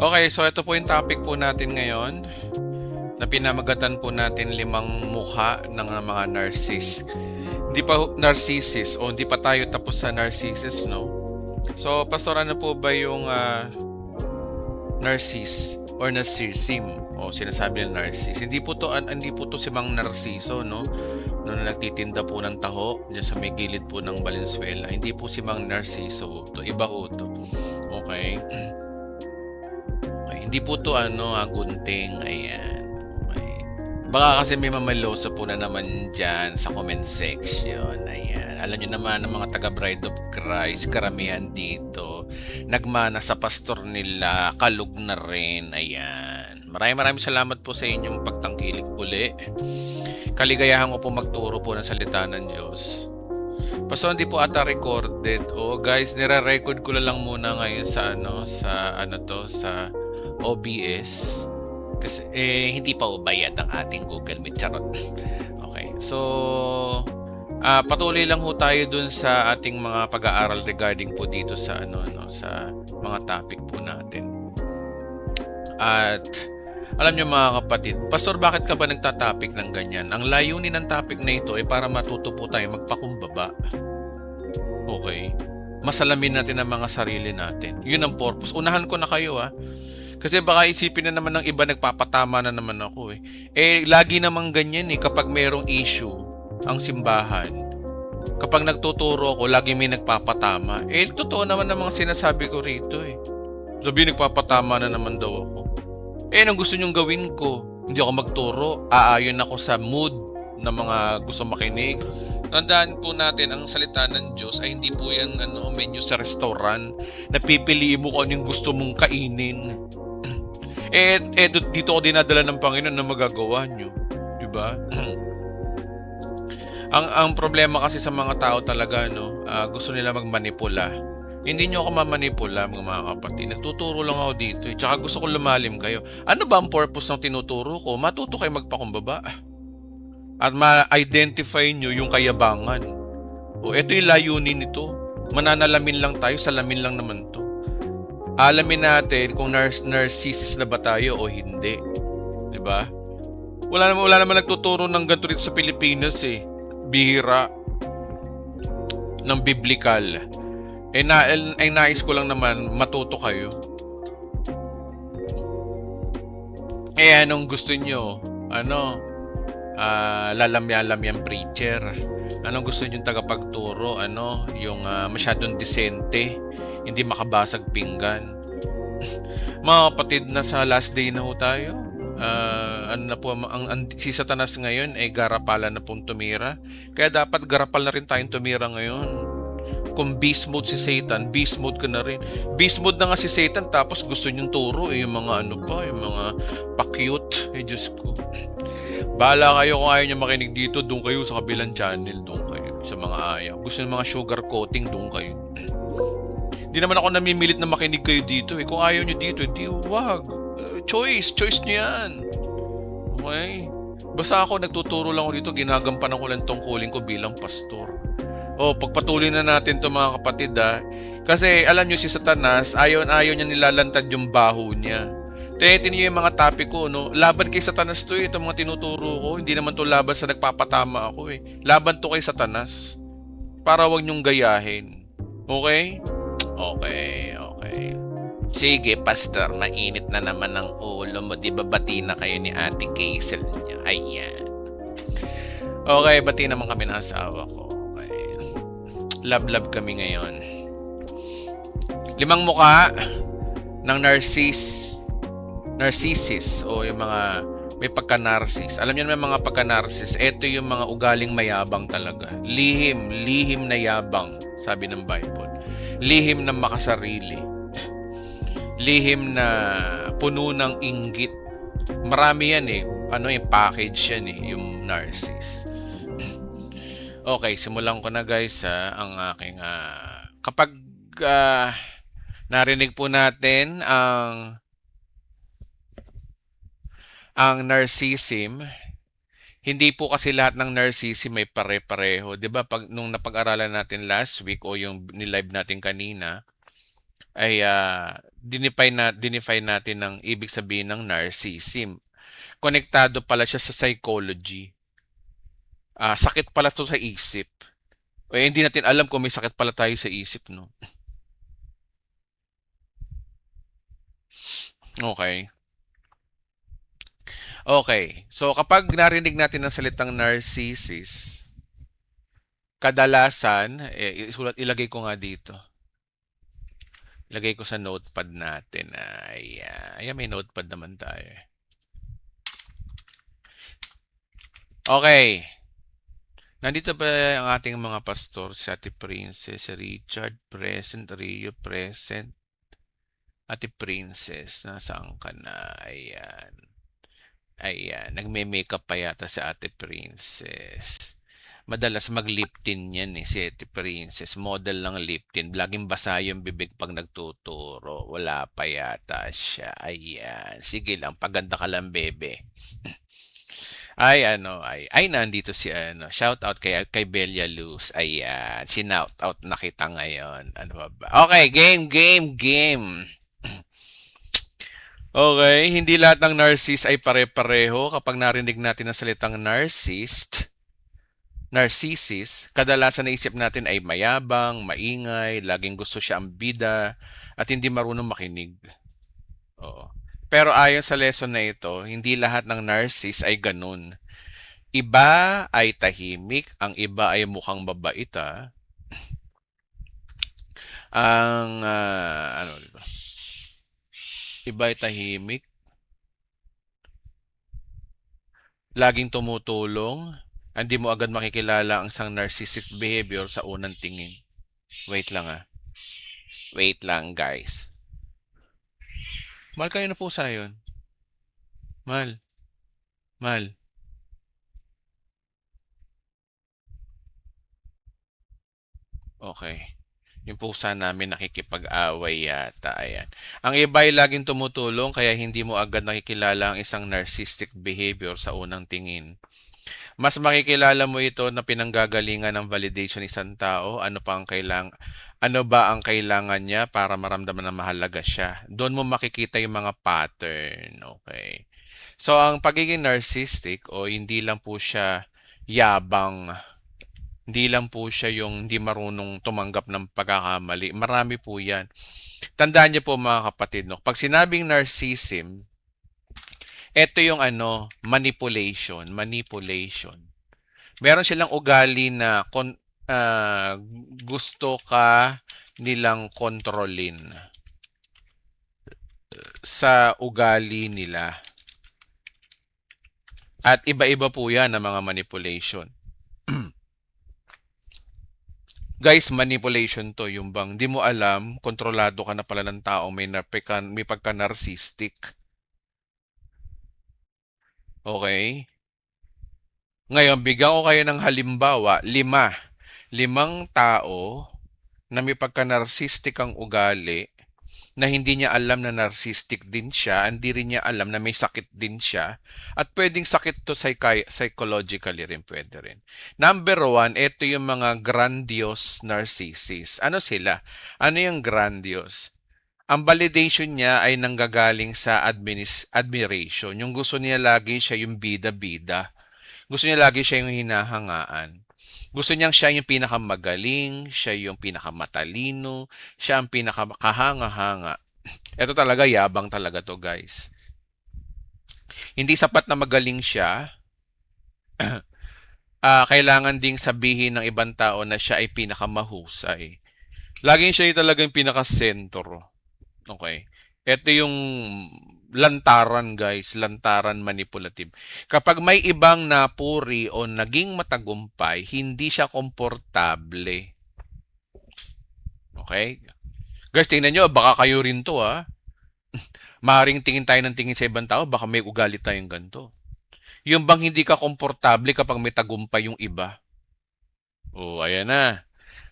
Okay, so ito po yung topic po natin ngayon na pinamagatan po natin 5 mukha ng mga Hindi pa narcissist o hindi pa tayo tapos sa narcissist, no? So, pastor, ano po ba yung narciss or narcissism o sinasabi ng narciss? Hindi po to si Mang Narciso, no? Nung nagtitinda po ng taho diyan sa may gilid po ng Valenzuela. Hindi po si Mang Narciso to, iba ho to. Okay? Okay, hindi po to gunting, ayan. Okay. Baka kasi may mamalosa po na naman dyan sa comment section, ayan. Alam nyo naman ng mga taga Bride of Christ, karamihan dito, nagmana sa pastor nila, kalug na rin, ayan. Maraming salamat po sa inyong pagtangkilik uli. Kaligayahan ko po magturo po ng salita ng Diyos. Paso hindi po ata recorded. Guys, nire-record ko lang muna ngayon sa OBS. Kasi hindi pa bayad ang ating Google Meet. Charot. Okay. So, patuloy lang ho tayo dun sa ating mga pag-aaral regarding po dito sa sa mga topic po natin. At alam nyo mga kapatid, Pastor, bakit ka ba nagtatopic ng ganyan? Ang layunin ng topic na ito ay para matuto po tayo magpakumbaba. Okay? Masalamin natin ang mga sarili natin. Yun ang purpose. Unahan ko na kayo Kasi baka isipin na naman ng iba nagpapatama na naman ako lagi namang ganyan kapag mayroong issue ang simbahan. Kapag nagtuturo ako, lagi may nagpapatama. Totoo naman ang mga sinasabi ko rito Sabi nagpapatama na naman daw ako. Anong gusto nyong gawin ko? Hindi ako magturo. Aayon ako sa mood ng mga gusto makinig. Tandaan po natin, ang salita ng Diyos ay hindi po yan menu sa restaurant. Napipiliin mo kung ano yung gusto mong kainin. Dito ko dinadala ng Panginoon na magagawa nyo. Diba? ang problema kasi sa mga tao talaga, gusto nila magmanipula. Hindi nyo ako mamanipula, mga kapatid. Nagtuturo lang ako dito. Tsaka gusto ko lumalim kayo. Ano ba ang purpose ng tinuturo ko? Matuto kayo magpakumbaba. At ma-identify nyo yung kayabangan. Ito yung layunin nito. Mananalamin lang tayo, salamin lang naman to. Alamin natin kung narcissist na ba tayo o hindi. Diba? Wala naman nagtuturo ng ganito dito sa Pilipinas Bihira. Ng biblical. Nais ko lang naman matuto kayo. Anong gusto nyo? Lalamya-lamyang preacher. Anong gusto nyo tagapagturo? Yung masyadong disente, hindi makabasag pinggan. Mga kapatid, nasa last day na ho tayo. Si Satanas ngayon ay garapalan na pong tumira. Kaya dapat garapal na rin tayong tumira ngayon. Kung beast mode si Satan, beast mode ka na rin. Beast mode na nga si Satan, tapos gusto niyong turo yung mga yung mga pa-cute. Diyos ko. Bahala kayo kung ayaw niyo makinig dito, doon kayo sa kabilang channel, doon kayo. Sa mga ayaw. Gusto ng mga sugar coating, doon kayo. Hindi naman ako namimilit na makinig kayo dito Kung ayaw niyo dito, di wag. Choice niyo yan. Okay? Basta ako, nagtuturo lang ako dito, ginagampanan ko lang tungkulin ko bilang pastor. Pagpatuloy na natin to mga kapatid Kasi alam nyo si Satanas, ayaw niya nilalantad yung baho niya. Tinitin niyo yung mga topic ko, Laban kay Satanas to itong mga tinuturo ko. Hindi naman to laban sa nagpapatama ako Laban to kay Satanas. Para wag nyong gayahin. Okay? Okay. Sige, Pastor, mainit na naman ang ulo mo. Di ba bati na kayo ni Ate Kaisel niya? Ayan. Okay, bati naman kami ng asawa ko. Love kami ngayon. 5 mukha ng narcissist o yung mga may pagka-narciss. Alam niyo naman mga pagka-narciss, ito yung mga ugaling mayabang talaga. Lihim na yabang, sabi ng Bible. Lihim na makasarili. Lihim na puno ng inggit. Marami yan yung package yan yung narcissist. Okay, simulan ko na guys ang aking kapag narinig po natin ang narcissism, hindi po kasi lahat ng narcissism may pare-pareho. 'Di ba nung napag-aralan natin last week o yung ni-live natin kanina, ay dinefine natin ng ibig sabihin ng narcissism. Konektado pala siya sa psychology. Sakit pala to sa isip. Hindi natin alam kung may sakit pala tayo sa isip, no? Okay. Okay. So kapag narinig natin ang salitang narcissist, kadalasan, ilagay ko nga dito. Ilagay ko sa notepad natin. Ayan, may notepad naman tayo. Okay. Nandito ba ang ating mga pastor? Si Ate Princess, si Richard, present, Rio, present. Ate Princess, nasaan ka na? Ayan. Ayan, nagme-makeup pa yata si Ate Princess. Madalas mag-lip tint yan si Ate Princess. Model ng lip tint. Laging basa yung bibig pag nagtuturo. Wala pa yata siya. Ayan. Sige lang, paganda ka lang, bebe. Nandito si shout out kay Belia Luz. Ayan, shout out nakita ngayon. Ano ba? Okay, game. Okay, hindi lahat ng narcissist ay pare-pareho. Kapag narinig natin ang salitang narcissist, kadalasan naisip natin ay mayabang, maingay, laging gusto siya ang bida, at hindi marunong makinig. Oo. Pero ayon sa lesson na ito, hindi lahat ng narcissist ay ganun. Iba ay tahimik, ang iba ay mukhang mabait. Di ba? Iba ay tahimik, laging tumutulong, hindi mo agad makikilala ang isang narcissistic behavior sa unang tingin. Wait lang Wait lang guys. Mahal kayo na pusa yun. Mahal. Mahal. Okay. Yung pusa namin nakikipag-away yata. Ayan. Ang iba ay laging tumutulong kaya hindi mo agad nakikilala ang isang narcissistic behavior sa unang tingin. Mas makikilala mo ito na pinanggagalingan ng validation ng isang tao. Ano ba ang kailangan niya para maramdaman na mahalaga siya? Doon mo makikita yung mga pattern. Okay. So, ang pagiging narcissistic o hindi lang po siya yabang, hindi lang po siya yung hindi marunong tumanggap ng pagkakamali. Marami po yan. Tandaan niyo po mga kapatid, no? Pag sinabing narcissism, ito yung manipulation. Meron silang ugali na gusto ka nilang kontrolin sa ugali nila. At iba-iba po yan ang mga manipulation. Guys, manipulation to. Yung bang di mo alam, kontrolado ka na pala ng tao, may pagka-narcissistic. Okay? Ngayon, bigyan ko kayo ng halimbawa, limang tao na may pagka-narcissistic ang ugali, na hindi niya alam na narcissistic din siya, hindi rin niya alam na may sakit din siya, at pwedeng sakit to psychologically rin, pwede rin. Number one, ito yung mga grandiose narcissists. Ano sila? Ano yung grandiose? Ang validation niya ay nanggagaling sa admiration. Yung gusto niya lagi siya yung bida-bida. Gusto niya lagi siya yung hinahangaan. Gusto niyang siya yung pinakamagaling, siya yung pinakamatalino, siya ang pinamakahanga-hanga. Ito talaga, yabang talaga to guys. Hindi sapat na magaling siya. Kailangan ding sabihin ng ibang tao na siya ay pinakamahusay. Laging siya yung talagang pinakasentro. Okay. Ito yung lantaran guys, lantaran manipulative. Kapag may ibang napuri o naging matagumpay, hindi siya komportable. Okay? Guys, tingnan nyo, baka kayo rin to Maring tingin tayo ng tingin sa ibang tao, baka may ugali tayong ganito. Yung bang hindi ka komportable kapag may tagumpay yung iba. Ayan na.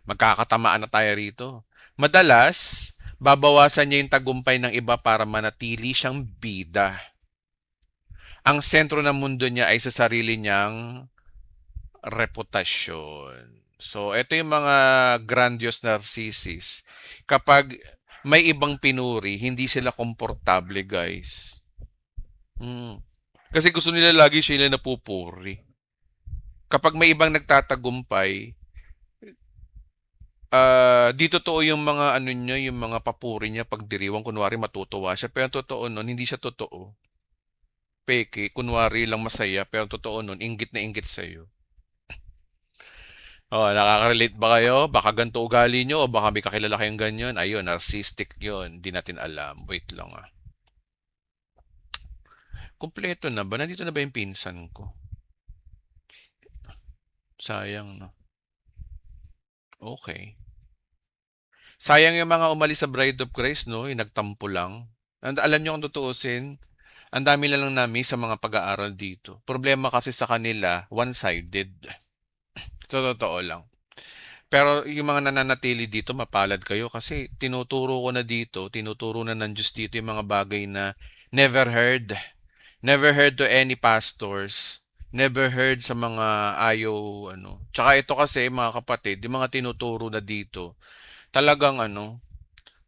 Magkakatamaan na tayo rito. Madalas, babawasan niya yung tagumpay ng iba para manatili siyang bida. Ang sentro ng mundo niya ay sa sarili niyang reputasyon. So, ito yung mga grandiose narcissists. Kapag May ibang pinuri, hindi sila komportable, guys. Mm. Kasi gusto nila lagi sila napupuri. Kapag may ibang nagtatagumpay, di totoo yung mga ano niya, yung mga papuri niya pag diriwang, kunwari matutuwa siya. Pero ang totoo nun, hindi siya totoo. Peke, kunwari lang masaya, pero ang totoo nun, inggit na inggit sa'yo. Oh, nakaka-relate ba kayo? Baka ganito ugali nyo o baka may kakilala kayong ganyan. Ayun, narcissistic yun. Di natin alam. Wait lang ah. Kumpleto na ba? Nandito na ba yung pinsan ko? Sayang no. Okay. Sayang yung mga umalis sa Bride of Christ, no? Yung nagtampo lang. Alam nyo kung tutuusin, ang dami na lang namin sa mga pag-aaral dito. Problema kasi sa kanila, one-sided. Sa totoo lang. Pero yung mga nananatili dito, mapalad kayo kasi tinuturo ko na dito, tinuturo na ng Diyos dito yung mga bagay na never heard. Never heard to any pastors. Never heard sa mga ayaw, ano. Tsaka ito kasi, mga kapatid, yung mga tinuturo na dito, talagang ano,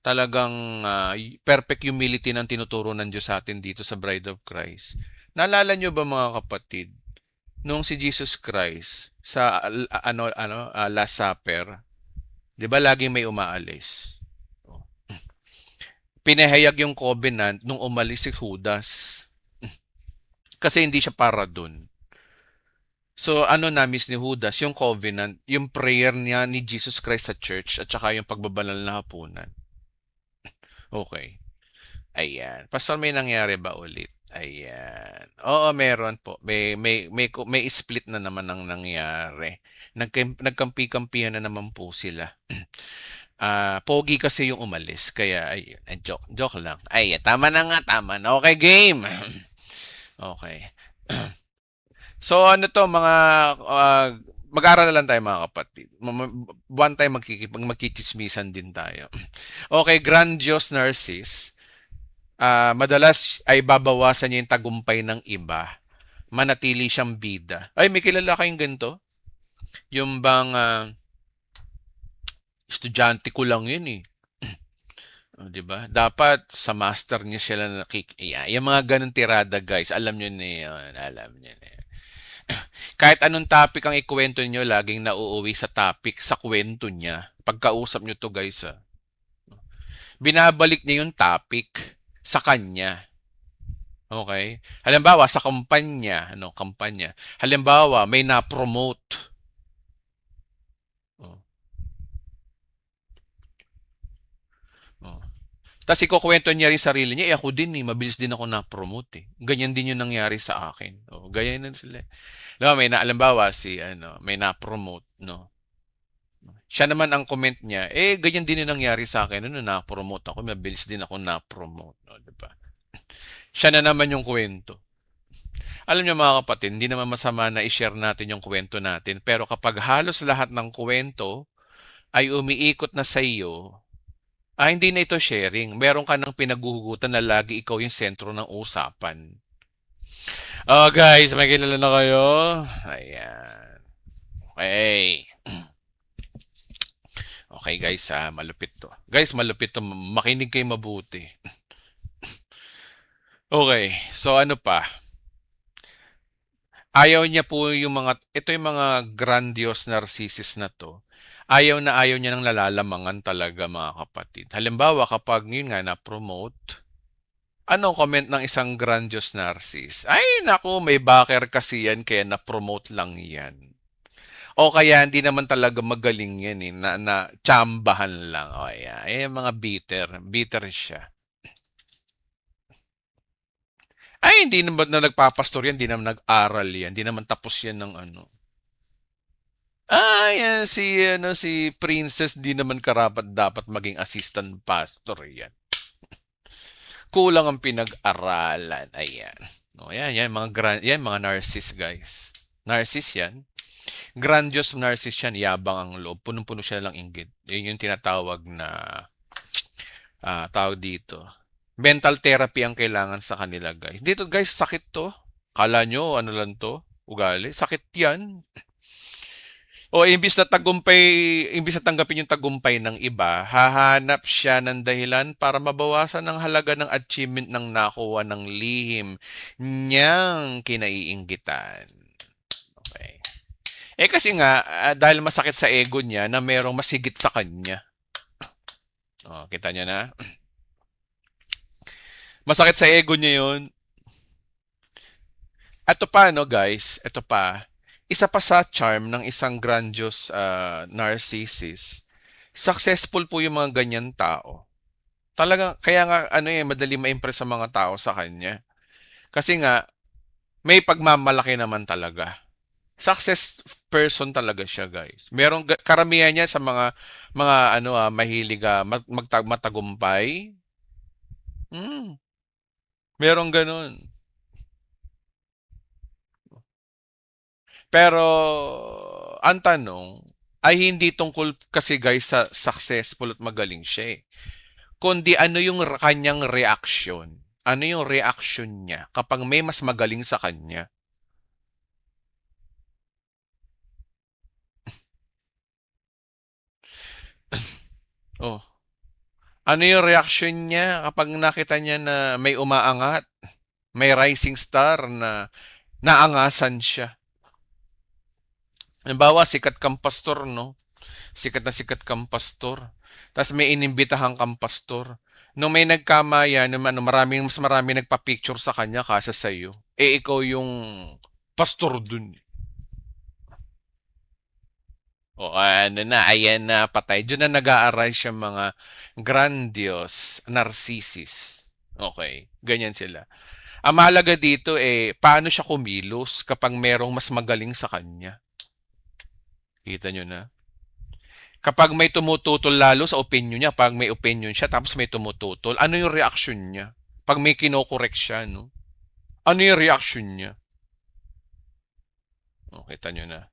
talagang perfect humility ng tinuturo ng Diyos sa atin dito sa Bride of Christ. Naalala nyo ba mga kapatid, nung si Jesus Christ sa Last Supper, 'di ba laging may umaalis? Oh. Pinahayag yung covenant nung umalis si Judas kasi hindi siya para dun. So ano na-miss ni Judas, yung covenant, yung prayer niya ni Jesus Christ sa church at saka yung pagbabanal na hapunan. Okay. Ayan. Pastor, may nangyari ba ulit? Ayan. Oo, meron po. May split na naman ang nangyari. Nagkampi-kampihan na naman po sila. Pogi kasi yung umalis. Kaya, ay, joke lang. Ay, tama na nga, tama na. Okay, game. Okay. So, ano to, mga, mag-aaral na lang tayo mga kapatid. One time magkikichismisan din tayo. Okay, grandiose narcissist. Madalas ay babawasan niya yung tagumpay ng iba. Manatili siyang bida. Ay, may kilala kayong ganito? Yung bang estudyante ko lang yun eh. Oh, 'di ba? Dapat sa master niya sila yeah, yung mga ganun tirada, guys. Alam niyo na 'yun, alam niyo na 'yun. Kahit anong topic ang ikuwento niyo, laging nauuwi sa topic, sa kwento niya. Pagkausap niyo to, guys, binabalik niya yung topic sa kanya. Okay? Halimbawa, sa kampanya, kampanya. Halimbawa, may na-promote. Oh, oh. Tapos ikukwento niya rin sarili niya, ako din eh, mabilis din ako na-promote eh. Ganyan din yung nangyari sa akin. Oh, ganyan din sila. No, alimbawa, may na-promote, no. Siya naman ang comment niya, ganyan din yung nangyari sa akin, no, na-promote ako, mabilis din ako na-promote, no, di ba? Siya na naman yung kwento. Alam niyo mga kapatid, hindi naman masama na i-share natin yung kwento natin, pero kapag halos lahat ng kwento ay umiikot na sa iyo, hindi na ito sharing. Meron ka ng pinaguhugutan na lagi ikaw yung sentro ng usapan. Oh guys, may kilala na kayo? Ayan. Okay. Okay guys, malupit to. Guys, malupit to. Makinig kayo mabuti. Okay, so ano pa? Ayaw niya po ito yung mga grandiose narcissist na to. Ayaw niya ng nalalamangan talaga mga kapatid. Halimbawa kapag yun nga na-promote, anong comment ng isang grandiose narcissist? Ay naku, may backer kasi yan kaya na-promote lang yan. O kaya hindi naman talaga magaling yan eh, na tsambahan lang. O yeah. Mga bitter. Bitter siya. Ay, hindi naman na nagpapastor yan, hindi naman nag-aral yan, hindi naman tapos yan ng ano. Yan si Princess di naman karapat dapat maging assistant pastor yan. Kulang ang pinag-aralan. Ayan. No, yan mga narcissist guys. Narcissist yan. Grandiose narcissist yan, yabang ang loob. Punong-puno siya lang inggit. Yun yung tinatawag na tawag dito. Mental therapy ang kailangan sa kanila, guys. Dito, guys, sakit to. Kala nyo, ano lang to? Ugali. Sakit yan. O imbis na tanggapin yung tagumpay ng iba, hahanap siya ng dahilan para mabawasan ang halaga ng achievement ng nakuha ng lihim niyang kinaiinggitan. Okay. Kasi nga, dahil masakit sa ego niya na merong masigit sa kanya. Oh, kita niyo na? Masakit sa ego niya yun. Ito pa, no, guys? Ito pa. Isa pa sa charm ng isang grandiose narcissist, successful po yung mga ganyan tao. Talaga, kaya nga, madali ma-impress sa mga tao sa kanya. Kasi nga, may pagmamalaki naman talaga. Success person talaga siya, guys. Karamihan niya sa mga mahilig matagumpay. Mm, merong ganun. Pero ang tanong ay hindi tungkol kasi guys sa successful at magaling siya eh. Kundi ano yung kanyang reaksyon. Ano yung reaksyon niya kapag may mas magaling sa kanya. Oh, ano yung reaksyon niya kapag nakita niya na may umaangat, may rising star na naangasan siya. Halimbawa, sikat kang pastor, no? Sikat kang pastor. Tapos may inimbitahan kang pastor. Nung may nagkamaya naman, mas marami nagpa-picture sa kanya kasa sa'yo. Ikaw yung pastor dun. O ano na, ayan na, patay. Diyan na nag-a-arise yung mga grandiose narcissist. Okay, ganyan sila. Ang mahalaga dito paano siya kumilos kapag merong mas magaling sa kanya. Kita nyo na? Kapag may tumututol lalo sa opinion niya, pag may opinion siya tapos may tumututol, ano yung reaction niya? Pag may kinokorek siya, no? Ano yung reaction niya? O, kita nyo na.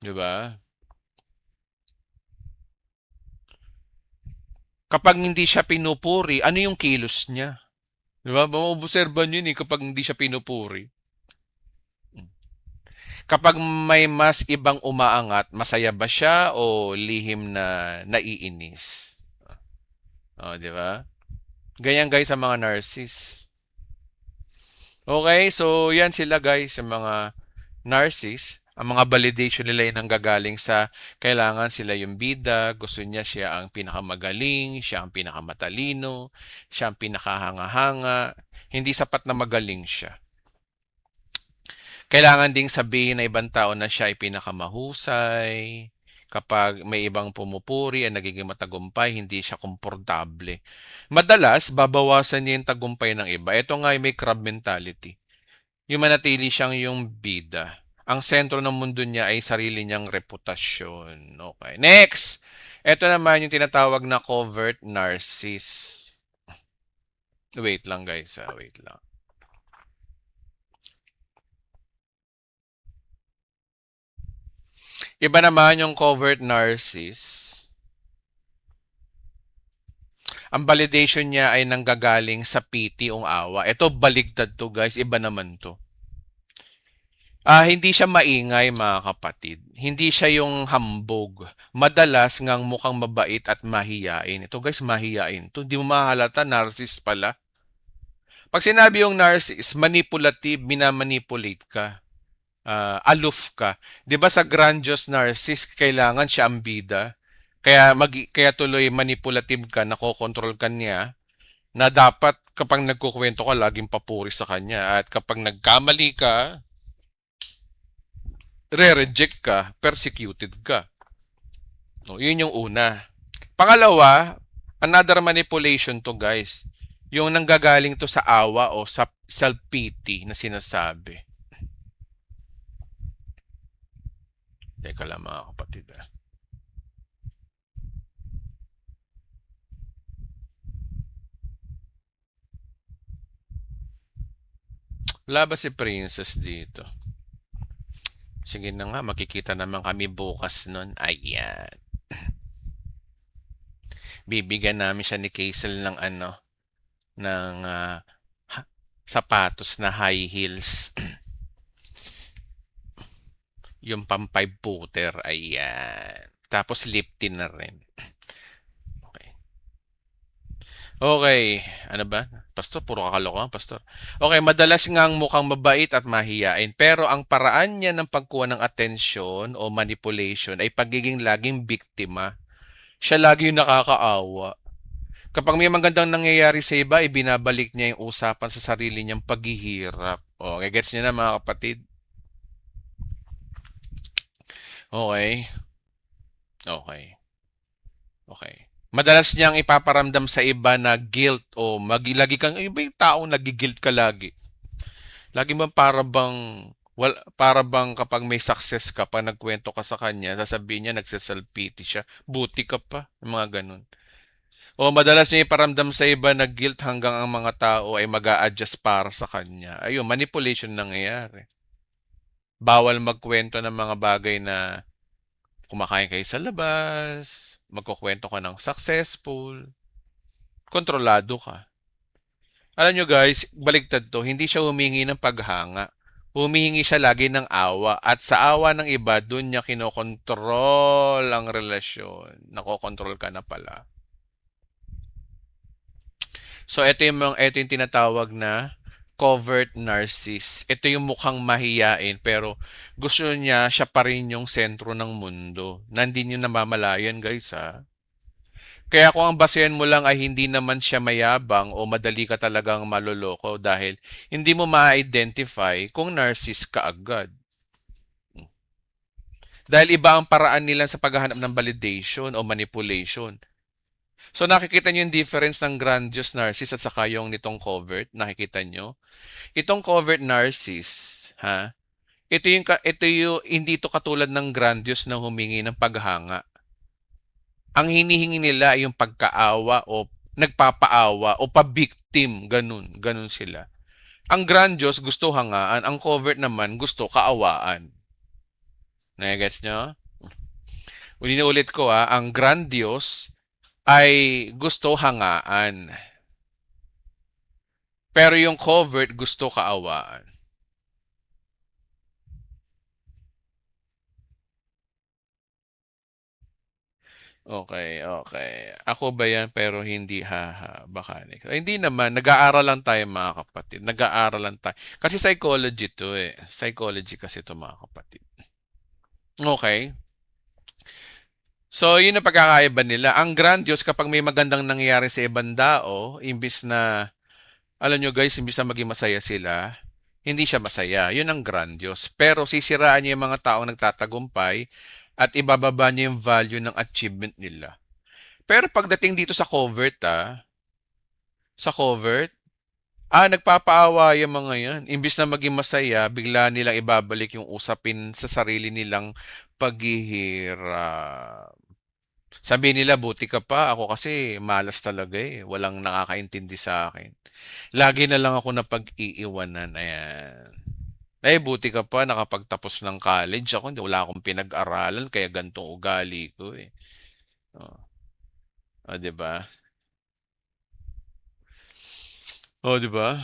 Di ba? Kapag hindi siya pinupuri, ano yung kilos niya? Di ba? Maobserban yun kapag hindi siya pinupuri. Kapag may mas ibang umaangat, masaya ba siya o lihim na naiinis? O, di ba? Ganyan guys sa mga narciss. Okay, so yan sila guys, sa mga narciss. Ang mga validation nila ay nanggagaling sa kailangan sila yung bida, gusto niya siya ang pinakamagaling, siya ang pinakamatalino, siya ang pinakahanga-hanga, hindi sapat na magaling siya. Kailangan ding sabihin na ibang tao na siya ay pinakamahusay. Kapag may ibang pumupuri at nagiging matagumpay, hindi siya komportable. Madalas, babawasan niya yung tagumpay ng iba. Ito nga ay may crab mentality. Yung manatili siyang yung bida. Ang sentro ng mundo niya ay sarili niyang reputasyon. Okay. Next! Ito naman yung tinatawag na covert narcissist. Wait lang guys, wait lang. Iba naman yung covert narcissist. Ang validation niya ay nanggagaling sa pity o awa. Ito baligtad to guys, iba naman to. Hindi siya maingay mga kapatid. Hindi siya yung hambog. Madalas ngang mukhang mabait at mahiyain. Ito guys, mahiyain to. Hindi mo mahalata, narcissist pala. Pag sinabi yung narcissist, manipulative, minamanipulate ka. Aloof ka. 'Di ba sa grandiose narcissist, kailangan siya ang bida. Kaya tuloy manipulative ka, nakokontrol ka niya, na dapat kapag nagkukwento ka, laging papuri sa kanya. At kapag nagkamali ka, re-reject ka, persecuted ka. No, yun yung una. Pangalawa, another manipulation to guys. Yung nanggagaling to sa awa o sa self-pity na sinasabi. Teka lang mga kapatid. Wala ba si Princess dito? Sige na nga, makikita naman kami bukas nun. Ayan. Bibigyan namin siya ni Kaisel ng ng sapatos na high heels. Yung pang 5-footer, ayan. Tapos lifting na rin. Okay. Okay, ano ba? Pastor, puro kakalokohan, pastor. Okay, madalas ngang mukhang mabait at mahiyain, pero ang paraan niya ng pagkuha ng atensyon o manipulation ay pagiging laging biktima. Siya lagi yung nakakaawa. Kapag may magandang nangyayari sa iba, ibinabalik niya yung usapan sa sarili niyang paghihirap. Okay, gets niyo na mga kapatid? Okay, okay. Okay. Madalas niyang ipaparamdam sa iba na guilt o lagi kang iba yung taong nagi-guilt ka lagi. Lagi mo para bang kapag may success ka pa nagkwento ka sa kanya, sasabihin niya nagse-self-pity siya. Buti ka pa, yung mga ganun. O madalas niya iparamdam sa iba na guilt hanggang ang mga tao ay mag-a-adjust para sa kanya. Ayun, manipulation nangyayari. Bawal magkwento ng mga bagay na kumakain kayo sa labas, magkukwento ka ng successful, kontrolado ka. Alam nyo guys, baligtad to, hindi siya humingi ng paghanga. Humihingi siya lagi ng awa at sa awa ng iba, dun niya kinokontrol ang relasyon. Nakokontrol ka na pala. So ito yung tinatawag na covert narcissist. Ito yung mukhang mahiyain pero gusto niya siya pa rin yung sentro ng mundo. Nandin niyo namamalayan guys ha. Kaya kung ang basehan mo lang ay hindi naman siya mayabang o madali ka talagang maloloko dahil hindi mo ma-identify kung narcissist ka agad. Dahil iba ang paraan nila sa paghahanap ng validation o manipulation. So nakikita niyo yung difference ng grandiose narcissist at saka yung nitong covert. Nakikita niyo? Itong covert narcissist, ha? Ito yung hindi ito katulad ng grandiose na humingi ng paghanga. Ang hinihingi nila ay yung pagkaawa o nagpapaawa o pabiktim, ganun sila. Ang grandiose gusto hangaan, ang covert naman gusto kaawaan. Nagets nyo? Ulit ko ang grandiose ay gusto hangaan. Pero yung covert gusto kaawaan. Okay, okay. Ako ba yan pero hindi haha, baka hindi naman, nag-aaral lang tayo mga kapatid. Nag-aaral lang tayo. Kasi psychology to eh. Psychology kasi to mga kapatid. Okay. So, yun ang pagkakaiba nila. Ang grandiose kapag may magandang nangyayari sa ibang tao, imbis na, alam nyo guys, imbis na maging masaya sila, hindi siya masaya. Yun ang grandiose. Pero sisiraan niya yung mga taong nagtatagumpay at ibababa niya yung value ng achievement nila. Pero pagdating dito sa covert, sa covert, nagpapaawa yung mga yan. Imbis na maging masaya, bigla nilang ibabalik yung usapin sa sarili nilang paghihirap. Sabi nila, buti ka pa. Ako kasi malas talaga eh. Walang nakakaintindi sa akin. Lagi na lang ako napag-iiwanan. Ayan. Buti ka pa, nakapagtapos ng college ako. Wala akong pinag-aralan, kaya gantong ugali ko eh. Oh, di ba? Oh, di ba?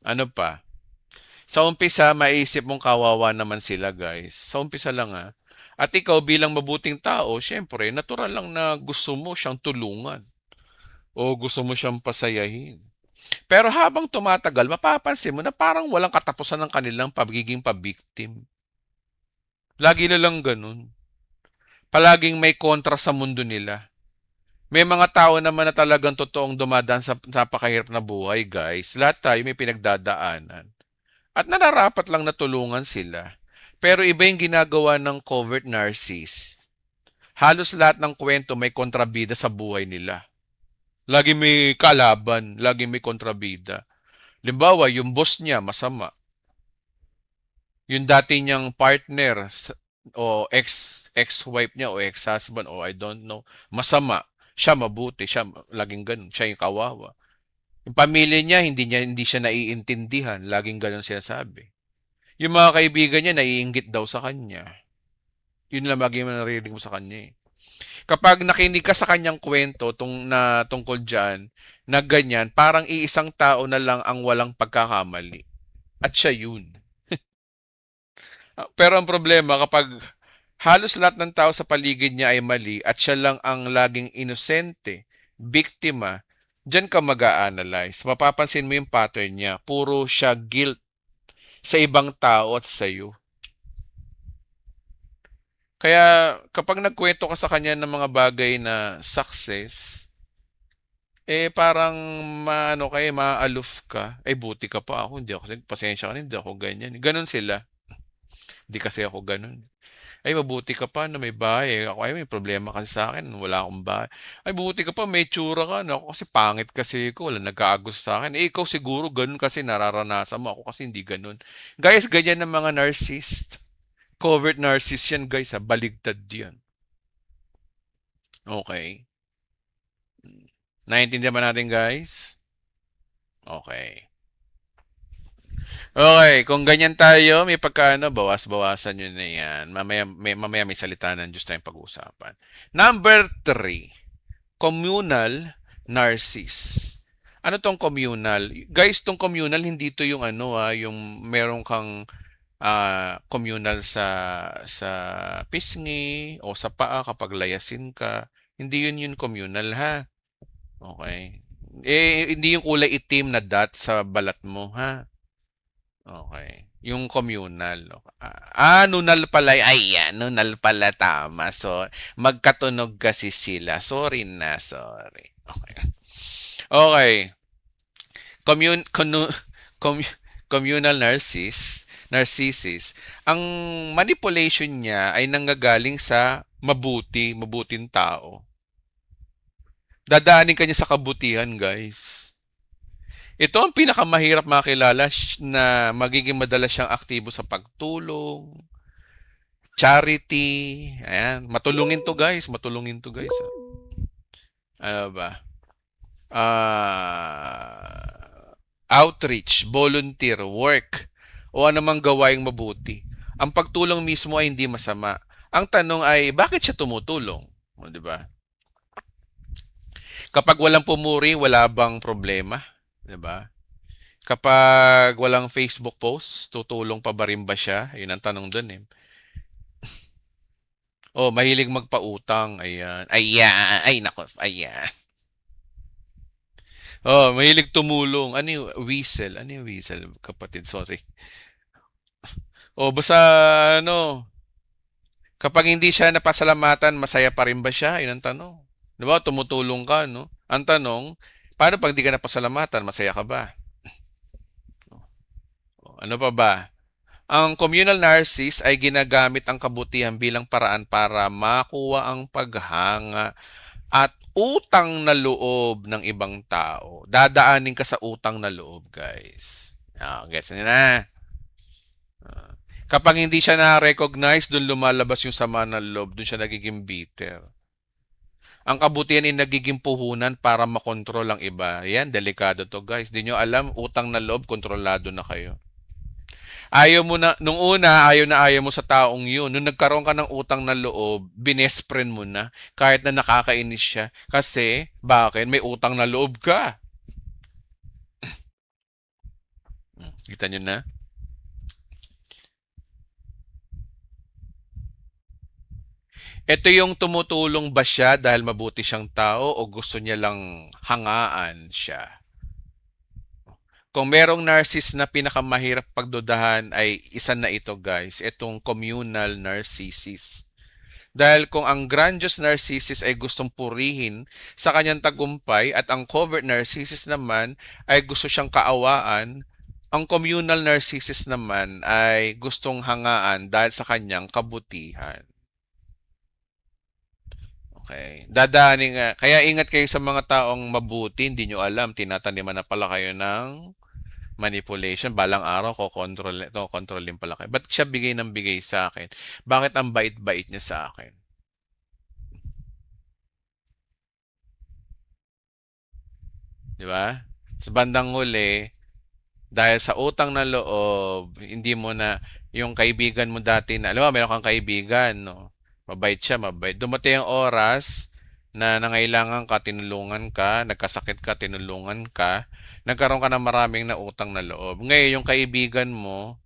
Ano pa? Sa umpisa, maisip mong kawawa naman sila, guys. Sa umpisa lang At ikaw bilang mabuting tao, syempre, natural lang na gusto mo siyang tulungan o gusto mo siyang pasayahin. Pero habang tumatagal, mapapansin mo na parang walang katapusan ng kanilang pagiging pabiktim. Lagi na lang ganun. Palaging may kontra sa mundo nila. May mga tao naman na talagang totoong dumadaan sa napakahirap na buhay, guys. Lahat tayo may pinagdadaanan. At nararapat lang na tulungan sila. Pero iba yung ginagawa ng covert narcissist. Halos lahat ng kwento may kontrabida sa buhay nila. Lagi may kalaban, lagi may kontrabida. Limbawa, yung boss niya masama. Yung dati niyang partner o ex-wife niya o ex-husband o I don't know, masama. Siya mabuti, siya laging ganun, siya yung kawawa. Yung pamilya hindi siya naiintindihan, laging ganun siya sabi. Yung mga kaibigan niya naiinggit daw sa kanya. Yun lang lagi mo naririnig mo sa kanya eh. Kapag nakinig ka sa kanyang kwento tungkol dyan, na ganyan, parang iisang tao na lang ang walang pagkakamali. At siya yun. Pero ang problema kapag halos lahat ng tao sa paligid niya ay mali at siya lang ang laging inosente, biktima, diyan ka mag-a-analyze. Mapapansin mo yung pattern niya. Puro siya guilt sa ibang tao at sa'yo. Kaya kapag nagkwento ka sa kanya ng mga bagay na success, parang maano ka maaaluf ka. Ay buti ka pa ako, hindi ako, pasensya ka na, hindi ako ganyan. Ganon sila. Hindi kasi ako ganon. Ay mabuti ka pa na may bahay, ako ay may problema kasi sa akin, wala akong bahay. Ay buti ka pa may tsura ka, no? Ako kasi pangit kasi ko, wala nag-aagos sa akin. Ikaw siguro ganun kasi nararanasan mo, ako kasi hindi ganun. Guys, ganyan ng mga narcissist. Covert narcissist yan guys, ha? Baligtad yan. Okay. Naiintindihan ba natin guys? Okay. Okay, kung ganyan tayo, may pagkaano, bawas-bawasan nyo na yan. Mamaya may salita ng Diyos tayong pag-uusapan. Number 3, communal narcissist. Ano tong communal? Guys, tong communal, hindi to yung ano yung meron kang communal sa pisngi o sa paa kapag layasin ka. Hindi yun yung communal ha. Okay. Hindi yung kulay itim na dot sa balat mo ha. Okay. Yung communal. Nunal pala. Ay, yan. Nunal pala. Tama. So, magkatunog kasi sila. Sorry na. Sorry. Okay. Okay. Commun, commu- communal narcissist. Ang manipulation niya ay nanggagaling sa mabuting tao. Dadaanin kanya sa kabutihan, guys. Ito ang pinakamahirap makilala na magiging madalas siyang aktibo sa pagtulong, charity, ayan. Matulungin to guys, matulungin to guys. Ano ba? Outreach, volunteer, work, o anumang gawaing mabuti. Ang pagtulong mismo ay hindi masama. Ang tanong ay, bakit siya tumutulong? O, di ba? Kapag walang pumuri, wala bang problema? Di ba? Kapag walang Facebook post, tutulong pa ba rin ba siya? Yun ang tanong dun eh. Oh, mahilig magpautang. Ayan. Ayan. Ay, nako. Ayan. Oh, mahilig tumulong. Ano yung whistle? Ano yung whistle, kapatid? Sorry. Oh, basta ano, kapag hindi siya napasalamatan, masaya pa rin ba siya? Yun ang tanong. Di ba? Tumutulong ka, no? Ang tanong, paano pag di ka napasalamatan, masaya ka ba? Ano pa ba? Ang communal narcissist ay ginagamit ang kabutihan bilang paraan para makuha ang paghanga at utang na loob ng ibang tao. Dadaanin ka sa utang na loob, guys. Gets niyo na? Kapag hindi siya na-recognize, doon lumalabas yung sama ng loob, doon siya nagiging bitter. Ang kabutihan ay nagiging puhunan para makontrol ang iba. Yan, delikado to guys. Di nyo alam, utang na loob, kontrolado na kayo. Ayaw mo na, nung una, ayaw mo sa taong yun. Nung nagkaroon ka ng utang na loob, binespren mo na. Kahit na nakakainis siya. Kasi, bakit? May utang na loob ka. Kita nyo na? Ito yung tumutulong ba siya dahil mabuti siyang tao o gusto niya lang hangaan siya? Kung merong narcissist na pinakamahirap pagdudahan ay isa na ito guys, itong communal narcissist. Dahil kung ang grandiose narcissist ay gustong purihin sa kanyang tagumpay at ang covert narcissist naman ay gusto siyang kaawaan, ang communal narcissist naman ay gustong hangaan dahil sa kanyang kabutihan. Okay. Dadaanin nga. Kaya ingat kayo sa mga taong mabuti, hindi nyo alam, tinataniman na pala kayo ng manipulation. Balang araw ko kontrolin pala kayo. Ba't siya bigay ng bigay sa akin? Bakit ang bait-bait niya sa akin? Di ba? Sa bandang huli, dahil sa utang na loob, hindi mo na yung kaibigan mo dati na, alam mo, meron kang kaibigan, no? Mabait siya, mabait. Dumating ang oras na nangailangan ka, tinulungan ka, nagkasakit ka, tinulungan ka, nagkaroon ka ng maraming na utang na loob. Ngayon, yung kaibigan mo,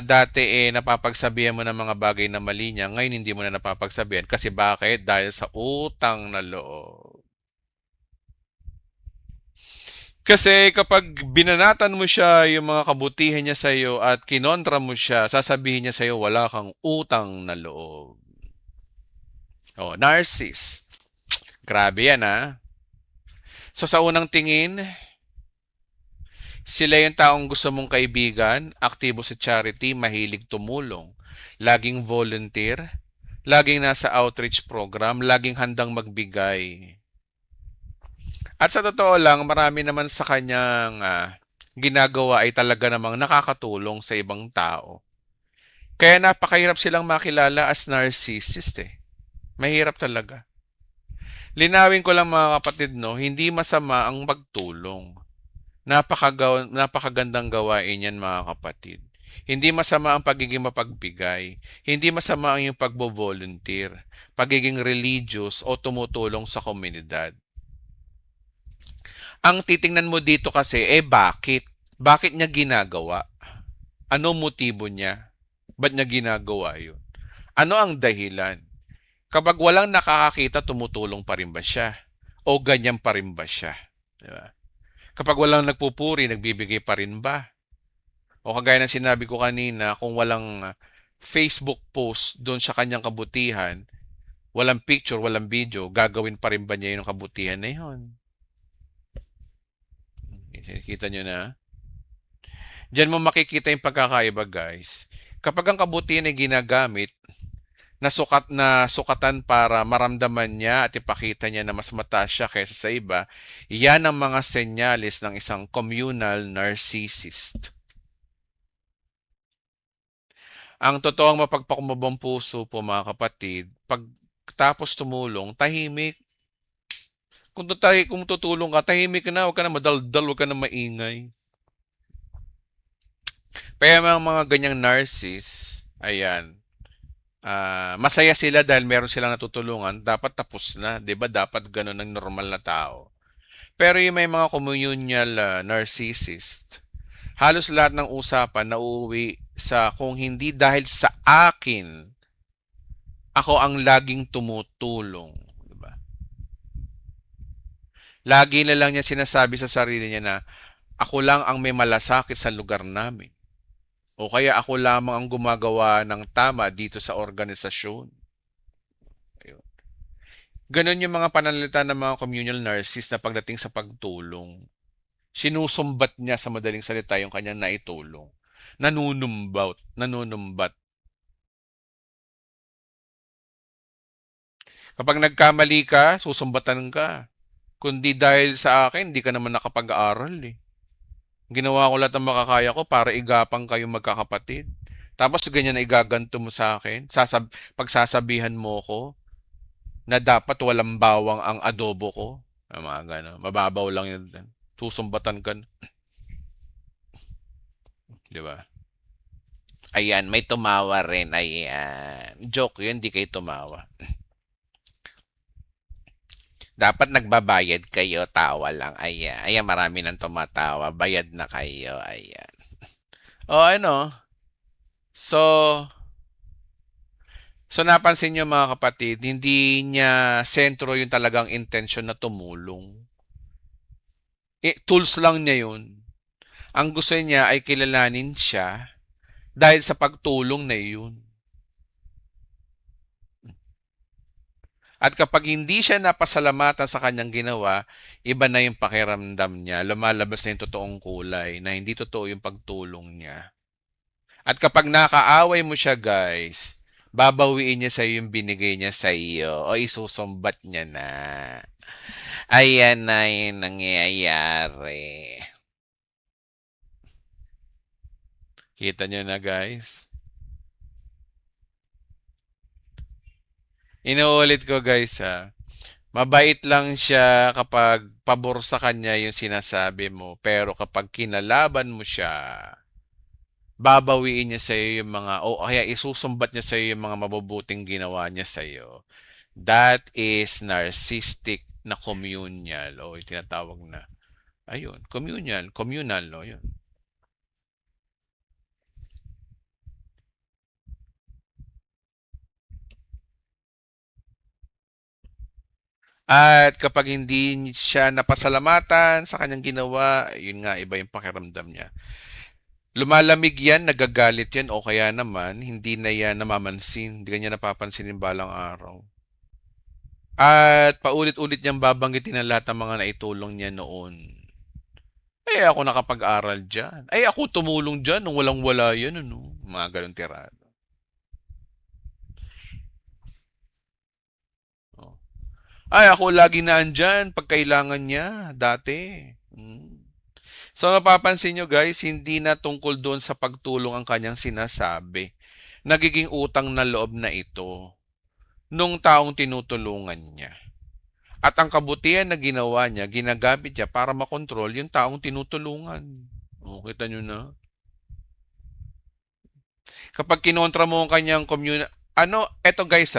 Dati, napapagsabihan mo ng mga bagay na mali niya, ngayon hindi mo na napapagsabihan kasi bakit? Dahil sa utang na loob. Kasi kapag binanatan mo siya yung mga kabutihan niya sa'yo at kinontra mo siya, sasabihin niya sa'yo wala kang utang na loob. Oh, narcissist. Grabe yan ha. So sa unang tingin, sila yung taong gusto mong kaibigan, aktibo sa charity, mahilig tumulong, laging volunteer, laging nasa outreach program, laging handang magbigay. At sa totoo lang, marami naman sa kanyang ginagawa ay talaga namang nakakatulong sa ibang tao. Kaya napakahirap silang makilala as narcissist eh. Mahirap talaga. Linawin ko lang mga kapatid, no, hindi masama ang magtulong. Napakagandang gawain yan mga kapatid. Hindi masama ang pagiging mapagbigay. Hindi masama ang iyong pagbo-volunteer, pagiging religious o tumutulong sa komunidad. Ang titingnan mo dito kasi, bakit? Bakit niya ginagawa? Ano motibo niya? Ba't niya ginagawa yun? Ano ang dahilan? Kapag walang nakakakita, tumutulong pa rin ba siya? O ganyan pa rin ba siya? Diba? Kapag walang nagpupuri, nagbibigay pa rin ba? O kagaya ng sinabi ko kanina, kung walang Facebook post doon sa kanyang kabutihan, walang picture, walang video, gagawin pa rin ba niya yung kabutihan na yun? Kita nyo na? Diyan mo makikita yung pagkakaiba guys. Kapag ang kabutihan ay ginagamit na sukatan para maramdaman niya at ipakita niya na mas mataas siya kaysa sa iba, yan ang mga senyalis ng isang communal narcissist. Ang totoong mapagpakumbabang puso po mga kapatid, pag tapos tumulong, tahimik. Kung tutulong ka, tahimik ka na, huwag ka na madaldal, huwag ka na maingay. Kaya mga ganyang narcissist, ayan, masaya sila dahil meron silang natutulungan, dapat tapos na, 'di ba? Dapat ganun ang normal na tao. Pero yung may mga communal narcissist, halos lahat ng usapan nauuwi sa kung hindi dahil sa akin, ako ang laging tumutulong, 'di ba? Lagi na lang niya sinasabi sa sarili niya na ako lang ang may malasakit sa lugar namin. O kaya ako lamang ang gumagawa ng tama dito sa organisasyon. Ayun. Ganon yung mga pananalita ng mga communal narcissist na pagdating sa pagtulong. Sinusumbat niya sa madaling salita yung kanyang naitulong. Nanunumbat. Kapag nagkamali ka, susumbatan ka. Kundi dahil sa akin, hindi ka naman nakapag-aaral eh. Ginawa ko lahat ng makakaya ko para igapang kayong magkakapatid. Tapos ganyan na igaganto mo sa akin. Pagsasabihan mo ko na dapat walang bawang ang adobo ko. Mga gano'n. Mababaw lang yun. Susumbatan ka. Di ba? Ayan, may tumawa rin. Ayan. Joke yun, di kayo tumawa. Dapat nagbabayad kayo, tawa lang. Ayan. Ayan, marami nang tumatawa. Bayad na kayo. Ayan. O ano? So, napansin niyo mga kapatid, hindi niya sentro yung talagang intensyon na tumulong. Tools lang niya yun. Ang gusto niya ay kilalanin siya dahil sa pagtulong na yun. At kapag hindi siya napasalamatan sa kanyang ginawa, iba na yung pakiramdam niya. Lumalabas na yung totoong kulay na hindi totoo yung pagtulong niya. At kapag nakaaway mo siya guys, babawiin niya sa iyo yung binigay niya sa iyo o isusumbat niya na. Ayan na yung nangyayari. Kita niyo na guys. Inuulit ko guys ha. Mabait lang siya kapag pabor sa kanya yung sinasabi mo. Pero kapag kinalaban mo siya, babawiin niya sa iyo yung mga, o kaya isusumbat niya sa iyo yung mga mabubuting ginawa niya sa iyo. That is narcissistic na communal o yung tinatawag na, ayun, communal, no, yun. At kapag hindi siya napasalamatan sa kanyang ginawa, yun nga, iba yung pakiramdam niya. Lumalamig yan, nagagalit yan, o kaya naman, hindi na yan namamansin. Hindi kanya napapansin yung balang araw. At paulit-ulit niyang babanggitin ang lahat ng mga naitulong niya noon. Eh, ako nakapag-aral dyan. Ay, ako tumulong dyan nung walang-wala yan, ano? Mga ganun tirado. Oh. Ay, ako lagi naandyan pag kailangan niya, dati. So, napapansin nyo guys, hindi na tungkol doon sa pagtulong ang kanyang sinasabi. Nagiging utang na loob na ito nung taong tinutulungan niya. At ang kabutihan na ginawa niya, ginagamit niya para makontrol yung taong tinutulungan. O, kita nyo na? Kapag kinontra mo ang kanyang eto guys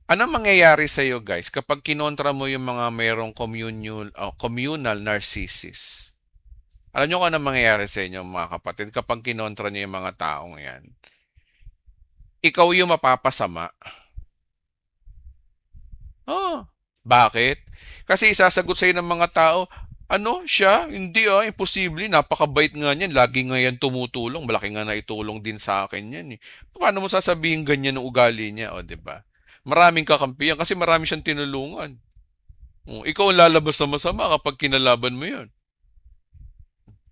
anong mangyayari sa iyo guys kapag kinontra mo yung mga mayroong communal narcissist? Alam nyo kung anong mangyayari sa inyo mga kapatid kapag kinontra niyo yung mga taong yan? Ikaw yung mapapasama. Oh, bakit? Kasi isasagot sa'yo ng mga tao, ano siya? Hindi imposible. Napakabait nga niyan. Lagi nga yan tumutulong. Malaki nga na itulong din sa akin yan. Eh. Paano mo sasabihin ganyan ng ugali niya? O, di ba? Maraming kakampiyan kasi marami siyang tinulungan. Ikaw ang lalabas na masama kapag kinalaban mo yun.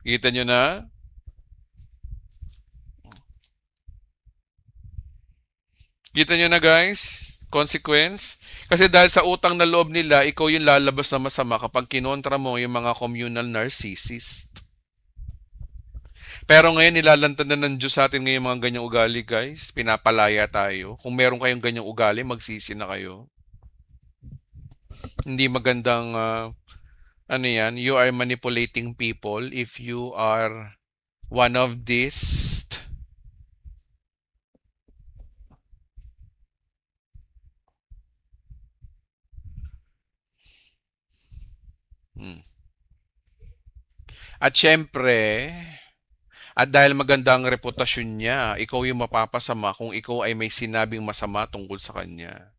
Kita nyo na? Kita nyo na guys? Consequence? Kasi dahil sa utang na loob nila, ikaw yung lalabas na masama kapag kinontra mo yung mga communal narcissist. Pero ngayon, nilalantad na ng Diyos sa atin ngayon mga ganyang ugali, guys. Pinapalaya tayo. Kung meron kayong ganyang ugali, magsisi na kayo. Hindi magandang, ano yan, you are manipulating people if you are one of these. Hmm. At syempre, at dahil maganda ang reputasyon niya, ikaw yung mapapasama kung ikaw ay may sinabing masama tungkol sa kanya.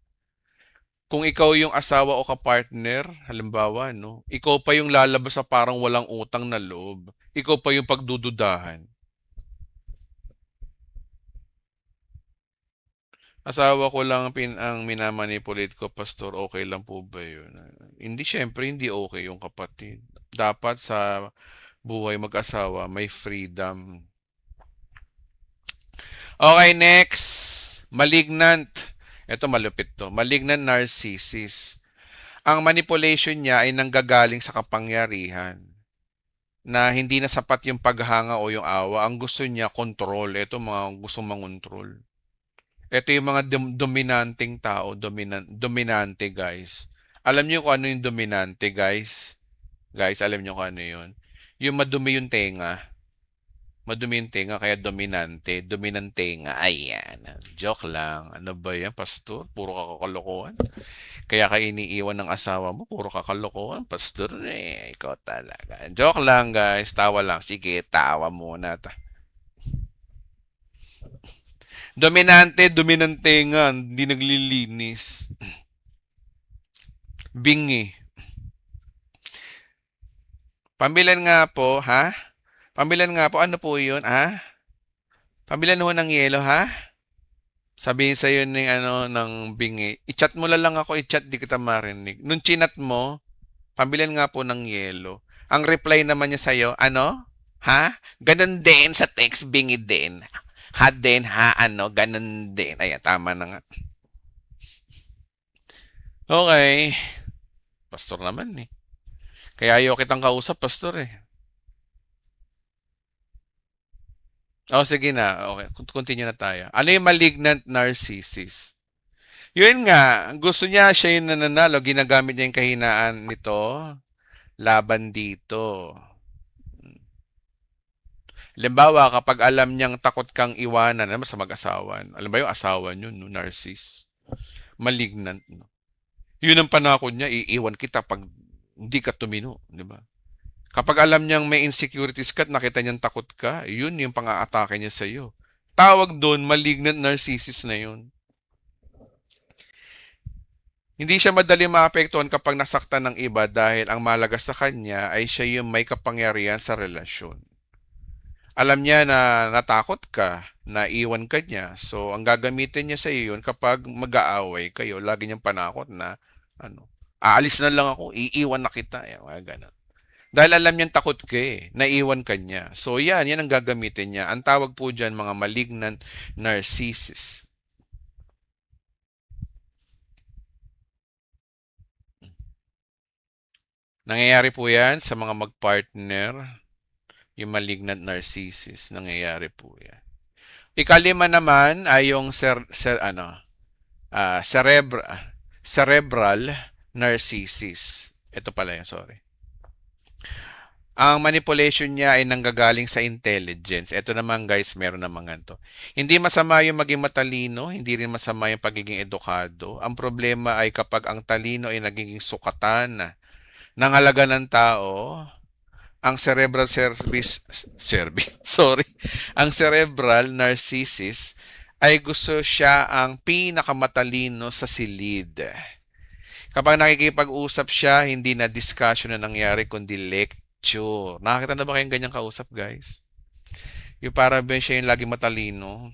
Kung ikaw yung asawa o kapartner, halimbawa, no, ikaw pa yung lalabas sa parang walang utang na loob. Ikaw pa yung pagdududahan. Asawa ko lang ang minamanipulate ko, pastor. Okay lang po ba yun? Hindi, syempre, hindi okay yung kapatid. Dapat sa buhay mag-asawa, may freedom. Okay, next. Malignant. Ito malupit to. Malignant narcissist. Ang manipulation niya ay nanggagaling sa kapangyarihan na hindi na sapat yung paghanga o yung awa. Ang gusto niya, control. Ito mga gusto mangontrol. Ito yung mga dominanting tao. Dominante, guys. Alam niyo kung ano yung dominante, guys? Guys, alam niyo kung ano yun? Yung madumi yung tenga. Madumi yung tenga, kaya dominante. Dominantenga. Ayan. Joke lang. Ano ba yan, pastor? Puro kakalokohan. Kaya ka iniiwan ng asawa mo, puro kakalokohan, pastor ikaw talaga. Joke lang guys, tawa lang. Sige, tawa muna. Dominante nga, hindi naglilinis. Bingi. Pambilan nga po, ha? Pambilan nga po, ano po yun, ha? Pambilan ho ng yelo, ha? Sabihin sa'yo ng, ng bingi. I-chat mo lang ako, i-chat, di kita marinig. Nung chinat mo, pambilan nga po ng yelo. Ang reply naman niya sa'yo, ano? Ha? Ganun din sa text bingi din. Ha din, ha, ganun din. Ayan, tama na nga. Okay. Pastor naman eh. Kaya ayaw kitang kausap, pastor eh. Oh, sige na. Okay, continue na tayo. Ano yung malignant narcissist? Yun nga, gusto niya siya yung nananalo. Ginagamit niya yung kahinaan nito laban dito. Halimbawa, kapag alam niyang takot kang iwanan, naman sa mag-asawa. Alam ba yung asawa niyo, no, narcissist? Malignant, no? Yun ang panakot niya, iiwan kita pag hindi ka tumino, di ba? Kapag alam niyang may insecurities ka at nakita niyang takot ka, yun yung pang-aatake niya sa iyo. Tawag doon, malignant narcissist na yun. Hindi siya madali maapektuhan kapag nasaktan ng iba dahil ang mahalaga sa kanya ay siya yung may kapangyarihan sa relasyon. Alam niya na natakot ka, na iwan ka niya. So, ang gagamitin niya sa iyo yun kapag mag-aaway kayo. Lagi niyang panakot na, ano, aalis na lang ako, iiwan na kita. Yan, mga ganun. Dahil alam niyang takot ka eh, naiwan ka niya. So, yan ang gagamitin niya. Ang tawag po dyan, mga malignant narcissist. Nangyayari po yan sa mga mag-partner, yung malignant narcissist. Nangyayari po yan. Ikalima naman ay yung cerebral narcissist. Ito pala yun, sorry. Ang manipulation niya ay nanggagaling sa intelligence. Ito naman guys, meron naman ganito. Hindi masama yung maging matalino, hindi rin masama yung pagiging edukado. Ang problema ay kapag ang talino ay nagiging sukatan ng halaga ng tao, ang cerebral service, sorry, ang cerebral narcissist ay gusto siya ang pinakamatalino sa silid. Kapag nakikipag-usap siya, hindi na discussion na nangyari kundi lecture. Nakakita na ba kayong ganyang kausap, guys? Yung para ba siya yung lagi matalino?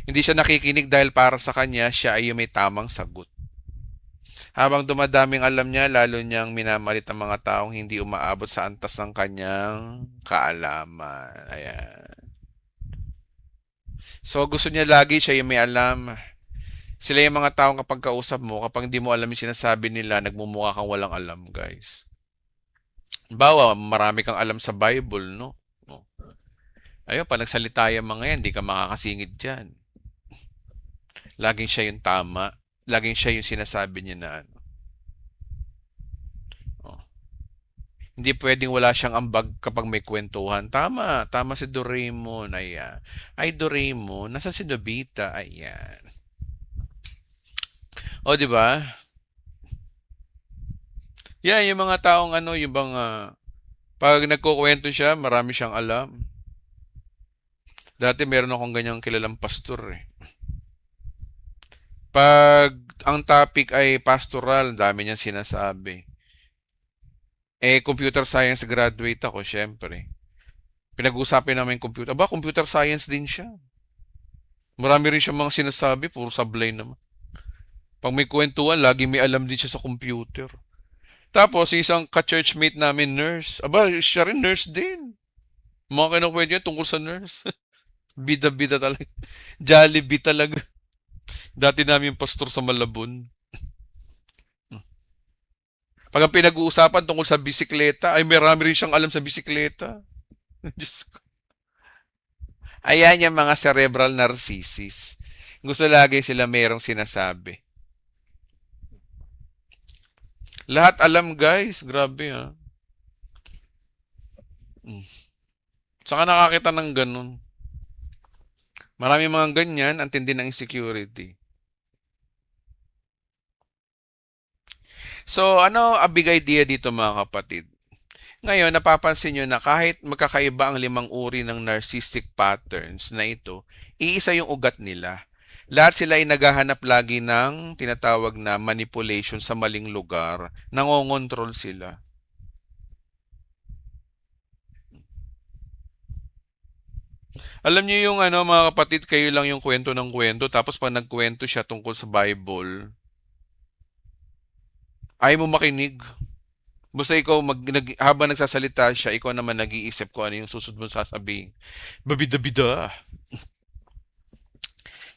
Hindi siya nakikinig dahil para sa kanya, siya ay yung may tamang sagot. Habang dumadaming alam niya, lalo niyang minamalit ang mga taong hindi umaabot sa antas ng kanyang kaalaman. Ayan. So gusto niya lagi siya yung may alam. Sila yung mga taong kapag kausap mo, kapag hindi mo alam yung sinasabi nila, nagmumukha kang walang alam, guys. Bawa, marami kang alam sa Bible, no? No. Ayun, pag nagsalita yung mga yan, hindi ka makakasingit dyan. Laging siya yung tama. Laging siya yung sinasabi niya na ano. Oh. Hindi pwedeng wala siyang ambag kapag may kwentuhan. Tama, tama si Doraemon. Ayan. Ay, Doraemon, nasa si Nobita? Ayan. O, di ba? Yan, yung mga taong ano, yung bang, pag nagkukwento siya, marami siyang alam. Dati meron akong ganyang kilalang pastor eh. Pag ang topic ay pastoral, dami niyang sinasabi. Eh, computer science graduate ako, syempre. Pinag-usapin namin computer. Aba, computer science din siya. Marami rin siya mga sinasabi, puro sablay naman. Pag may kwentuhan, lagi may alam din siya sa computer. Tapos, isang ka-churchmate namin, nurse. Aba, siya rin nurse din. Mga kinukwento niya tungkol sa nurse. Bida-bida talaga. Jollibee talaga. Dati namin pastor sa Malabon. Pag ang pinag-uusapan tungkol sa bisikleta, ay marami rin siyang alam sa bisikleta. Diyos ko. Ayan yung mga cerebral narcissist. Gusto lagi sila merong sinasabi. Lahat alam guys. Grabe ha. Saka nakakita ng ganun. Marami mga ganyan, ang tindi ng insecurity. So, ano a big idea dito mga kapatid? Ngayon, napapansin nyo na kahit magkakaiba ang limang uri ng narcissistic patterns na ito, iisa yung ugat nila. Lahat sila ay naghahanap lagi ng tinatawag na manipulation sa maling lugar. Nangongontrol sila. Alam niyo yung ano mga kapatid, kayo lang yung kwento ng kwento tapos pag nagkwento siya tungkol sa Bible, ayaw mo makinig. Basta ikaw, habang nagsasalita siya, ikaw naman nag-iisip ko ano yung susunod mo sasabihin. Babida-bida.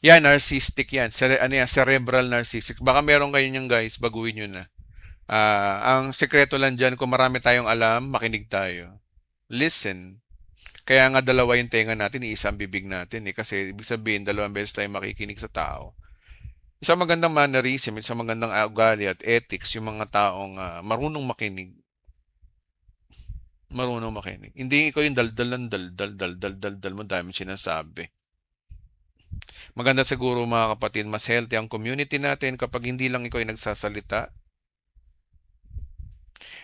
Yan, narcissistic yan. Ano yan, cerebral narcissistic. Baka meron kayo niyan guys, baguhin nyo na. Ang sekreto lang dyan, kung marami tayong alam, makinig tayo. Listen. Kaya nga dalawa yung tenga natin, isa ang bibig natin eh. Kasi ibig sabihin, dalawang beses tayo makikinig sa tao. Isang magandang mannerism, isang magandang ugali at ethics, yung mga taong marunong makinig. Marunong makinig. Hindi ikaw yung daldal ng daldal mo, dami sinasabi. Maganda siguro mga kapatid, mas healthy ang community natin kapag hindi lang ikaw yung nagsasalita.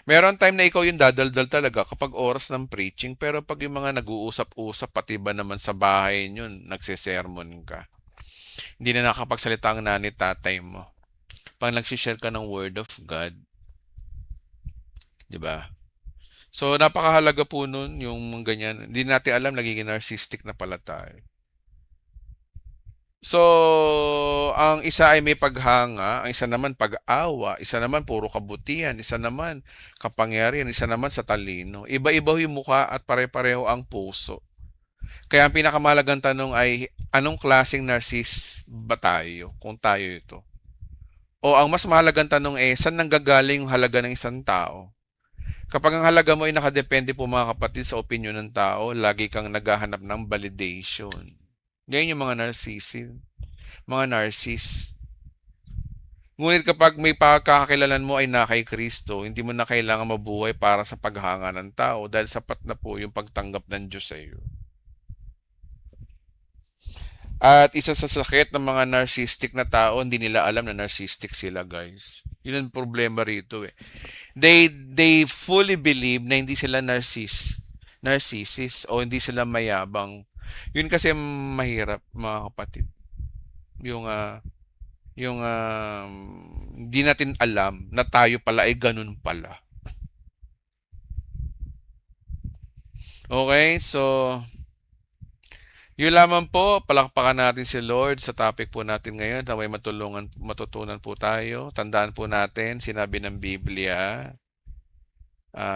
Meron time na ikaw yung dadaldal talaga kapag oras ng preaching, pero pag yung mga nag-uusap-usap, pati ba naman sa bahay nyo, nagsisermon ka. Hindi na nakapagsalita ang nanay tatay mo. pag nag-share ka ng Word of God, 'di ba? So, napakahalaga po nun yung ganyan. Hindi natin alam, nagiging narcissistic na pala tayo. So, ang isa ay may paghanga, ang isa naman pag-awa, isa naman puro kabutihan, isa naman kapangyarihan, isa naman sa talino. Iba-iba yung mukha at pare-pareho ang puso. Kaya ang pinakamahalagang tanong ay, anong klaseng narcissist ba tayo kung tayo ito? O ang mas mahalagang tanong ay, saan nanggagaling yung halaga ng isang tao? Kapag ang halaga mo ay nakadepende po mga kapatid sa opinion ng tao, lagi kang naghahanap ng validation. Yan yung mga narcissist, mga narcissist. Ngunit kapag may pagkakakilalan mo ay na kay Kristo, hindi mo na kailangan mabuhay para sa paghanga ng tao dahil sapat na po yung pagtanggap ng Diyos sa iyo. At isa sa sakit ng mga narcissistic na tao, hindi nila alam na narcissistic sila, guys. Yun ang problema rito eh. They fully believe na hindi sila narcissist o hindi sila mayabang. Yun kasi mahirap, mga kapatid. Yung hindi natin alam na tayo pala ay ganun pala. Okay, so yun lamang po, palakpakan natin si Lord sa topic po natin ngayon na may matutunan po tayo. Tandaan po natin, sinabi ng Biblia,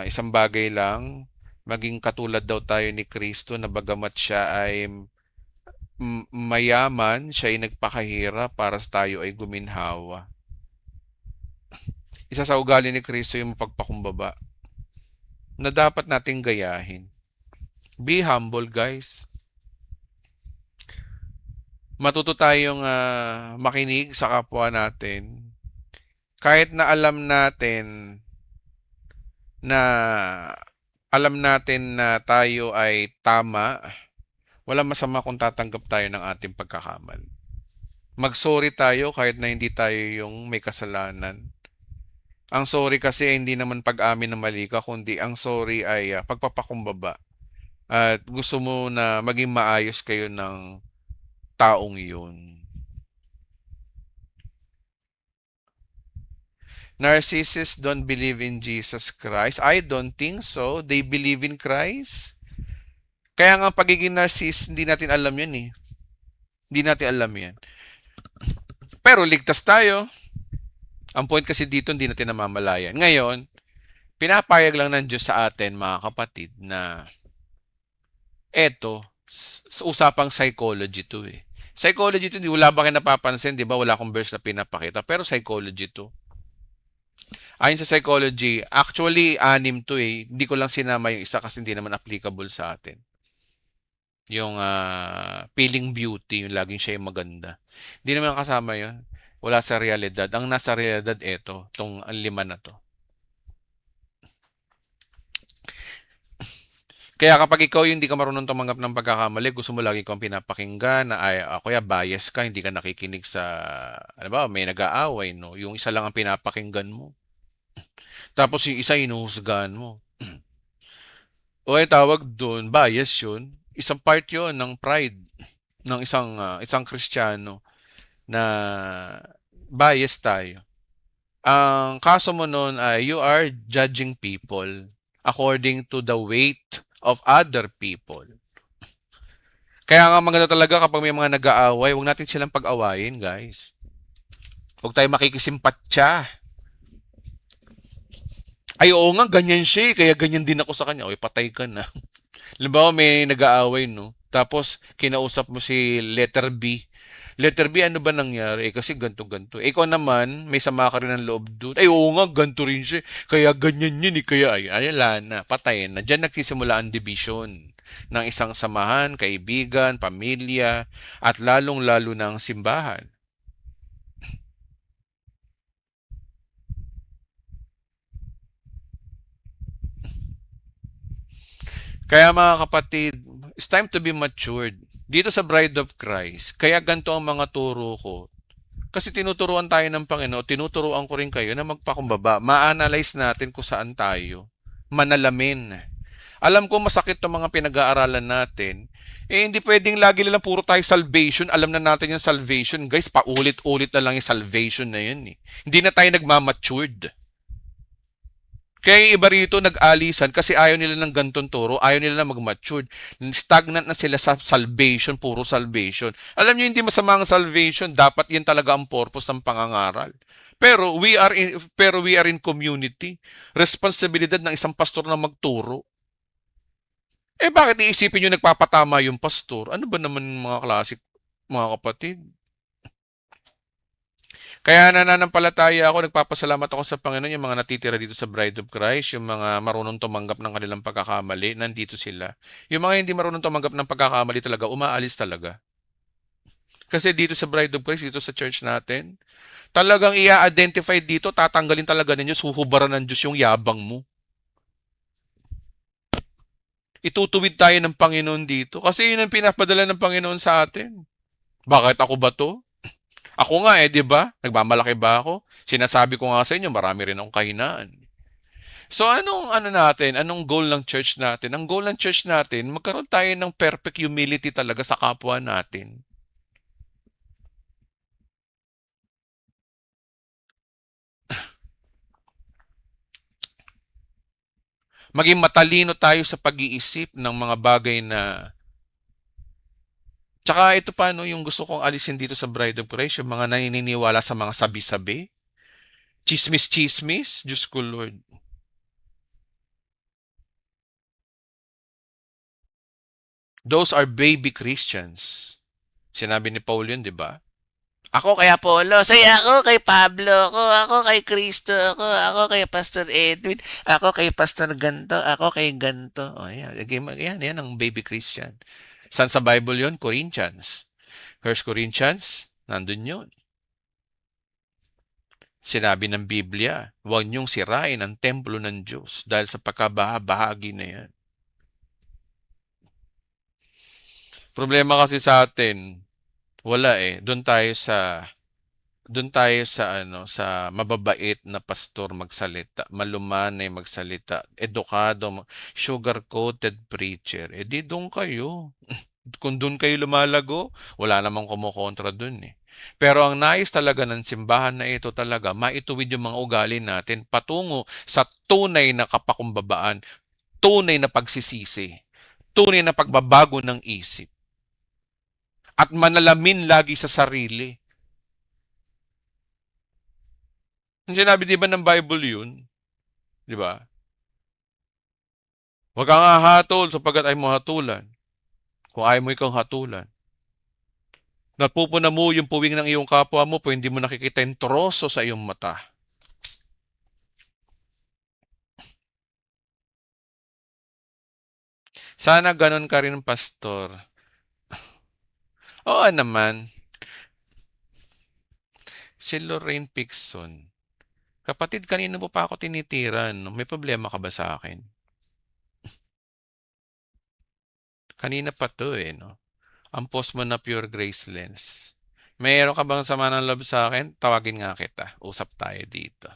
isang bagay lang, maging katulad daw tayo ni Kristo na bagamat siya ay mayaman, siya ay nagpakahirap para tayo ay guminhawa. Isa sa ugali ni Kristo yung mapagpakumbaba na dapat nating gayahin. Be humble, guys. Matuto tayong makinig sa kapwa natin. Kahit na alam natin na tayo ay tama, wala masama kung tatanggap tayo ng ating pagkakamali. Mag-sorry tayo kahit na hindi tayo yung may kasalanan. Ang sorry kasi ay hindi naman pag-amin na mali ka, kundi ang sorry ay pagpapakumbaba. At gusto mo na maging maayos kayo ng taong yun. Narcissists don't believe in Jesus Christ. I don't think so. They believe in Christ. Kaya nga pagiging narcissist, hindi natin alam yun eh. Hindi natin alam yan. Pero ligtas tayo. Ang point kasi dito, hindi natin namamalayan. Ngayon, pinapayag lang ng Diyos sa atin, mga kapatid, na eto, sa usapang psychology to eh. Psychology to, wala ba kayo napapansin, di ba? Wala akong verse na pinapakita. Pero psychology to. Ayon sa psychology, actually, 6 to eh. Hindi ko lang sinama yung isa kasi hindi naman applicable sa atin. Yung feeling beauty, yung laging siya yung maganda. Hindi naman kasama yun. Wala sa realidad. Ang nasa realidad, eto. Itong 5 na to. Kaya kapag ikaw yung hindi ka marunong tumanggap ng pagkakamali, gusto mo lagi kang pinapakinggan na ay kuya bias ka, hindi ka nakikinig sa ano ba, may nag-aaway, no? Yung isa lang ang pinapakinggan mo. Tapos yung isa inuhusgahan mo. O ay tawag doon, bias yun. Isang part yun ng pride ng isang Kristiyano na bias tayo. Ang kaso mo nun ay you are judging people according to the weight of other people. Kaya nga maganda talaga kapag may mga nag-aaway, huwag natin silang pag-awayin, guys. Huwag tayo makikisimpatya. Ay, oo nga, ganyan siya kaya ganyan din ako sa kanya. Oy, patay ka na. Halimbawa, may nag-aaway, no? Tapos, kinausap mo si letter B. Letter B, ano ba nangyari? Kasi ganto-ganto. Ikaw naman, may sama ka rin ng loob doon. Ay, oo nga, ganto rin siya. Kaya ganyan yun eh. Kaya, ay, na, patay na. Diyan nagsisimula ang division ng isang samahan, kaibigan, pamilya, at lalong-lalo ng simbahan. Kaya mga kapatid, it's time to be matured. Dito sa Bride of Christ, kaya ganito ang mga turo ko. Kasi tinuturuan tayo ng Panginoon, tinuturuan ko rin kayo na magpakumbaba. Ma-analyze natin kung saan tayo. Manalamin. Alam ko masakit 'tong mga pinag-aaralan natin. Hindi pwedeng lagi lang puro tayo salvation. Alam na natin yung salvation, guys. Paulit-ulit na lang yung salvation na yun, eh. Hindi na tayo nagmamatured. Kaya yung iba rito nag-alisan kasi ayaw nila ng gantong turo, ayaw nila na mag-matured. Stagnant na sila sa salvation, puro salvation. Alam niyo, hindi masama ang salvation, dapat yan talaga ang purpose ng pangangaral. Pero we are in community. Responsibilidad ng isang pastor na magturo. Bakit iisipin niyo nagpapatama yung pastor? Ano ba naman mga klasik, mga kapatid? Kaya nananampalataya ako, nagpapasalamat ako sa Panginoon, yung mga natitira dito sa Bride of Christ, yung mga marunong tumanggap ng kanilang pagkakamali, nandito sila. Yung mga hindi marunong tumanggap ng pagkakamali talaga, umaalis talaga. Kasi dito sa Bride of Christ, dito sa church natin, talagang i-identify dito, tatanggalin talaga ninyo, suhubaran ng Diyos yung yabang mo. Itutuwid tayo ng Panginoon dito. Kasi yun ang pinapadala ng Panginoon sa atin. Bakit ako ba to? Ako nga di ba? Nagmamalaki ba ako? Sinasabi ko nga sa inyo, marami rin akong kahinaan. So anong ano natin, anong goal ng church natin? Ang goal ng church natin, magkaroon tayo ng perfect humility talaga sa kapwa natin. Maging matalino tayo sa pag-iisip ng mga bagay na. Tsaka ito pa, no, yung gusto kong alisin dito sa Bride of Christ, yung mga naniniwala sa mga sabi-sabi. Chismis-chismis, Diyos ko Lord. Those are baby Christians. Sinabi ni Paul yun, di ba? Ako kay Apollo, saya ako kay Pablo, ako kay Cristo, ako kay Pastor Edwin, ako kay Pastor Ganto, ako kay Ganto. Oh, yan. Yan ang baby Christian. Saan sa Bible yon? Corinthians. First Corinthians, nandun yun. Sinabi ng Biblia, huwag niyong sirain ang templo ng Diyos dahil sa pagkabahagi na yan. Problema kasi sa atin, wala eh. Doon tayo sa sa mababait na pastor magsalita, malumanay magsalita, edukado, sugar-coated preacher. Di doon kayo. Kung doon kayo lumalago, wala namang kumukontra doon eh. Pero ang nais talaga ng simbahan na ito talaga, maituwid yung mga ugali natin patungo sa tunay na kapakumbabaan, tunay na pagsisisi, tunay na pagbabago ng isip, at manalamin lagi sa sarili. Ang sinabi 'di ba ng Bible 'yun, 'di ba? Huwag kang hahatol sapagkat ay mo hatulan. Kung ayaw mo ikaw hatulan. Napupuna mo yung puwing ng iyong kapwa mo, pero hindi mo nakikita yung troso sa iyong mata. Sana ganon ka rin, pastor. Oo naman, si Lorraine Pixon. Kapatid, kanino mo pa ako tinitiran? No? May problema ka ba sa akin? Kanina pa to eh, no? Ang post mo na Pure Grace Lens. Mayroon ka bang sama ng love sa akin? Tawagin nga kita. Usap tayo dito.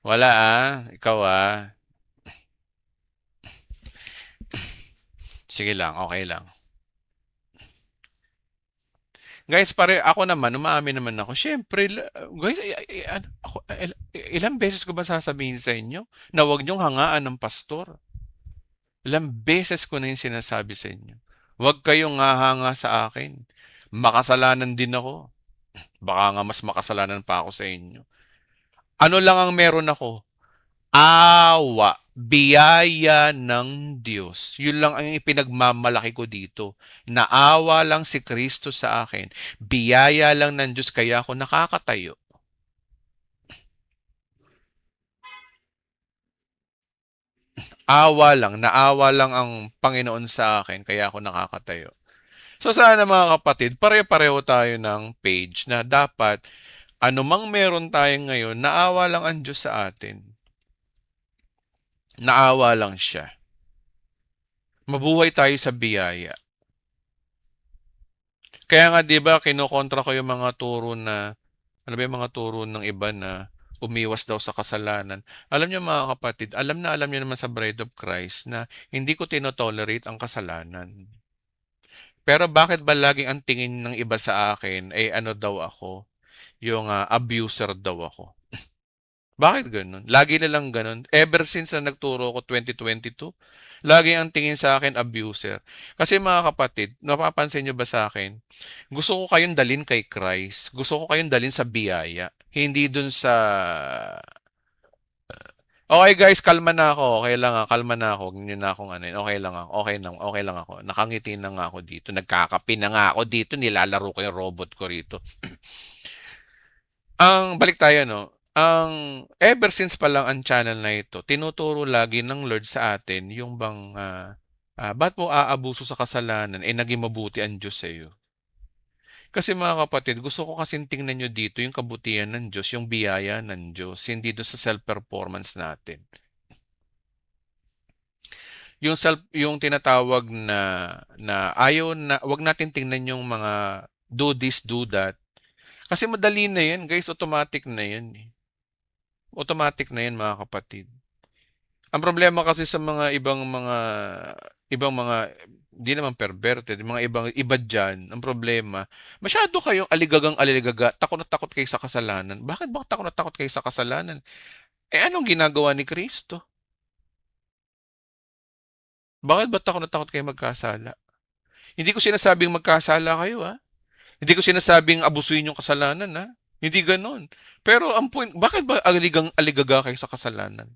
Wala ikaw Sige lang, okay lang. Guys, pare ako naman, umaamin naman ako. Siyempre, guys, ilang beses ko ba sasabihin sa inyo na huwag niyong hangaan ng pastor? Ilang beses ko na yung sinasabi sa inyo. Huwag kayong hahanga sa akin. Makasalanan din ako. Baka nga mas makasalanan pa ako sa inyo. Ano lang ang meron ako? Awa, biyaya ng Diyos. Yun lang ang ipinagmamalaki ko dito. Naawa lang si Kristo sa akin. Biyaya lang ng Diyos kaya ako nakakatayo. Naawa lang ang Panginoon sa akin kaya ako nakakatayo. So sana mga kapatid, pare-pareho tayo ng page na dapat anumang meron tayo ngayon, naawa lang ang Diyos sa atin. Naawa lang siya. Mabuhay tayo sa biyaya. Kaya nga 'di ba kinokontra ko yung mga turo na ano ba yung mga turo ng iba na Umiwas daw sa kasalanan. Alam niyo mga kapatid, alam na alam niyo naman sa Bride of Christ na hindi ko tino-tolerate ang kasalanan. Pero bakit ba laging ang tingin ng iba sa akin ay ano daw ako, yung abuser daw ako? Bakit gano'n? Lagi na lang gano'n. Ever since na nagturo ko 2022, lagi ang tingin sa akin abuser. Kasi mga kapatid, napapansin niyo ba sa akin? Gusto ko kayong dalin kay Christ. Gusto ko kayong dalin sa biyaya. Hindi dun sa okay guys, kalma na ako. Okay lang kalma na ako. Huwag niyo na akong ano, okay lang ako. Okay lang ako. Nakangiti na nga ako dito. Nagkakape na nga ako dito. Nilalaro ko yung robot ko rito. Balik tayo 'no. Ever since pa lang ang channel na ito, tinuturo lagi ng Lord sa atin yung bang, ba't mo aabuso sa kasalanan, eh, naging mabuti ang Diyos sa'yo. Kasi mga kapatid, gusto ko kasing tingnan niyo dito yung kabutihan ng Diyos, yung biyaya ng Diyos, hindi dun sa self-performance natin. Yung tinatawag na ayaw na 'wag natin tingnan yung mga do this, do that. Kasi madali na 'yan guys, automatic na 'yan, eh. Automatic na 'yan mga kapatid. Ang problema kasi sa ibang mga 'di naman perverted, mga iba diyan, ang problema, masyado kayong aligagang-aligaga, takot na takot kayo sa kasalanan. Bakit ba takot na takot kayo sa kasalanan? Eh, anong ginagawa ni Kristo? Bakit ba takot na takot kayo magkasala? Hindi ko sinasabing magkasala kayo, Hindi ko sinasabing abusuhin yung kasalanan, Hindi gano'n. Pero ang point, bakit ba aligaga kayo sa kasalanan?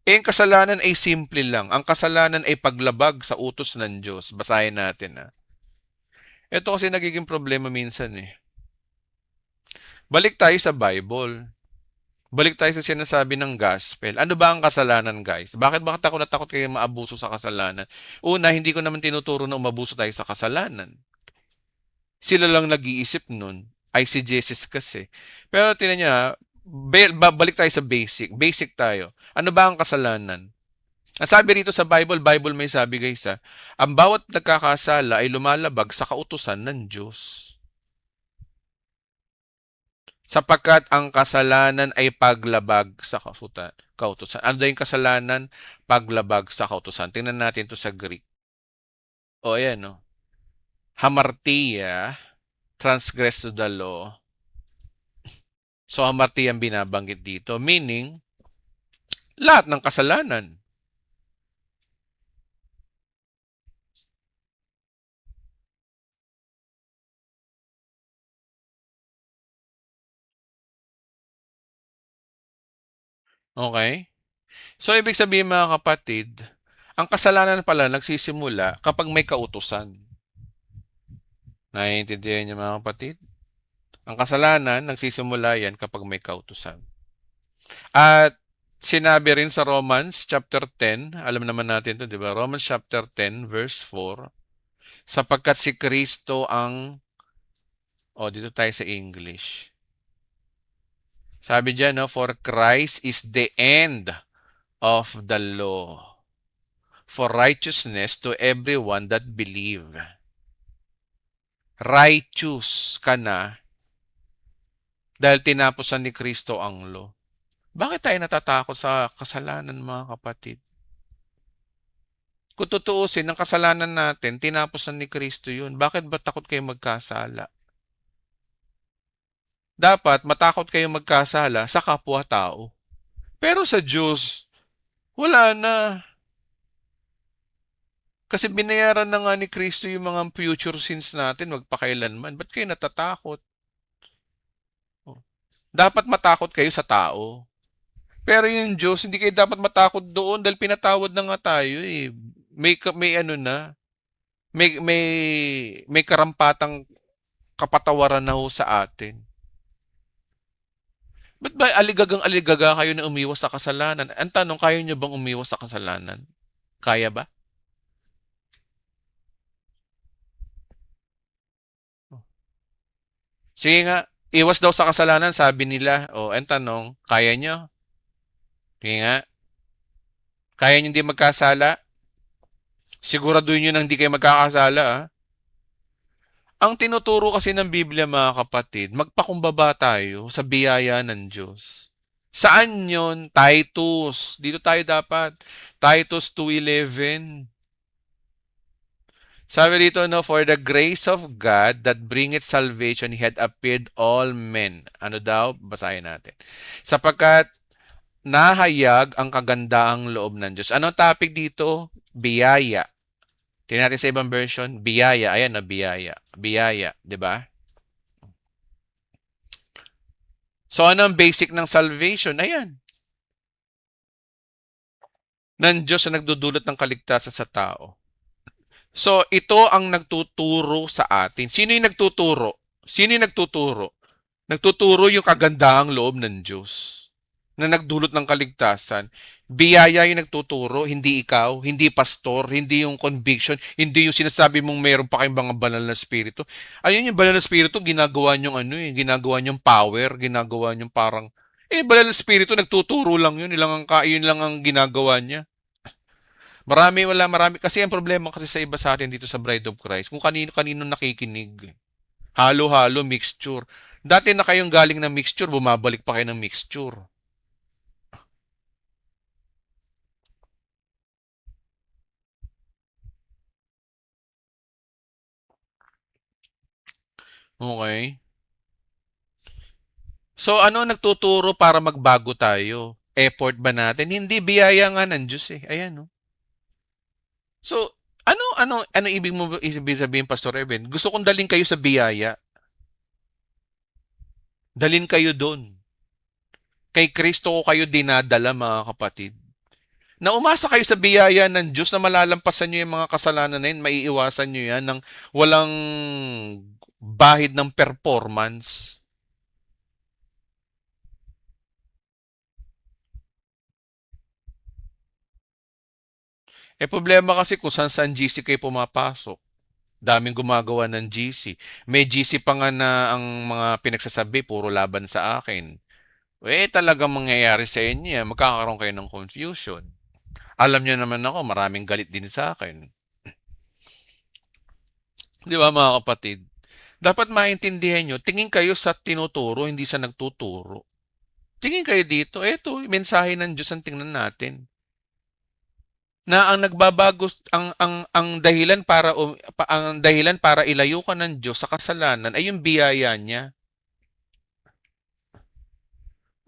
Eh, ang kasalanan ay simple lang. Ang kasalanan ay paglabag sa utos ng Diyos. Basahin natin, Ito kasi nagiging problema minsan, eh. Balik tayo sa Bible. Balik tayo sa sinasabi ng gospel. Ano ba ang kasalanan, guys? Bakit ba takot na takot kayo maabuso sa kasalanan? Una, hindi ko naman tinuturo na umabuso tayo sa kasalanan. Sila lang nag-iisip nun. Ay si Jesus kasi. Pero tinan niya, balik tayo sa basic. Basic tayo. Ano ba ang kasalanan? Ang sabi rito sa Bible may sabi guys ang bawat nagkakasala ay lumalabag sa kautusan ng Diyos. Sapagkat ang kasalanan ay paglabag sa kautusan. Ano daw yung kasalanan? Paglabag sa kautusan. Tingnan natin to sa Greek. O ayan, no? Hamartia, transgress to the law. So hamartia ang binabanggit dito. Meaning, lahat ng kasalanan. Okay? So, ibig sabihin mga kapatid, ang kasalanan pala nagsisimula kapag may kautusan. Naiintindihan niyo mga kapatid? Ang kasalanan nagsisimula yan kapag may kautusan. At sinabi rin sa Romans chapter 10, alam naman natin 'to, 'di ba? Romans chapter 10 verse 4, sapagkat si Kristo ang dito tayo sa English. Sabi diyan, no, for Christ is the end of the law for righteousness to everyone that believe. Righteous ka na dahil tinapusan ni Kristo ang law. Bakit tayo natatakot sa kasalanan, mga kapatid? Kung tutuusin, ang kasalanan natin, tinapusan ni Kristo yun. Bakit ba takot kayo magkasala? Dapat matakot kayo magkasala sa kapwa-tao. Pero sa Diyos, wala na. Kasi binayaran na nga ni Kristo yung mga future sins natin, magpakailanman. Ba't kayo natatakot? Dapat matakot kayo sa tao. Pero yung Diyos, hindi kayo dapat matakot doon dahil pinatawad na nga tayo, eh. May ano na, may karampatang kapatawaran na ho sa atin. Ba't ba aligagang-aligaga kayo na umiwas sa kasalanan? Ang tanong, kaya nyo bang umiwas sa kasalanan? Kaya ba? Sige nga, iwas daw sa kasalanan, sabi nila. Ang tanong, kaya nyo? Sige nga, kaya nyo hindi magkasala? Siguraduhin nyo na hindi kayo magkakasala, Ang tinuturo kasi ng Biblia, mga kapatid, magpakumbaba tayo sa biyaya ng Diyos. Saan yon? Titus. Dito tayo dapat. Titus 2:11. Sabi dito, no, for the grace of God that bringeth salvation, He had appeared all men. Ano daw? Basahin natin. Sapagkat nahayag ang kagandaang loob ng Diyos. Anong topic dito? Biyaya. Tingnan natin sa ibang version. Biyaya. Ayan na, biyaya. Biyaya. Di ba? So, ano ang basic ng salvation? Ayan. Ng Diyos na nagdudulot ng kaligtasan sa tao. So, ito ang nagtuturo sa atin. Sino yung nagtuturo? Sino yung nagtuturo? Nagtuturo yung kagandahang loob ng Diyos na nagdulot ng kaligtasan. Biyaya yung nagtuturo, hindi ikaw, hindi pastor, hindi yung conviction, hindi yung sinasabi mong mayroon pa kayong mga banal na spirito. Ayun yung banal na spirito, ginagawa niyong ano eh, ginagawa niyong power, ginagawa niyong parang, banal na spirito, nagtuturo lang yun, yun lang ang ginagawa niya. Marami. Kasi ang problema kasi sa iba sa atin dito sa Bride of Christ, kung kanino-kanino nakikinig. Halo-halo, mixture. Dati na kayong galing ng mixture, bumabalik pa kayo ng mixture. Okay? So ano nagtuturo para magbago tayo? Effort ba natin? Hindi, biyaya nga ng Diyos eh. Ayan, no? So, ano ibig sabihin, Pastor Eben? Gusto kong dalhin kayo sa biyaya. Dalhin kayo doon. Kay Kristo ko kayo dinadala, mga kapatid. Na umasa kayo sa biyaya ng Diyos na malalampasan nyo yung mga kasalanan na yun, maiiwasan nyo yan ng walang bahid ng performance. Problema kasi kung saan GC kayo pumapasok. Daming gumagawa ng GC. May GC pa nga na ang mga pinagsasabi, puro laban sa akin. Talagang mangyayari sa inyo yan. Magkakaroon kayo ng confusion. Alam niyo naman ako, maraming galit din sa akin. Di ba, mga kapatid? Dapat maintindihan nyo, tingin kayo sa tinuturo, hindi sa nagtuturo. Tingin kayo dito, mensahe ng Diyos ang tingnan natin. Na ang nagbabago ang dahilan para ilayo ka ng Diyos sa kasalanan ay yung biyaya niya.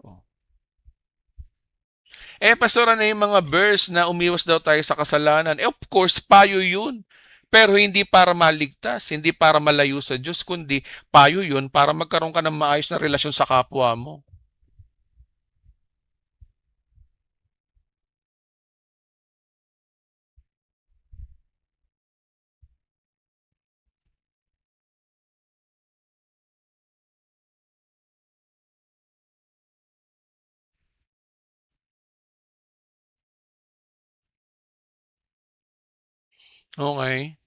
Oh. Pastor, ano yung mga verse na umiwas daw tayo sa kasalanan? Of course, payo yun. Pero hindi para maligtas, hindi para malayo sa Diyos, kundi payo yun para magkaroon ka ng maayos na relasyon sa kapwa mo. Okay?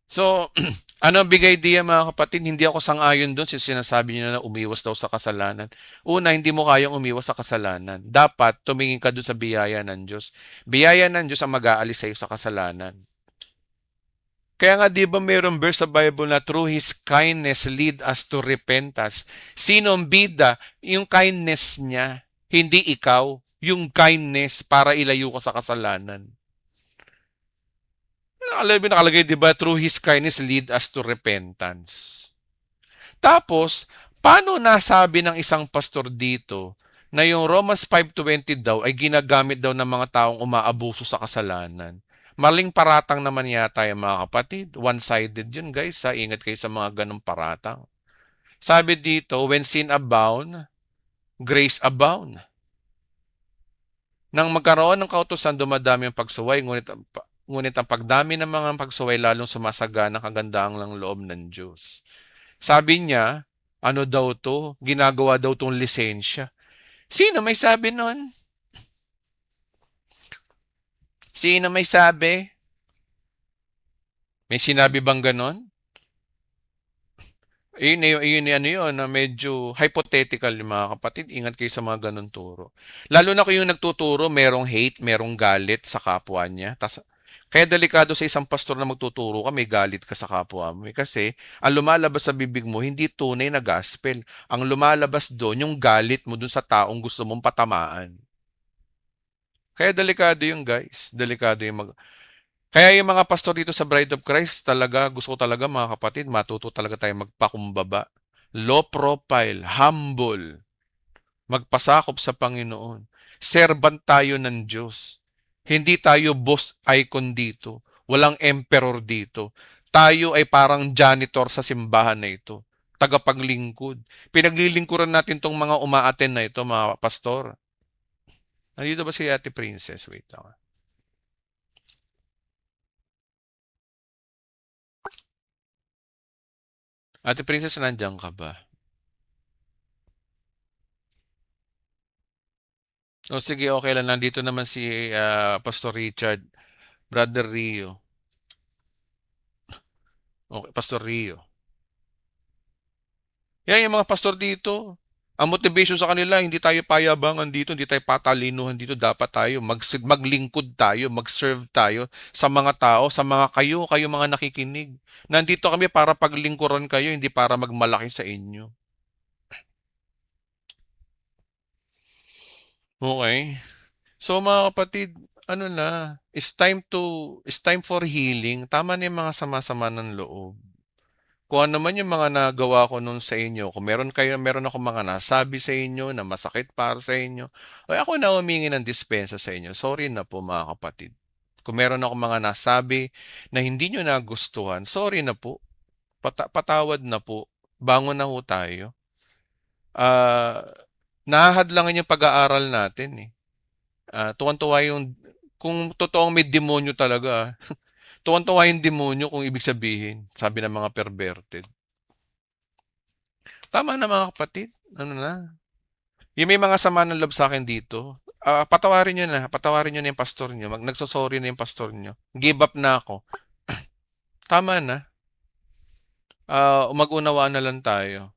So, ano ang big idea, mga kapatid? Hindi ako sang-ayon doon sa sinasabi niyo na umiwas daw sa kasalanan. Una, hindi mo kayang umiwas sa kasalanan. Dapat tumingin ka doon sa biyaya ng Diyos. Biyaya ng Diyos ang mag-aalis sa iyo sa kasalanan. Kaya nga, di ba mayroong verse sa Bible na through His kindness lead us to repentance. Sino ang bida? Yung kindness niya. Hindi ikaw. Yung kindness para ilayo ka sa kasalanan. Nakalagay, di ba? Through His kindness lead us to repentance. Tapos, paano nasabi ng isang pastor dito na yung Romans 5:20 daw ay ginagamit daw ng mga taong umaabuso sa kasalanan? Maling paratang naman yata yung mga kapatid. One-sided yun, guys. Ingat kayo sa mga ganong paratang. Sabi dito, when sin abound, grace abound. Nang magkaroon ng kautusan, dumadami ang pagsuway, ngunit ang pagdami ng mga pagsuway lalong sumasaga ng kagandaang ng loob ng Diyos. Sabi niya, ano daw to? Ginagawa daw tong lisensya. Sino may sabi nun? Sino may sabi? May sinabi bang ganon? Yun, na medyo hypothetical yung mga kapatid. Ingat kayo sa mga ganun turo. Lalo na kung yung nagtuturo, merong hate, merong galit sa kapwa niya. Kaya delikado sa isang pastor na magtuturo ka, may galit ka sa kapwa mo. Kasi ang lumalabas sa bibig mo, hindi tunay na gospel. Ang lumalabas doon, yung galit mo doon sa taong gusto mong patamaan. Kaya delikado yung guys. Delikado yung Kaya yung mga pastor dito sa Bride of Christ, talaga, gusto ko talaga mga kapatid, matuto talaga tayo magpakumbaba. Low profile, humble, magpasakop sa Panginoon. Servant tayo ng Diyos. Hindi tayo boss icon dito. Walang emperor dito. Tayo ay parang janitor sa simbahan na ito. Tagapaglingkod. Pinaglilingkuran natin tong mga umaaten na ito, mga pastor. Nandito ba si Ate Princess? Wait lang. Ate Princess, nandiyan ka ba? O sige, okay lang. Nandito naman si Pastor Richard, Brother Rio. Okay, Pastor Rio. Yan yung mga pastor dito. Ang motivation sa kanila, hindi tayo payabangan dito, hindi tayo patalinuhan dito. Dapat tayo maglingkod tayo, mag-serve tayo sa mga tao, sa mga kayo mga nakikinig. Nandito kami para paglingkuran kayo, hindi para magmalaki sa inyo. Okay? So mga kapatid, ano na, it's time for healing. Tama na yung mga sama-sama ng loob. Kung ano man yung mga nagawa ko nun sa inyo, kung meron ako mga nasabi sa inyo na masakit para sa inyo, ay ako na humingi ng dispensa sa inyo. Sorry na po mga kapatid. Kung meron ako mga nasabi na hindi nyo nagustuhan, sorry na po. Patawad na po. Bangon na ho tayo. Ah, nahahadlangan yung pag-aaral natin eh. Tuwan-tuwa yung, kung totoong may demonyo talaga, tuwan-tuwa yung demonyo kung ibig sabihin, sabi ng mga perverted. Tama na mga kapatid. Ano na? Yung may mga sama ng loob sa akin dito, patawarin nyo na yung pastor nyo. Nagsosorry na yung pastor nyo. Give up na ako. Tama na. Mag-unawaan na lang tayo.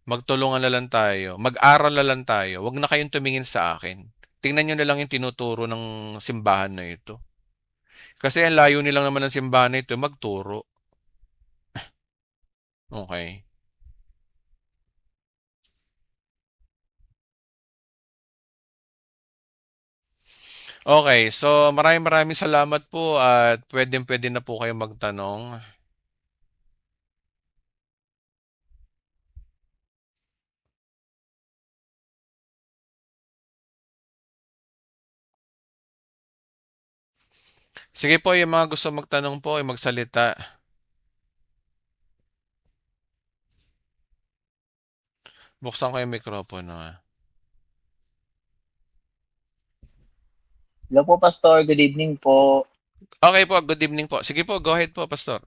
Magtulungan na lang tayo. Mag-aral na lang tayo. Huwag na kayong tumingin sa akin. Tingnan nyo na lang yung tinuturo ng simbahan na ito. Kasi ang layo nilang naman ng simbahan na ito, magturo. Okay. Okay, so maraming salamat po at pwedeng-pwede na po kayo magtanong. Sige po, yung mga gusto magtanong po ay magsalita. Buksan ko yung mikropono. Hello po, Pastor. Good evening po. Okay po, good evening po. Sige po, go ahead po, Pastor.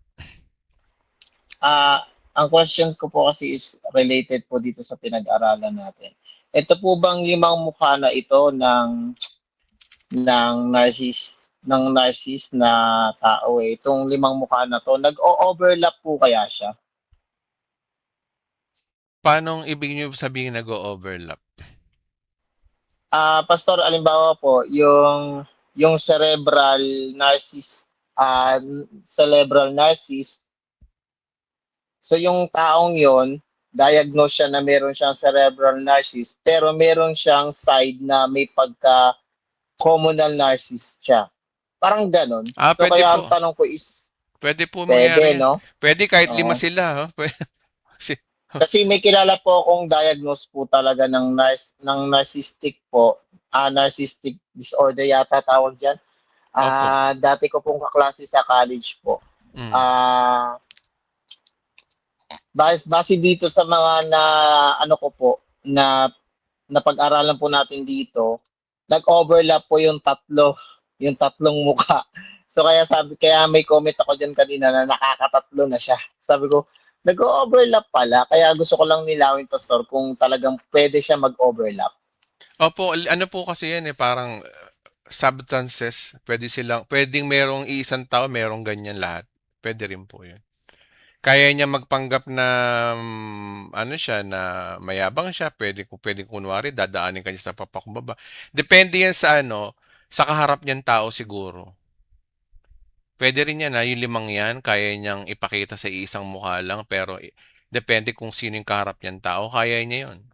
Ang question ko po kasi is related po dito sa pinag-aralan natin. Ito po bang limang mukha na ito ng narcissist na tao itong limang mukha na to, nag-o-overlap po kaya siya? Paano ibig niyo sabihin nag-o-overlap? Pastor, alimbawa po, yung cerebral narcissist. So yung taong yon, diagnose siya na meron siyang cerebral narcissist, pero meron siyang side na may pagka-communal narcissist siya. Parang ganon. So Pwede kaya ang po. tanong ko is, Pwede po mangyari pwede, yan. no? Pwede kahit lima Oo. sila. Kasi, Kasi may kilala po akong diagnose po talaga ng narcissistic po, narcissistic disorder yata tawag diyan. opo. Dati ko pong kaklase sa college po. Mm. Ah, base dito sa mga na ano ko po na napag-aralan po natin dito, nag-overlap po yung tatlong mukha. So kaya may comment ako diyan kanina na nakakatatlo na siya. Sabi ko, nag-overlap pala. Kaya gusto ko lang nilawin, Pastor, kung talagang pwede siya mag-overlap. Opo, ano po kasi yan parang substances. Pwedeng merong iisang tao, merong ganyan lahat. Pwede rin po yun. Kaya niya magpanggap na ano siya, na mayabang siya. Pwede kunwari, dadaanin kanya sa papakumbaba. Depende yan sa sa kaharap niyang tao siguro. Puwede rin 'yan, yung limang 'yan kaya niyang ipakita sa iisang mukha lang pero depende kung sino yung kaharap niyang tao, kaya niya 'yun.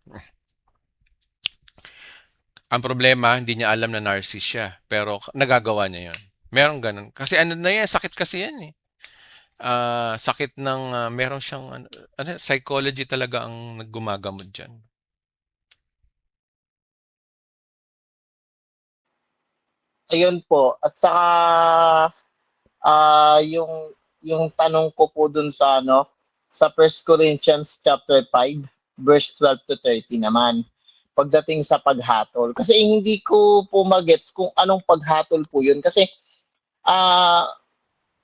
Ang problema hindi niya alam na narcissist siya, pero nagagawa niya 'yun. Merong gano'n. Kasi ano na 'yan, sakit kasi 'yan, eh. Sakit ng, meron siyang ano, psychology talaga ang gumagamot diyan. Ayun po. At saka yung tanong ko po dun sa ano, sa First Corinthians chapter 5 verse 12 to 13 naman. Pagdating sa paghatol. Kasi hindi ko po magets kung anong paghatol po yun. Kasi ah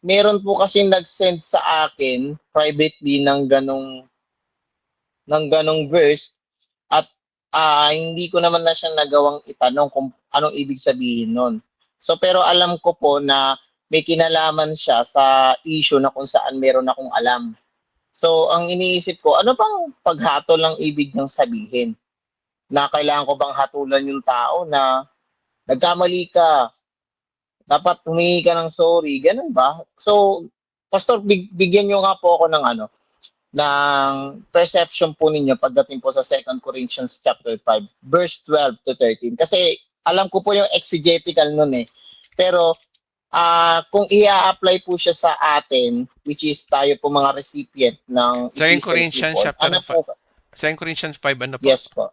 meron po kasi nag-send sa akin privately ng ganong verse at hindi ko naman na siya nagawang itanong kung anong ibig sabihin nun. So pero alam ko po na may kinalaman siya sa issue na kung saan meron akong alam. So ang iniisip ko, ano bang paghatol ang ibig niyang sabihin? Na kailangan ko bang hatulan yung tao na nagkamali ka, dapat humingi ka ng sorry, ganun ba? So, Pastor, bigyan niyo nga po ako ng ano, ng perception po ninyo pagdating po sa Second Corinthians chapter 5 verse 12 to 13. Kasi alam ko po yung exegetical nun eh. Pero kung i-apply po siya sa atin, which is tayo po mga recipient ng Second Ephesians Corinthians report, chapter ano fi po? Second Corinthians 5 ano po? Yes po.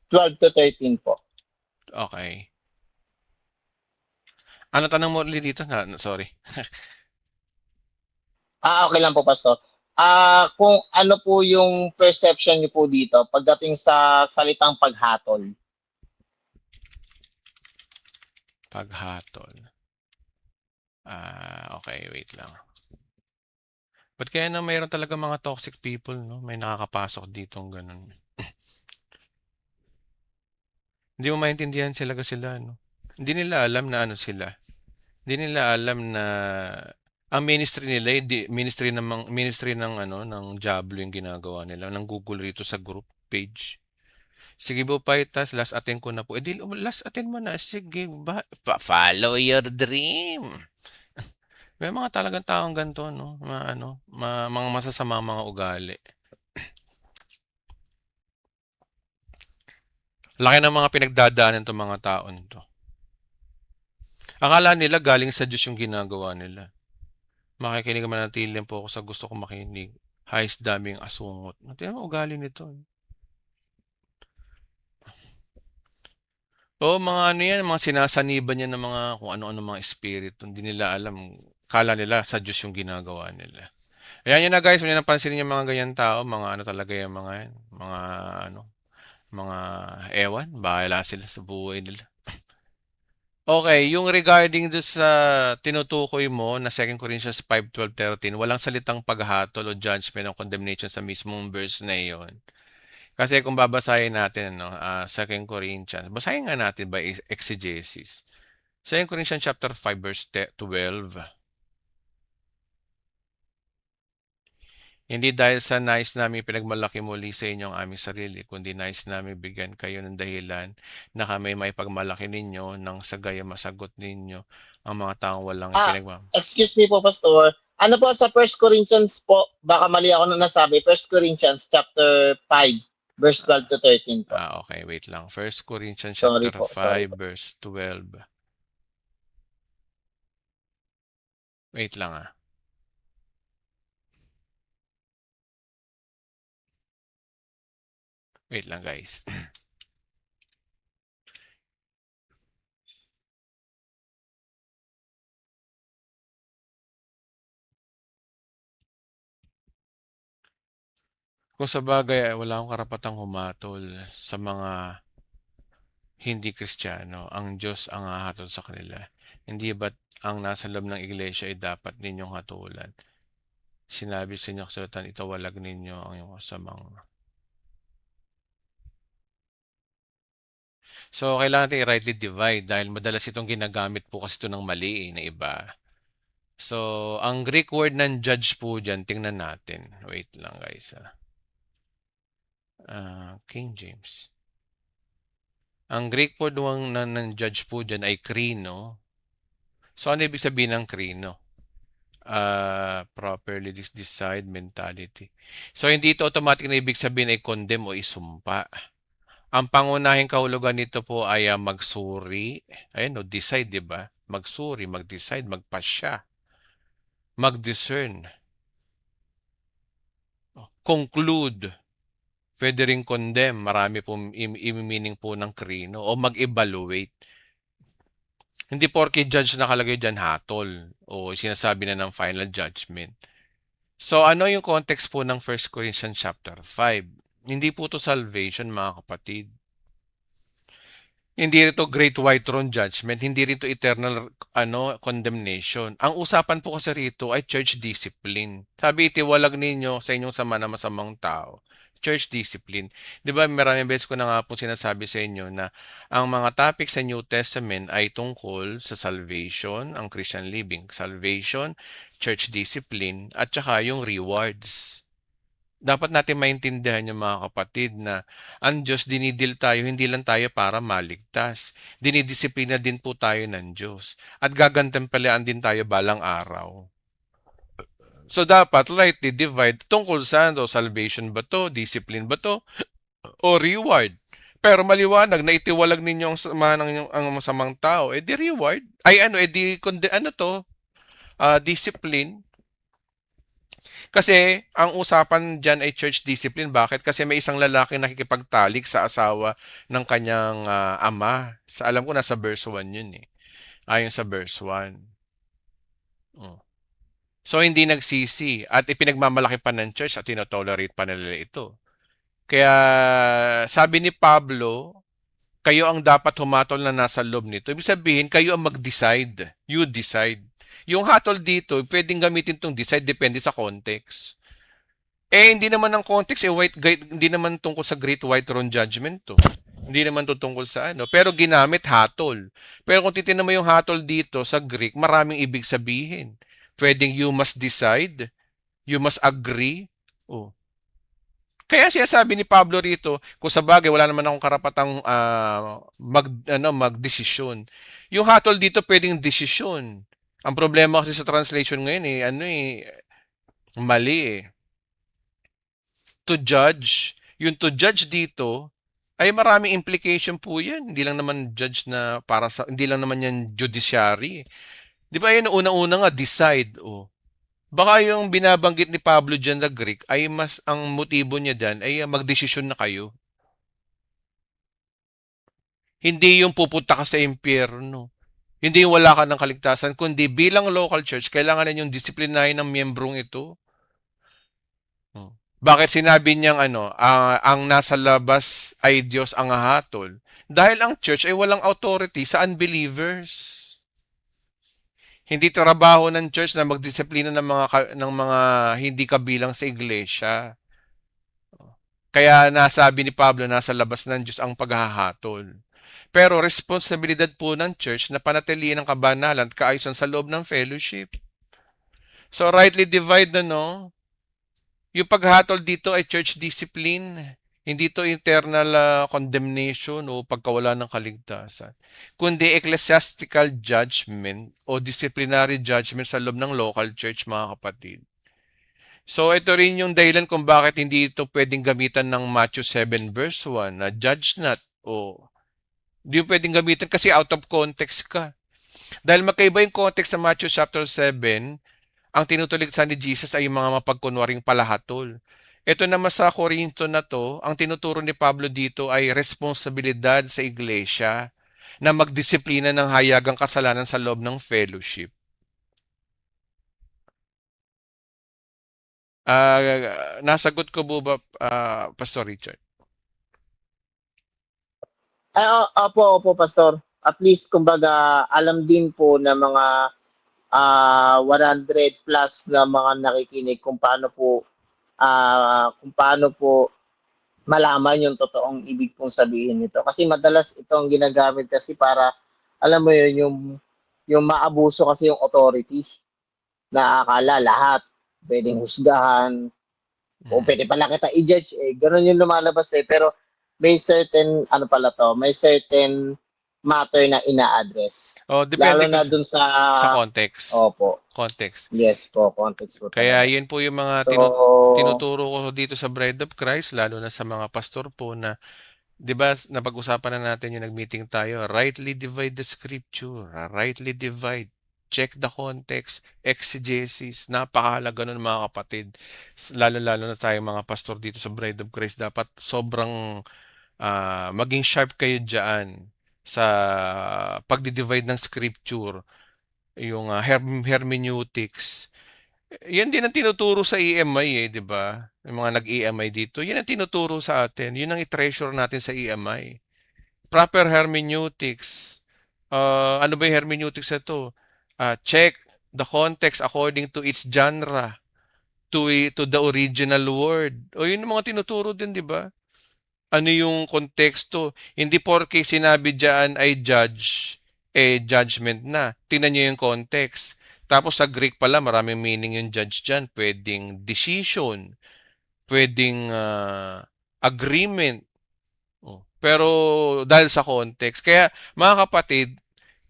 12 to 13 po. Okay. Ano tanong mo ulit dito? Sorry. Okay lang po, Pastor. Kung ano po yung perception niyo po dito pagdating sa salitang paghatol. Paghatol. Okay, wait lang. Ba't kaya na mayroon talaga mga toxic people, 'no? May nakakapasok ditong gano'n. Hindi mo maintindihan sila, 'no? Hindi nila alam na ano sila, hindi nila alam na ang ministry nila hindi ministry ng ano, ng diablo yung ginagawa nila, nanggugol rito sa group page. Sige po Paytas, last attend ko na po. Eh di last attend mo na, sige ba follow your dream. May mga talagang taong ganito 'no, mga ano, mga masasamang mga ugali. Laki ng mga pinagdadaanan 'tong mga taon 'to. Akala nila galing sa Diyos yung ginagawa nila. Makikinig manatili lang po ako sa gusto kong makinig. Hayos daming asungot. Tingnan mo ugali nito. Oo, mga ano yan, mga sinasaniban niya ng mga kung ano-ano mga espiritu. Hindi nila alam. Kala nila sa Diyos yung ginagawa nila. Ayan yun na guys, kung napansin niyo mga ganyan tao, mga ano talaga yung mga yan. Mga ano, mga ewan, bahala sila sa buhay nila. Okay, yung regarding do sa tinutukoy mo na Second Corinthians 5:12-13, walang salitang paghatol o judgment o condemnation sa mismong verse na iyon. Kasi kung babasahin natin, no, 2 Corinthians, basahin nga natin by exegesis. 2 Corinthians chapter 5 verse 12. Hindi dahil sa nais namin pinagmalaki muli sa inyo ang aming sarili, kundi nais namin bigyan kayo ng dahilan na kami maipagmalaki ninyo nang sa gaya masagot ninyo ang mga taong walang Excuse me po, Pastor. Ano po sa First Corinthians po, baka mali ako na nasabi, First Corinthians chapter 5 verse 12 to 13 po. Okay, wait lang. First Corinthians Sorry chapter po, sorry 5 po. verse 12. Wait lang ah. Wait lang guys. Kung sa bagay ay wala akong karapatang humatol sa mga hindi Kristiyano. Ang Diyos ang hahatol sa kanila. Hindi ba't ang nasa loob ng iglesia ay dapat ninyong hatulan? Sinabi sa inyo kasulatan, itawalag ninyo ang iyong kasamang. So, kailangan natin i-rightly divide dahil madalas itong ginagamit po kasi ito ng mali na iba. So, ang Greek word ng judge po dyan, tingnan natin. Wait lang guys. King James. Ang Greek po ng judge po dyan ay krino. So, ano ibig sabihin ng krino? Properly decide mentality. So, hindi ito automatic na ibig sabihin ay condemn o isumpa. Ang pangunahing kahulugan nito po ay magsuri. Ayun, no, decide, di ba? Magsuri, mag-decide, magpasya, mag-discern, conclude. Pwede ring condemn. Marami pong meaning po ng krino. O mag-evaluate. Hindi porke judge nakalagay dyan hatol o sinasabi na ng final judgment. So ano yung context po ng 1 Corinthians chapter 5? Hindi po to salvation mga kapatid. Hindi rito great white throne judgment, hindi rito eternal condemnation. Ang usapan po kasi rito ay church discipline. Sabi itiwalag ninyo sa inyong sama na masamang tao. Church discipline. 'Di ba maraming beses ko na nga po sinasabi sa inyo na ang mga topic sa New Testament ay tungkol sa salvation, ang Christian living, salvation, church discipline, at saka yung rewards. Dapat natin maintindihan yung mga kapatid na ang Diyos dinidil tayo, hindi lang tayo para maligtas. Dinidisiplina din po tayo ng Diyos. At gagantimpalaan din tayo balang araw. So dapat rightly divide tungkol saan o salvation ba to, discipline ba to, o reward. Pero maliwanag na itiwalag ninyo ang sama ng ang masamang tao, di reward. Ay di ano to, discipline. Kasi ang usapan dyan ay church discipline. Bakit? Kasi may isang lalaki nakikipagtalik sa asawa ng kanyang ama. Alam ko nasa verse 1 yun eh. Ayon sa verse 1. Oh. So hindi nagsisi at ipinagmamalaki pa ng church at tinotolerate pa nila ito. Kaya sabi ni Pablo, kayo ang dapat humatol na nasa loob nito. Ibig sabihin, kayo ang mag-decide. You decide. Yung hatol dito, pwedeng gamitin tong decide depende sa context. Hindi naman ang context, hindi naman tungkol sa Great White Throne Judgment to. Hindi naman to tungkol sa ano. Pero ginamit hatol. Pero kung titignan mo yung hatol dito sa Greek, maraming ibig sabihin. Pwedeng you must decide, you must agree. Oh. Kaya siya sabi ni Pablo rito, kung sa bagay wala naman akong karapatang magdesisyon. Yung hatol dito pwedeng desisyon. Ang problema kasi sa translation ngayon mali eh. To judge, yung to judge dito ay maraming implication po 'yan. Hindi lang naman judge na hindi lang naman 'yan judiciary. 'Di ba 'yun una-una nga decide oh. Baka yung binabanggit ni Pablo diyan na Greek ay mas ang motibo niya diyan ay magdesisyon na kayo. Hindi yung pupunta ka sa impyerno. Hindi yung wala ka ng kaligtasan, kundi bilang local church, kailangan na yung disiplinahin ng miyembrong ito. Bakit sinabi niyang ang nasa labas ay Diyos ang hahatol? Dahil ang church ay walang authority sa unbelievers. Hindi trabaho ng church na magdisiplina ng mga hindi kabilang sa iglesia. Kaya nasabi ni Pablo nasa labas ng Diyos ang paghahatol. Pero responsibilidad po ng church na panatilihin ang kabanalan at kaayusan sa loob ng fellowship. So rightly divide yung paghatol dito ay church discipline. Hindi to internal condemnation o pagkawala ng kaligtasan. Kundi ecclesiastical judgment o disciplinary judgment sa loob ng local church, mga kapatid. So ito rin yung dahilan kung bakit hindi ito pwedeng gamitan ng Matthew 7 verse 1 na judge not o hindi pwedeng gamitan kasi out of context ka. Dahil magkaiba yung context sa Matthew chapter 7, ang tinutuligsan ni Jesus ay yung mga mapagkunwaring palahatol. Ito naman sa Korinto na to, ang tinuturo ni Pablo dito ay responsibilidad sa iglesia na magdisiplina ng hayagang kasalanan sa loob ng fellowship. Nasagot ko po ba, Pastor Richard? Opo, Pastor. At least, kumbaga, alam din po ng mga 100 plus na mga nakikinig kung paano po malaman yung totoong ibig pong sabihin nito. Kasi madalas itong ginagamit kasi para, alam mo yun, yung maabuso kasi yung authority na akala lahat pwedeng husgahan o pwede pala kita i-judge. Ganun yung lumalabas eh. Pero may certain, may certain matter na ina-address. Oh, Lalo depende na kasi dun sa, sa context. opo, Context. yes po, context po Kaya talaga. yun po yung mga So, tinuturo ko dito sa Bride of Christ, lalo na sa mga pastor po na, 'di ba, napag-usapan na natin yung nag-meeting tayo, rightly divide the scripture, rightly divide. Check the context, exegesis, napakahalaga nun mga kapatid. Lalo-lalo na tayo mga pastor dito sa Bride of Christ, dapat sobrang maging sharp kayo diyan sa pagdi-divide ng scripture, yung hermeneutics. Yan din ang tinuturo sa EMI, 'di ba? Yung mga nag-EMI dito, yan ang tinuturo sa atin. Yun ang i-treasure natin sa EMI. Proper hermeneutics. Ano ba yung hermeneutics na to? Check the context according to its genre, to the original word. O yun ang mga tinuturo din, 'di ba? Ano yung konteksto? Hindi porke sinabi diyan ay judge, judgment na. Tingnan niyo yung context. Tapos sa Greek pala, maraming meaning yung judge diyan. Pwedeng decision, pwedeng agreement. Oh. Pero dahil sa context. Kaya mga kapatid,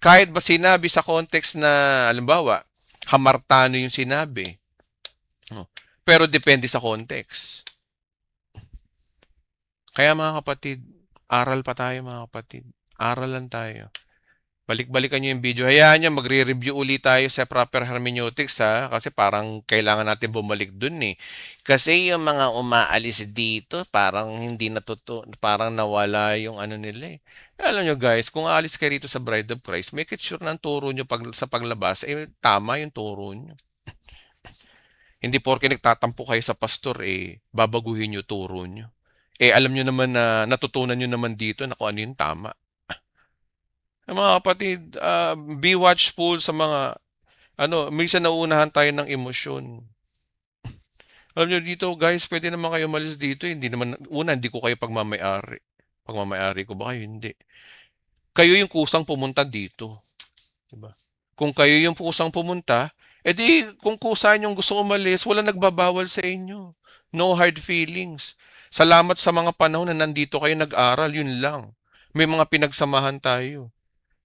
kahit ba sinabi sa context na, halimbawa, hamartano yung sinabi. Oh. Pero depende sa context. Kaya mga kapatid, aral pa tayo mga kapatid. Aral lang tayo. Balik-balikan nyo yung video. Hayaan nyo, magre-review ulit tayo sa proper hermeneutics ha. Kasi parang kailangan natin bumalik dun eh. Kasi yung mga umaalis dito, parang hindi parang nawala yung ano nila eh. Alam nyo guys, kung aalis kayo rito sa Bride of Christ, make it sure na ang turo nyo sa paglabas, tama yung turo nyo. Hindi porke nagtatampo kayo sa pastor, babaguhin nyo turo nyo. Alam nyo naman na natutunan nyo naman dito na kung ano yung tama. Mga kapatid, be watchful sa mga, minsan nauunahan tayo ng emosyon. Alam nyo dito, guys, pwede naman kayo malis dito. Hindi naman, hindi ko kayo pagmamayari. Pagmamayari ko ba kayo? Hindi. Kayo yung kusang pumunta dito. Diba? Kung kayo yung kusang pumunta, edi kung kusa yung gusto umalis, wala nagbabawal sa inyo. No hard feelings. Salamat sa mga panahon na nandito kayo nag-aral, yun lang. May mga pinagsamahan tayo.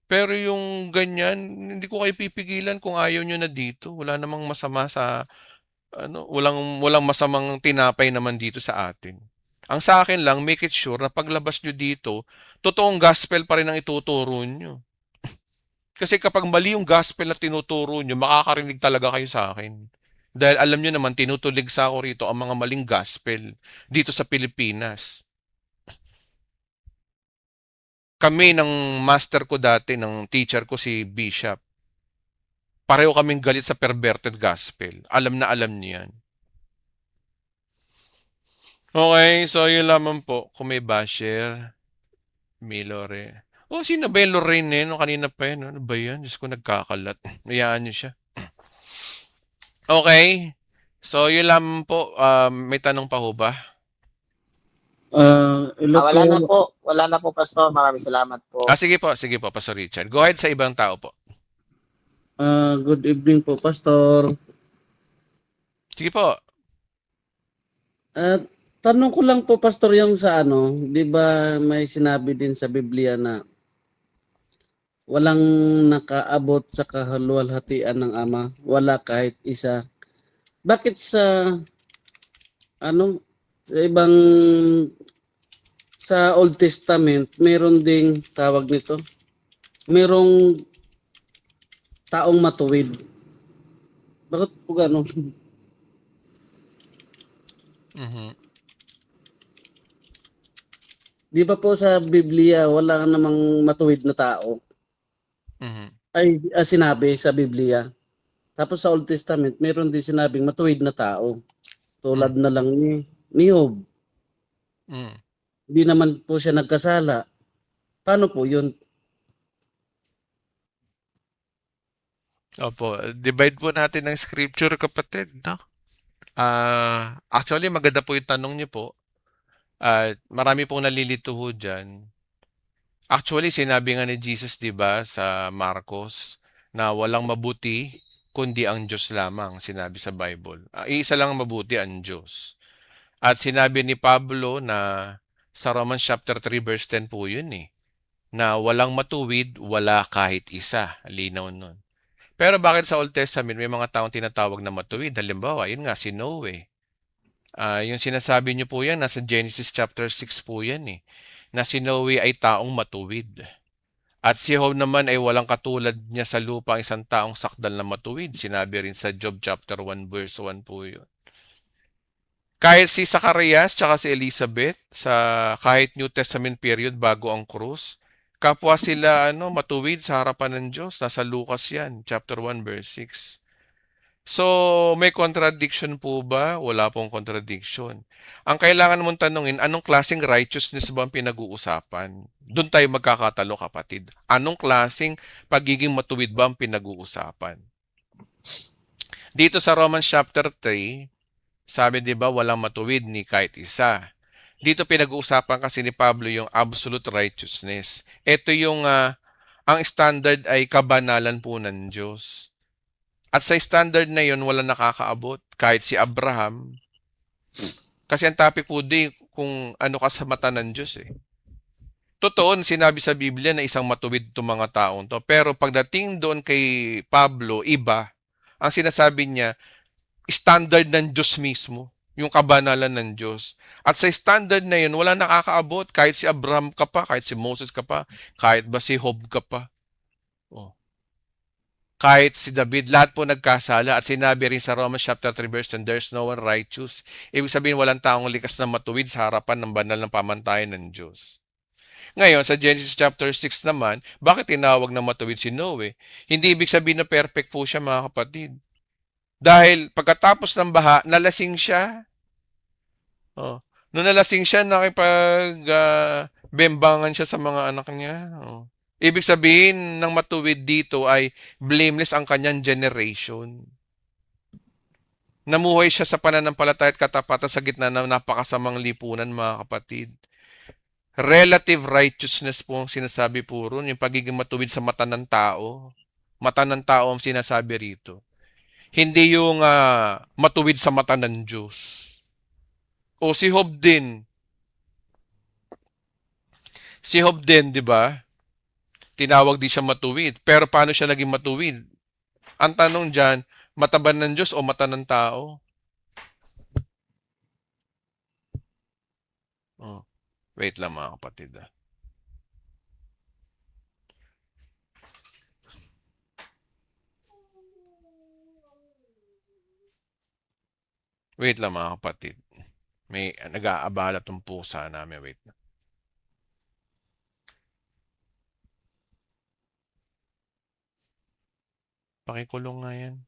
Pero yung ganyan, hindi ko kayo pipigilan kung ayaw nyo na dito. Wala namang masama sa, walang masamang tinapay naman dito sa atin. Ang sa akin lang, make it sure na paglabas nyo dito, totoong gospel pa rin ang ituturo nyo. Kasi kapag mali yung gospel na tinuturo nyo, makakarinig talaga kayo sa akin. Dahil alam nyo naman, tinutulig sa ako rito ang mga maling gospel dito sa Pilipinas. Kami ng master ko dati, ng teacher ko si Bishop, pareho kaming galit sa perverted gospel. Alam na alam niya yan. Okay, so yun lamang po. Kung may basher, may Lore. Oh, sino ba yung Lorraine eh? No, kanina pa yun. Ano ba yan? Diyos ko, nagkakalat. Mayaan niyo siya. Okay. So, yun lamang po. May tanong pa ho ba? Hello po. wala na po. Wala na po, Pastor. Maraming salamat po. Sige po. Sige po, Pastor Richard. Go ahead sa ibang tao po. Good evening po, Pastor. Sige po. Tanong ko lang po, Pastor, yung sa di ba may sinabi din sa Biblia na walang nakaabot sa kaluwalhatian ng Ama, wala kahit isa. Bakit sa ibang, sa Old Testament, meron ding tawag nito, merong taong matuwid. Bakit po gano'n? Mhm. Di ba po sa Biblia, wala namang matuwid na tao? Mhm. Ay, sinabi sa Biblia. Tapos sa Old Testament, meron din sinabing matuwid na tao. Tulad na lang ni Job. Mm. Hindi naman po siya nagkasala. Paano po yun? Opo. Divide po natin ng scripture, kapatid. No? Actually, maganda po yung tanong niyo po. Marami pong nalilito ho dyan. Actually, sinabi nga ni Jesus, di ba, sa Marcos, na walang mabuti, kundi ang Diyos lamang, sinabi sa Bible. Iisa lang ang mabuti, ang Diyos. At sinabi ni Pablo na sa Romans chapter 3 verse 10 po yun eh, na walang matuwid, wala kahit isa. Linaw nun. Pero bakit sa Old Testament may mga taong tinatawag na matuwid? Halimbawa, yun nga, si Noe. Yung sinasabi niyo po yan, nasa Genesis chapter 6 po yan eh. Na si Noe ay taong matuwid. At si Job naman ay walang katulad niya sa lupa ang isang taong sakdal na matuwid. Sinabi rin sa Job chapter 1 verse 1 po yun. Kahit si Zacarias tsaka si Elizabeth sa kahit New Testament period bago ang krus, kapwa sila matuwid sa harapan ng Diyos. Nasa Lucas yan, chapter 1 verse 6. So, may contradiction po ba? Wala pong contradiction. Ang kailangan mong tanungin, anong klaseng righteousness ba ang pinag-uusapan? Doon tayo magkakatalo, kapatid. Anong klaseng pagiging matuwid ba ang pinag-uusapan? Dito sa Romans chapter 3, sabi 'di ba walang matuwid ni kahit isa. Dito pinag-uusapan kasi ni Pablo yung absolute righteousness. Ito yung ang standard ay kabanalan po ng Diyos. At sa standard na yun, wala nakakaabot. Kahit si Abraham. Kasi ang topic po din kung ano ka sa mata ng Diyos eh. Totoo, sinabi sa Biblia na isang matuwid itong mga taong to. Pero pagdating doon kay Pablo, iba. Ang sinasabi niya, standard ng Diyos mismo. Yung kabanalan ng Diyos. At sa standard na yun, wala nakakaabot. Kahit si Abraham ka pa, kahit si Moses ka pa, kahit ba si Job ka pa. Oh. Kahit si David, lahat po nagkasala. At sinabi rin sa Romans chapter 3 verse 10, there's no one righteous. Ibig sabihin, walang taong likas na matuwid sa harapan ng banal ng pamantayan ng Diyos. Ngayon, sa Genesis chapter 6 naman, bakit tinawag na matuwid si Noe? Hindi ibig sabihin na perfect po siya, mga kapatid. Dahil pagkatapos ng baha, nalasing siya. Oh. Nung nalasing siya, bembangan siya sa mga anak niya. Oh. Ibig sabihin ng matuwid dito ay blameless ang kanyang generation. Namuhay siya sa pananampalataya at katapatan sa gitna ng napakasamang lipunan, mga kapatid. Relative righteousness po ang sinasabi po ron, yung pagiging matuwid sa mata ng tao. Mata ng tao ang sinasabi rito. Hindi yung matuwid sa mata ng Diyos. O si Job din. Si Job din, di ba? Tinawag di siya matuwid. Pero paano siya naging matuwid? Ang tanong dyan, mata ba ng Diyos o mata ng tao? Oh, wait lang mga kapatid. Wait lang mga kapatid. May nag-aabala tong pusa namin. Wait lang. Pakikulong nga yan.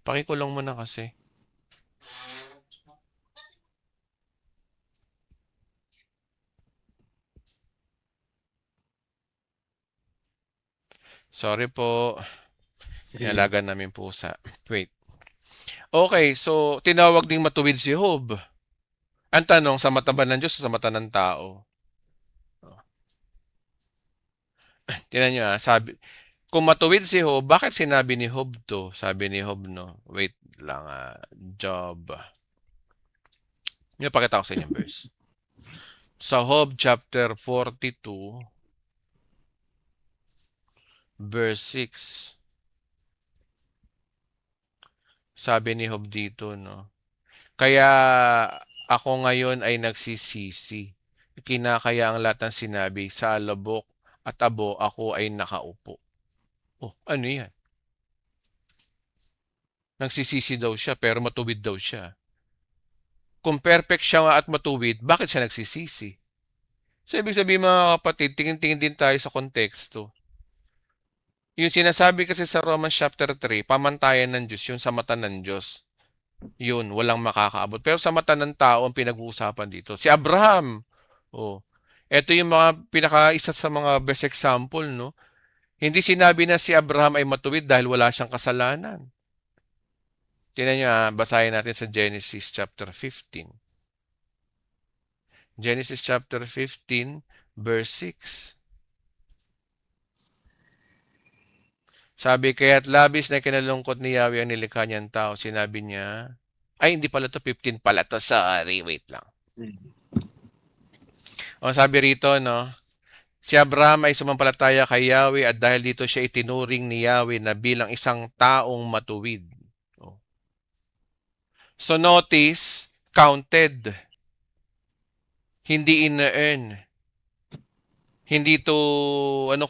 Pakikulong mo na kasi. Sorry po. Inalagan namin pusa. Wait. Okay, so tinawag ding matuwid si Job. Ang tanong, sa mata ba ng Diyos o sa mata ng tao? Tingnan nyo sabi, kung matuwid si Job, bakit sinabi ni Job to? Sabi ni Job, no? Wait lang, Job. Yung pakita ko sa inyo verse. Sa Job chapter 42, verse 6. Sabi ni Job dito, no? Kaya ako ngayon ay nagsisisi. Kinakaya ang lahat ng sinabi, sa alabok at abo ako ay nakaupo. Oh, ano yan? Nagsisisi daw siya pero matuwid daw siya. Kung perfect siya at matuwid, bakit siya nagsisisi? So, ibig sabihin mga kapatid, tingin-tingin din tayo sa konteksto. Yung sinasabi kasi sa Romans chapter 3, pamantayan ng Diyos, yung sa mata ng Diyos. Yun, walang makakaabot. Pero sa mata ng tao ang pinag-uusapan dito. Si Abraham, oh, ito yung mga isa sa mga best example, no? Hindi sinabi na si Abraham ay matuwid dahil wala siyang kasalanan. Tingnan nyo, basahin natin sa Genesis chapter 15. Genesis chapter 15, verse 6. Sabi, kaya't labis na kinalungkot ni Yahweh ang nilikha niyang tao. Sinabi niya, ay hindi pala to 15 pala to. Sorry, wait lang. O sabi rito, no? Si Abraham ay sumampalataya kay Yahweh at dahil dito siya itinuring ni Yahweh na bilang isang taong matuwid. Oh. So notice, counted. Hindi in-earn. Hindi to,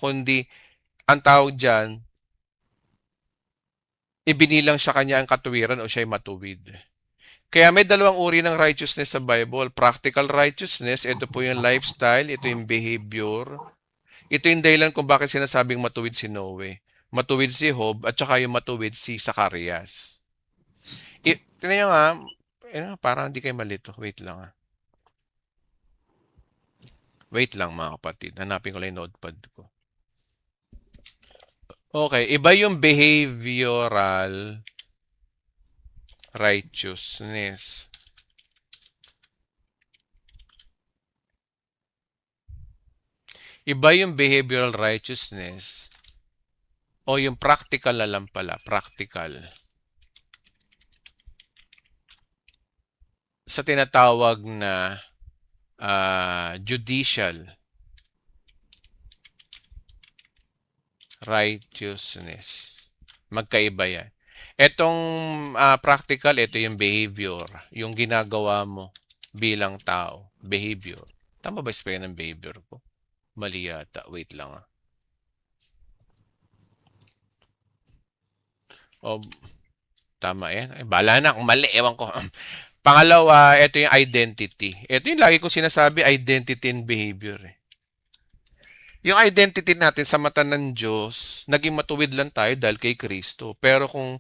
kundi, ang tawag dyan, ibinilang sa kanya ang katuwiran o siya'y matuwid. Kaya may dalawang uri ng righteousness sa Bible. Practical righteousness, ito po yung lifestyle, ito yung behavior. Ito yung dahilan kung bakit sinasabing matuwid si Noe, matuwid si Job, at saka yung matuwid si Zacarias. Tingnan nyo nga, parang hindi kayo malito. Wait lang. Wait lang mga kapatid. Hanapin ko lang yung notepad ko. Okay, iba yung behavioral righteousness. Iba yung behavioral righteousness o yung practical na lang pala, practical. Sa tinatawag na judicial righteousness. Magkaiba yan. Etong practical, ito yung behavior. Yung ginagawa mo bilang tao. Behavior. Tama ba spell ng behavior ko? Mali yata. Wait lang. Oh, tama yan. Ay, bala na kung mali. Ewan ko. Pangalawa, ito yung identity. Ito yung lagi ko sinasabi, identity and behavior. Yung identity natin sa mata ng Diyos, naging matuwid lang tayo dahil kay Kristo. Pero kung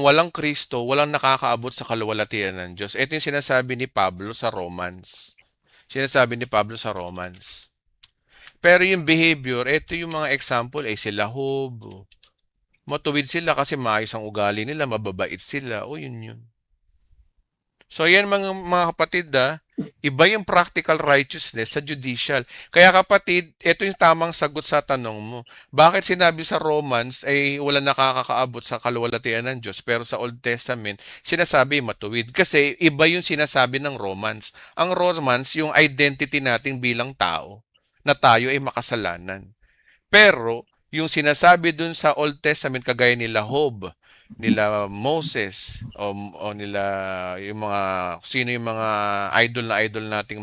walang Kristo, walang nakakaabot sa kaluwalhatian ng Diyos. Ito yung sinasabi ni Pablo sa Romans. Pero yung behavior, ito yung mga example, sila Job. Matuwid sila kasi maayos ang ugali nila, mababait sila. O yun. So yan mga kapatid, iba yung practical righteousness sa judicial. Kaya kapatid, ito yung tamang sagot sa tanong mo. Bakit sinabi sa Romans ay wala nakakaabot sa kaluwalhatian ng Diyos, pero sa Old Testament sinasabi matuwid? Kasi iba yung sinasabi ng Romans. Ang Romans, yung identity natin bilang tao, na tayo ay makasalanan. Pero yung sinasabi dun sa Old Testament, kagaya nila Job, nila Moses, o nila yung mga sino yung mga idol nating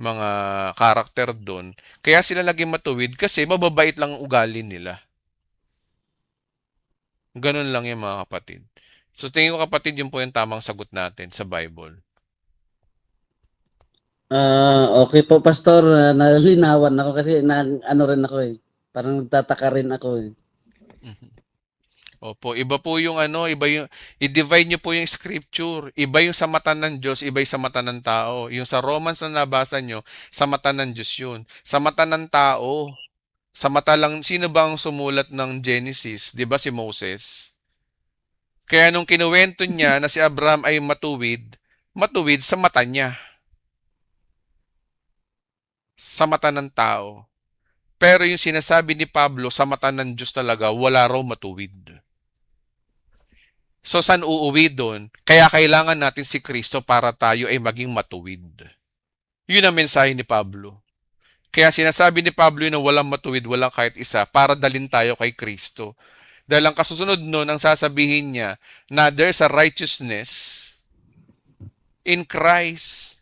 mga karakter doon. Kaya sila naging matuwid kasi mababait lang ang ugali nila. Ganun lang yung mga kapatid. So tingin ko kapatid, yun po yung tamang sagot natin sa Bible. Okay po, Pastor. Nalinawan ako kasi ano rin ako eh. Parang nagtataka rin ako eh. Opo, iba po yung i-divide nyo po yung scripture. Iba yung sa mata ng Diyos, iba yung sa mata ng tao. Yung sa Romans na nabasa nyo, sa mata ng Diyos yun. Sa mata ng tao, sa mata lang, sino ba ang sumulat ng Genesis? Di ba si Moses? Kaya nung kinuwento niya na si Abraham ay matuwid sa mata niya. Sa mata ng tao. Pero yung sinasabi ni Pablo, sa mata ng Diyos talaga, wala raw matuwid. So, saan uuwi doon? Kaya kailangan natin si Kristo para tayo ay maging matuwid. Yun ang mensahe ni Pablo. Kaya sinasabi ni Pablo na walang matuwid, walang kahit isa, para dalin tayo kay Kristo. Dahil ang kasusunod nun, ang sasabihin niya na there's a righteousness in Christ.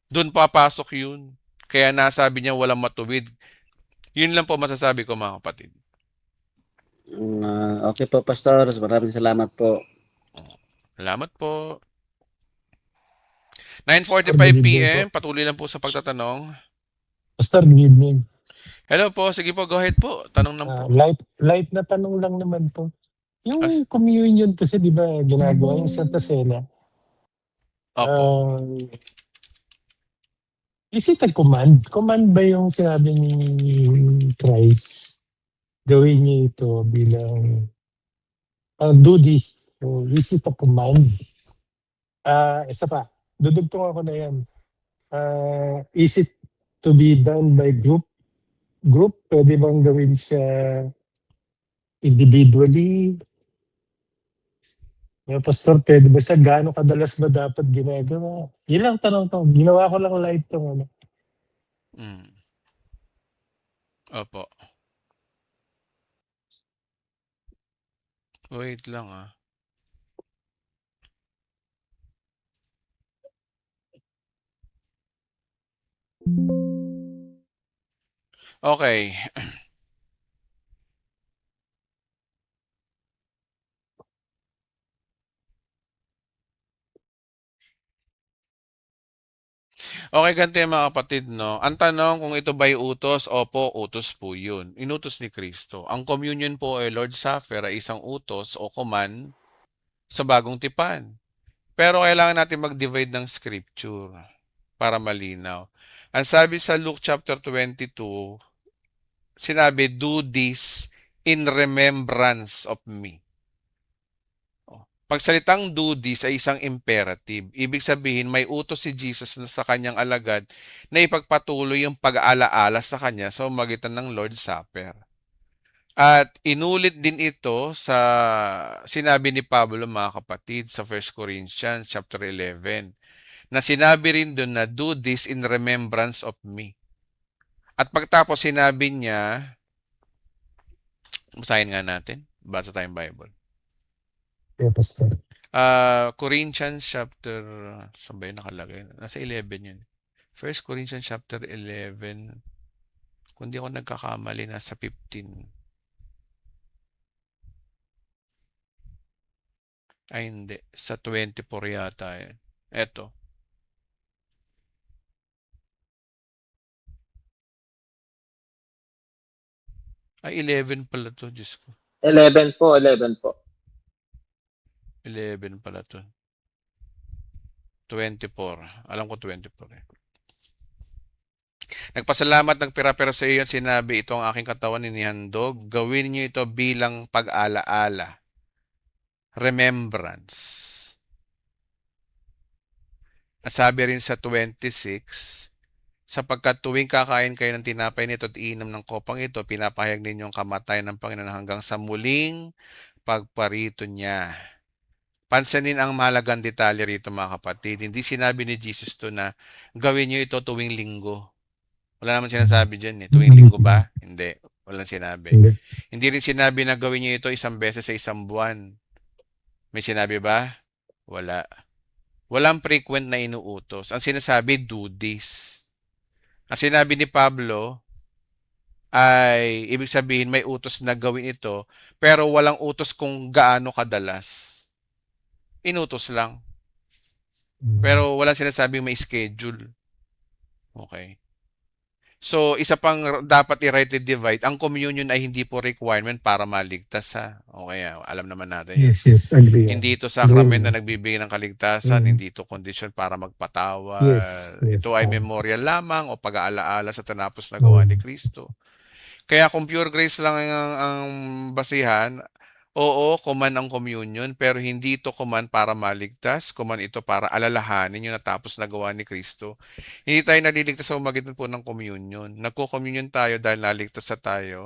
Doon papasok yun. Kaya nasabi niya walang matuwid. Yun lang po masasabi ko mga kapatid. Okay po, Pastor. Maraming salamat po. Salamat po. 9:45 p.m. Patuloy lang po sa pagtatanong. Pastor, good evening. Hello po. Sige po, go ahead po. Tanong lang po. Light na tanong lang naman po. Yung communion kasi, di ba, ginagawa yung Santa Cena. Opo. Is it a command? Command ba yung sinabi ni Christ? Gawin niyo ito bilang do this. So, is it a command? Isa pa, dudugtong ako na yan. Is it to be done by group? Pwede bang gawin siya individually? Pastor, pwede ba sa gaano kadalas ba dapat ginagawa? Yun lang tanong to. Ginawa ko lang live to. Mm. Opo. Wait lang, Okey. Okay, ganito yan mga kapatid 'no. Ang tanong kung ito ba'y utos, opo, utos po yun. Inutos ni Kristo. Ang communion po ay Lord's Supper ay isang utos o command sa bagong tipan. Pero kailangan natin mag-divide ng scripture para malinaw. Ang sabi sa Luke chapter 22, sinabi, "Do this in remembrance of me." Oh. Pagsalitang do this ay isang imperative. Ibig sabihin, may utos si Jesus na sa kanyang alagad na ipagpatuloy yung pag-aalaala sa kanya sa magitan ng Lord's Supper. At inulit din ito sa sinabi ni Pablo mga kapatid sa 1 Corinthians chapter 11 na sinabi rin doon na do this in remembrance of me. At pagtapos sinabi niya, basahin nga natin, basa tayong Bible. Yeah, Pastor. Corinthians chapter, saan ba yun nakalagay? Nasa 11 yun. 1 Corinthians chapter 11, kung di ako nagkakamali, nasa 15. Ay, hindi. Sa 24 yata yun. Eto. Ay, 11 pala to, Diyos ko. 11 po, 11 po. 11 pala to. 24. Alam ko 24 eh. Nagpasalamat ng pira-pira sa iyo at sinabi, ito ang aking katawan inihandog. Gawin niyo ito bilang pag-alaala. Remembrance. At sabi rin sa 26, sapagkat tuwing kakain kayo ng tinapay nito at iinom ng kopang ito, pinapahayag ninyo ang kamatayan ng Panginoon hanggang sa muling pagparito niya. Pansinin ang mahalagang detalye rito mga kapatid. Hindi sinabi ni Jesus to na gawin niyo ito tuwing linggo. Wala naman sinasabi dyan eh. Tuwing linggo ba? Hindi. Walang sinabi. Hindi. Hindi rin sinabi na gawin niyo ito isang beses sa isang buwan. May sinabi ba? Wala. Walang frequent na inuutos. Ang sinasabi, do this. Ang sinabi ni Pablo ay ibig sabihin may utos na gawin ito pero walang utos kung gaano kadalas. Inutos lang. Pero walang sinasabing may schedule. Okay. So, isa pang dapat i-rightly divide, ang communion ay hindi po requirement para maligtas ha. Okay, alam naman natin yun. Yes, agree. Hindi ito Agree. sacrament na nagbibigay ng kaligtasan, hindi ito condition para magpatawad. Yes, Ito ay tama. memorial lamang o pag-aalaala sa tinapos na gawa ni Kristo. Kaya kung pure grace lang ang basihan, oo, command ang communion, pero hindi ito command para maligtas, command ito para alalahanin yung natapos na gawa ni Kristo. Hindi tayo naliligtas sa magitan po ng communion. Nagko-communion tayo dahil naligtas na tayo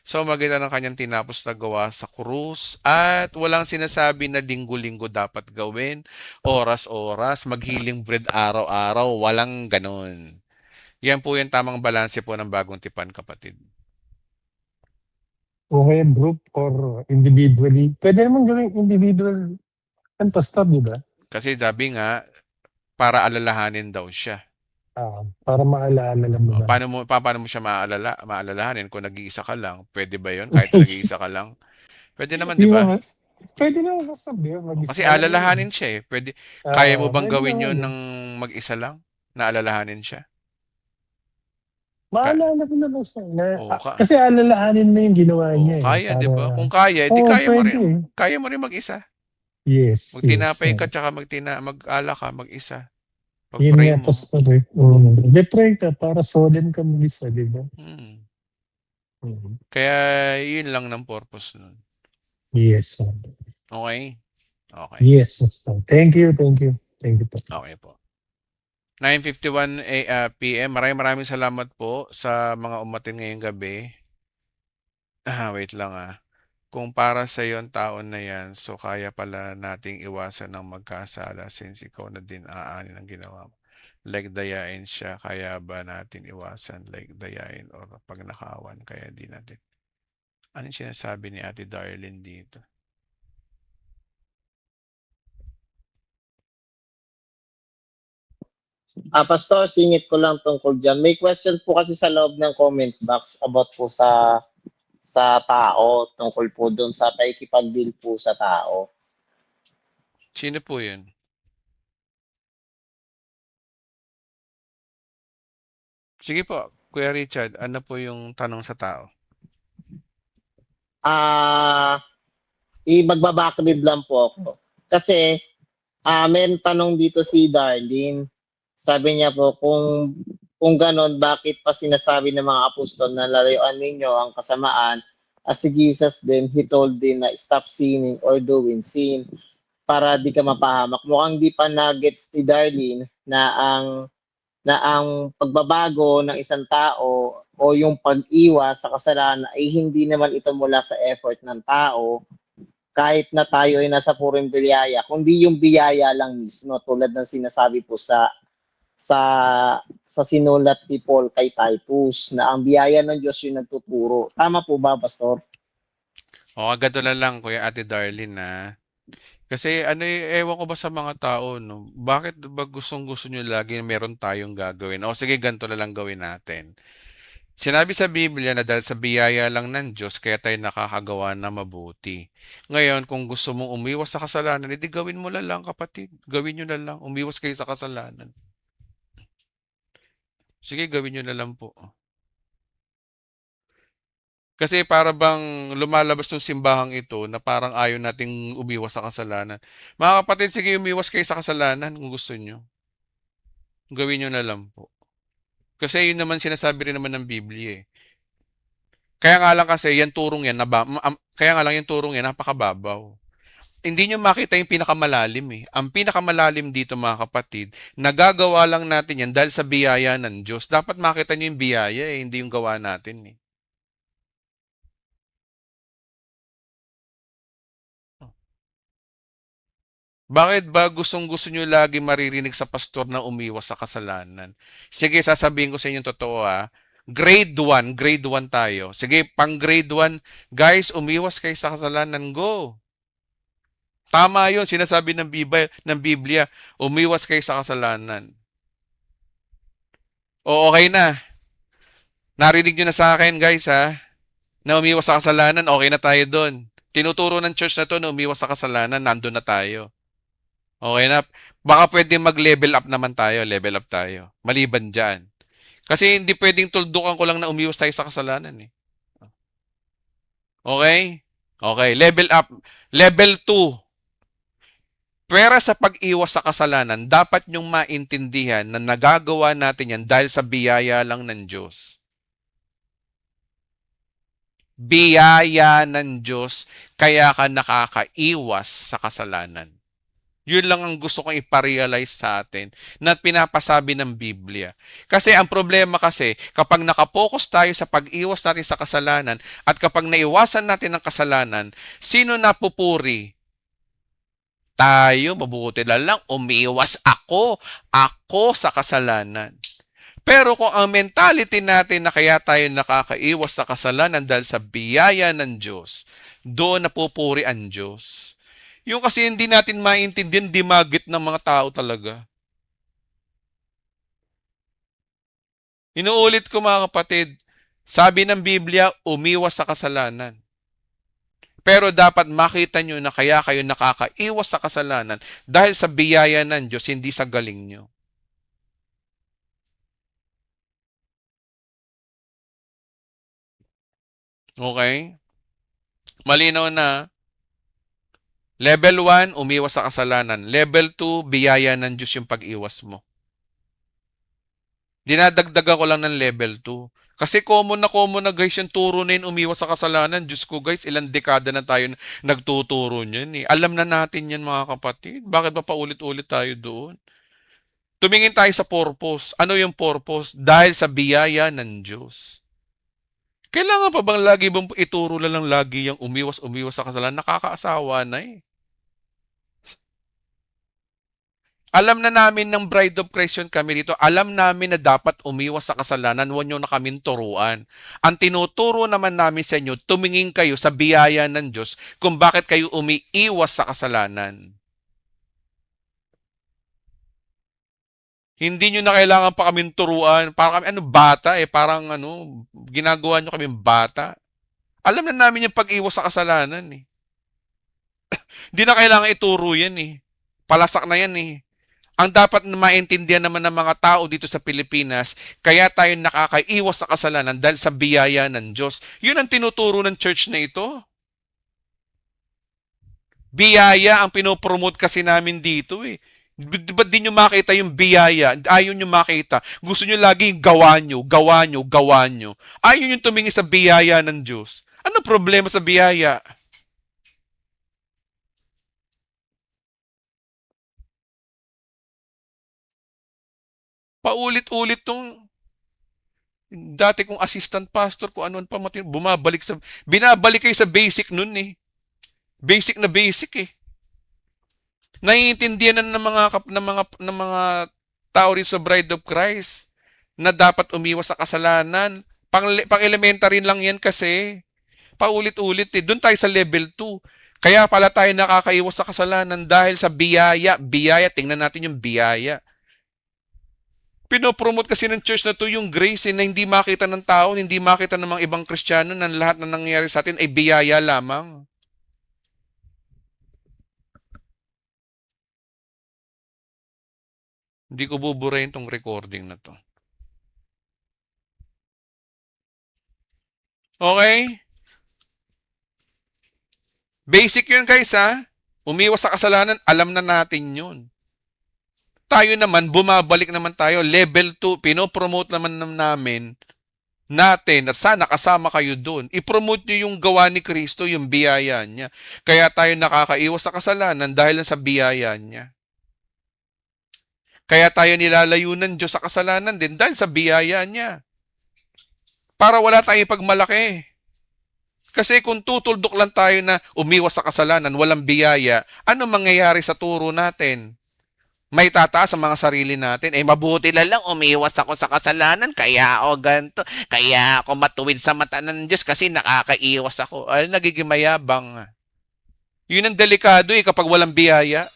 sa magitan ng kanyang tinapos na gawa sa krus at walang sinasabi na linggo-linggo dapat gawin, oras-oras, mag-healing bread araw-araw, walang ganon. Yan po yung tamang balanse po ng bagong tipan, kapatid. Okay, group or individually. Pwede naman gawin individual and pastor, di ba? Kasi sabi nga, para alalahanin daw siya. Para maalala lang mo ba? Paano mo siya maalalahanin kung nag-iisa ka lang? Pwede ba yun? Kahit nag-iisa ka lang? Pwede naman, di Di ba? ba? Pwede naman sabi, mag-isa Kasi lang yun. alalahanin siya eh. Kaya mo bang Pwede gawin naman yun yun. ng mag-isa lang? Na alalahanin siya? Maalala ko naman siya. Oo, Kasi alalahanin mo yung ginawa niya. kaya, di ba? Kung Para, kaya, di kaya mo pwede. rin. Kaya mo rin mag-isa. Yes, Magtinapay yes. ka, tsaka mag-ala ka, mag-isa. Yun Pag-pray nga, mo. pastor. Pray ka para solemn ka mag-isa, di ba? Kaya yun lang ng purpose nun. Yes. Okay? Okay. Yes, pastor. Thank you. Thank you po. Okay po. 9:51 PM. Maraming salamat po sa mga umatin ngayong gabi. Wait lang Kung para sa iyo ang taon na yan, so kaya pala nating iwasan ng magkasala since ikaw na din aanin ang ginawa mo. Like dayain siya, kaya ba natin iwasan like dayain or pagnakawan, kaya di natin. Ano yung sinasabi ni Ate Darlene dito? Pastor, singit ko lang tungkol dyan. May question po kasi sa loob ng comment box about po sa tao, tungkol po doon sa pakikipag-deal po sa tao. Sino po yun? Sige po, Kuya Richard, ano po yung tanong sa tao? Magbabakrid lang po ako. Kasi, may tanong dito si Darlene. Sabi niya po, kung ganon, bakit pa sinasabi ng mga apostol na lalayuan ninyo ang kasamaan? As si Jesus then, he told them na stop sinning or doing sin para di ka mapahamak. Mukhang di pa na-gets ni Darlene na ang pagbabago ng isang tao o yung pag-iwas sa kasalanan ay hindi naman ito mula sa effort ng tao kahit na tayo ay nasa purong biyaya, kundi yung biyaya lang mismo tulad ng sinasabi po sa sa sinulat ni Paul kay Titus na ang biyaya ng Diyos yung nagtuturo. Tama po ba, Pastor? O, ganito na lang, Kuya Ate Darlene, na. Kasi ano ewan ko ba sa mga tao, no? Bakit ba gustong-gusto nyo lagi na meron tayong gagawin? O sige, ganito na lang gawin natin. Sinabi sa Biblia na dahil sa biyaya lang ng Diyos, kaya tayo nakakagawa na mabuti. Ngayon, kung gusto mong umiwas sa kasalanan, edi gawin mo na lang, kapatid. Gawin nyo na lang. Umiwas kayo sa kasalanan. Sige, gawin nyo na lang po. Kasi para bang lumalabas ng simbahang ito na parang ayaw nating umiwas sa kasalanan. Mga kapatid, sige, umiwas kayo sa kasalanan kung gusto nyo. Gawin nyo na lang po. Kasi yun naman sinasabi rin naman ng Biblia eh. Kaya nga lang kasi, yan turong yan, kaya nga lang yung turong yan, napakababaw. Hindi nyo makita yung pinakamalalim eh. Ang pinakamalalim dito mga kapatid, nagagawa lang natin yan dahil sa biyaya ng Diyos. Dapat makita nyo yung biyaya eh, hindi yung gawa natin eh. Bakit ba gustong-gusto nyo lagi maririnig sa pastor na umiwas sa kasalanan? Sige, sasabihin ko sa inyo totoo ha. Grade 1 tayo. Sige, pang grade 1, guys, umiwas kayo sa kasalanan, go. Tama yun, sinasabi ng Biblia, umiwas kayo sa kasalanan. O, okay na. Narinig nyo na sa akin, guys, ha? Na umiwas sa kasalanan, okay na tayo doon. Tinuturo ng church na to na umiwas sa kasalanan, nandun na tayo. Okay na. Baka pwedeng mag-level up naman tayo. Level up tayo. Maliban dyan. Kasi hindi pwedeng tuldukan ko lang na umiwas tayo sa kasalanan eh. Okay? Okay. Level up. Level 2. Pwera sa pag-iwas sa kasalanan, dapat nyong maintindihan na nagagawa natin yan dahil sa biyaya lang ng Diyos. Biyaya ng Diyos, kaya ka nakakaiwas sa kasalanan. Yun lang ang gusto kong iparealize sa atin na pinapasabi ng Biblia. Kasi ang problema kasi, kapag nakapokus tayo sa pag-iwas natin sa kasalanan at kapag naiwasan natin ang kasalanan, sino napupuri? Tayo, mabuti na lang, umiiwas ako sa kasalanan. Pero kung ang mentality natin na kaya tayo nakakaiwas sa kasalanan dahil sa biyaya ng Diyos, doon napupuri ang Diyos. Yung kasi hindi natin maintindihan, dimagit ng mga tao talaga. Inuulit ko mga kapatid, sabi ng Biblia, umiwas sa kasalanan. Pero dapat makita nyo na kaya kayo nakakaiwas sa kasalanan dahil sa biyaya ng Diyos, hindi sa galing nyo. Okay? Malinaw na. Level 1, umiwas sa kasalanan. Level 2, biyaya ng Diyos yung pag-iwas mo. Dinadagdagan ko lang ng level 2. Kasi common na guys yung turo na yun, umiwas sa kasalanan. Diyos ko guys, ilang dekada na tayo nagtuturo niyan eh. Alam na natin yan mga kapatid. Bakit ba paulit-ulit tayo doon? Tumingin tayo sa purpose. Ano yung purpose? Dahil sa biyaya ng Diyos. Kailangan pa bang lagi bang ituro na lang lagi yung umiwas sa kasalanan? Nakakaasawa na eh. Alam na namin ng Bride of Christ yun kami dito. Alam namin na dapat umiwas sa kasalanan. Huwag nyo na kaming turuan. Ang tinuturo naman namin sa inyo, tumingin kayo sa biyaya ng Diyos kung bakit kayo umiiwas sa kasalanan. Hindi nyo na kailangan pa kaming turuan. Para kami, bata eh. Parang ginagawa nyo kaming bata. Alam na namin yung pag-iwas sa kasalanan eh. Hindi na kailangan ituro yan eh. Palasak na yan eh. Ang dapat na maintindihan naman ng mga tao dito sa Pilipinas, kaya tayo nakakaiwas sa kasalanan dahil sa biyaya ng Diyos. Yun ang tinuturo ng church na ito. Biyaya ang pinopromote kasi namin dito eh. Ba't di nyo makita yung biyaya? Ayaw nyo makita. Gusto nyo laging gawa nyo, gawa nyo, gawa nyo. Ayaw nyo tumingin sa biyaya ng Diyos. Ano problema sa biyaya? Paulit-ulit tong dati kong assistant pastor, kung ano pa binabalik kayo sa basic nun eh. Basic na basic eh. Naiintindihan na ng mga tao rin sa Bride of Christ na dapat umiwas sa kasalanan. Pang-elementary lang yan kasi. Paulit-ulit eh. Doon tayo sa level 2. Kaya pala tayo nakakaiwas sa kasalanan dahil sa biyaya. Biyaya, tingnan natin yung biyaya. Pinopromote kasi ng church na to yung grace na hindi makita ng tao, hindi makita ng mga ibang Kristiyano na lahat na nangyayari sa atin ay biyaya lamang. Hindi ko buburahin tong recording na to. Okay? Basic yun guys ha. Umiwas sa kasalanan, alam na natin yun. Tayo naman, bumabalik naman tayo. Level 2, pinopromote naman namin natin at sana kasama kayo doon. I-promote nyo yung gawa ni Kristo, yung biyaya niya. Kaya tayo nakakaiwas sa kasalanan dahil sa biyaya niya. Kaya tayo nilalayo ng Diyos sa kasalanan din dahil sa biyaya niya. Para wala tayong pagmalaki. Kasi kung tutuldok lang tayo na umiwas sa kasalanan, walang biyaya, ano mangyayari sa turo natin? May tataas sa mga sarili natin. Mabuti lang umiwas ako sa kasalanan, kaya ako ganito, kaya ako matuwid sa mata ng Diyos kasi nakakaiwas ako. Ay, nagiging mayabang. Yun ang delikado kapag walang biyaya.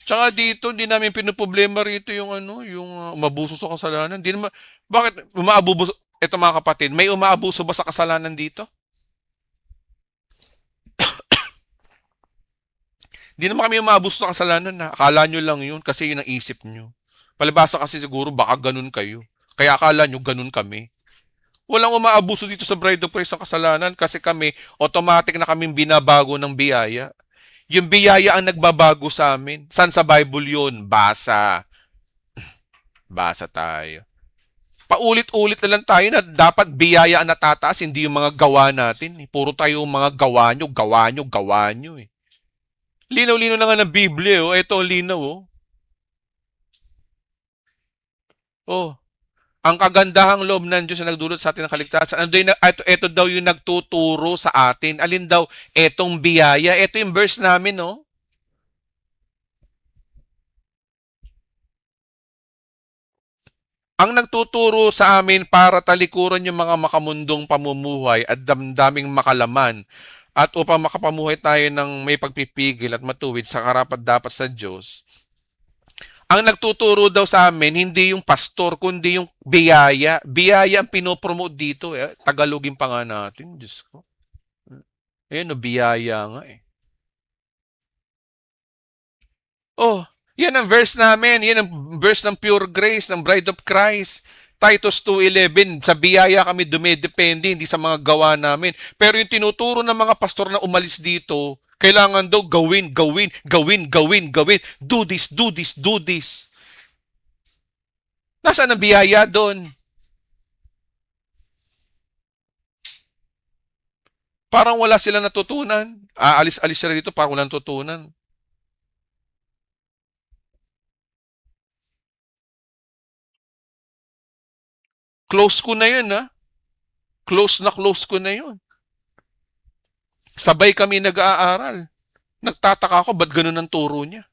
Tsaka dito, hindi namin pinoproblema rito yung umabuso sa kasalanan. Hindi naman, bakit umaabuso, eto mga kapatid, may umaabuso ba sa kasalanan dito? Hindi naman kami umaabuso sa kasalanan na. Akala nyo lang yun kasi yun ang isip nyo. Palibasa kasi siguro baka ganun kayo. Kaya akala nyo ganun kami. Walang umaabuso dito sa Bride of Christ sa kasalanan kasi kami, automatic na kaming binabago ng biyaya. Yung biyaya ang nagbabago sa amin. Saan sa Bible yun? Basa. Basa tayo. Paulit-ulit na lang tayo na dapat biyaya ang natataas, hindi yung mga gawa natin. Puro tayo yung mga gawa nyo, gawa nyo, gawa nyo eh. Linaw-linaw na nga ng Biblia oh. Ito ang linaw oh. Oh. Ang kagandahang loob ng Diyos na nagdulot sa atin ng kaligtasan. Ito daw yung nagtuturo sa atin. Alin daw? Etong biyaya. Ito yung verse namin, no? Ang nagtuturo sa amin para talikuran yung mga makamundong pamumuhay at damdaming makalaman at upang makapamuhay tayo ng may pagpipigil at matuwid sa karapat-dapat sa Diyos. Ang nagtuturo daw sa amin, hindi yung pastor, kundi yung biyaya. Biyaya ang pinopromote dito. Tagalogin pa nga natin. Diyos ko. Ayan, biyaya nga eh. Oh, yan ang verse namin. Yan ang verse ng pure grace, ng Bride of Christ. Titus 2:11, sa biyaya kami dumidepende, hindi sa mga gawa namin. Pero yung tinuturo ng mga pastor na umalis dito, kailangan daw gawin. Do this. Nasaan ang biyaya doon? Parang wala sila natutunan. Alis-alis sila dito, parang wala natutunan. Close ko na yun, ha? Close ko na yun. Sabay kami nag-aaral. Nagtataka ako, ba't ganun ang turo niya?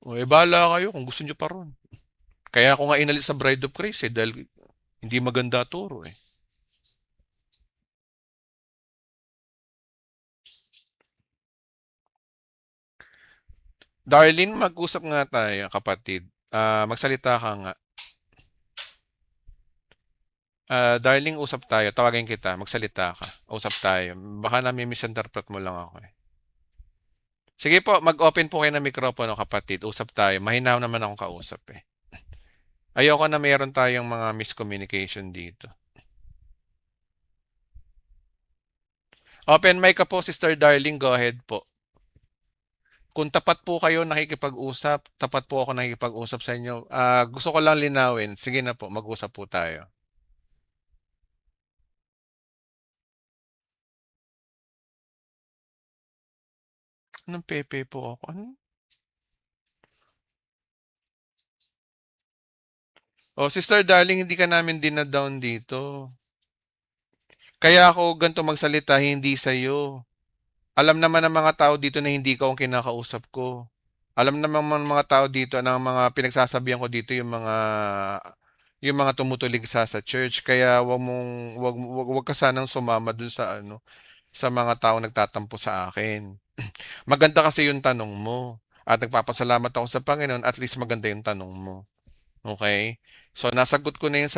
O, bahala kayo kung gusto nyo pa ron. Kaya ako nga inalis sa Bride of Christ, dahil hindi maganda turo, eh. Darlene, mag-usap nga tayo, kapatid. Magsalita ka nga. Darling, usap tayo. Tawagin kita. Magsalita ka. Usap tayo. Baka namin misinterpret mo lang ako, eh. Sige po, mag-open po kayo ng mikropono, kapatid. Usap tayo. Mahinaw naman akong kausap, eh. Ayoko na mayroon tayong mga miscommunication dito. Open mic ka po, Sister Darling. Go ahead po. Kung tapat po kayo nakikipag-usap, tapat po ako nakikipag-usap sa inyo. Gusto ko lang linawin. Sige na po, mag-usap po tayo. Anong pepe po ako? Ano? Oh, Sister Darling, hindi ka namin dinadown dito. Kaya ako ganito magsalita, hindi sa'yo. Alam naman ng mga tao dito na hindi ka ang kinakausap ko. Alam naman ng mga tao dito na ang mga pinagsasabihan ko dito yung mga tumutulig sa church. Kaya wag ka sanang sumama dun sa sa mga tao nagtatampo sa akin. Maganda kasi yung tanong mo. At nagpapasalamat ako sa Panginoon, at least maganda yung tanong mo. Okay? So nasagot ko na yung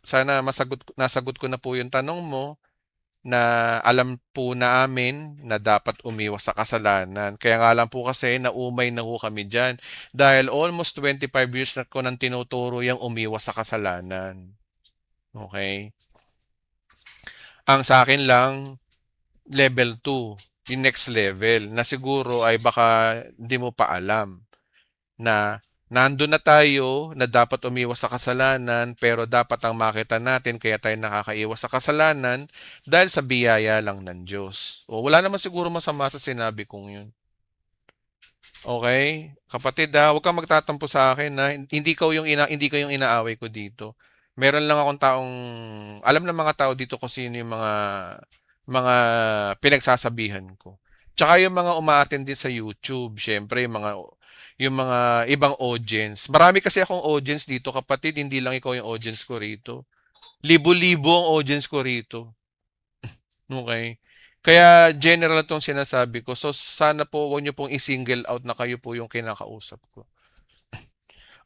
sana nasagot ko na po yung tanong mo, na alam po namin na dapat umiwas sa kasalanan. Kaya nga lang po kasi naumay na ho kami dyan. Dahil almost 25 years na ko nang tinuturo yung umiwas sa kasalanan. Okay? Ang sa akin lang, level 2, yung next level, na siguro ay baka hindi mo pa alam na nandun na tayo na dapat umiwas sa kasalanan, pero dapat ang makita natin kaya tayo nakakaiwas sa kasalanan dahil sa biyaya lang ng Diyos. O, wala naman siguro masama sa sinabi kong yun. Okay? Kapatid, huwag kang magtatampo sa akin na hindi ko yung inaaway ko dito. Meron lang akong taong alam ng mga tao dito kung sino yung mga pinagsasabihan ko. Tsaka yung mga umaattend din sa YouTube, syempre yung mga ibang audience. Marami kasi akong audience dito, kapatid, hindi lang ikaw yung audience ko rito. Libo-libo ang audience ko rito. Okay? Kaya general tong sinasabi ko. So sana po huwag niyo pong i-single out na kayo po yung kinakausap ko.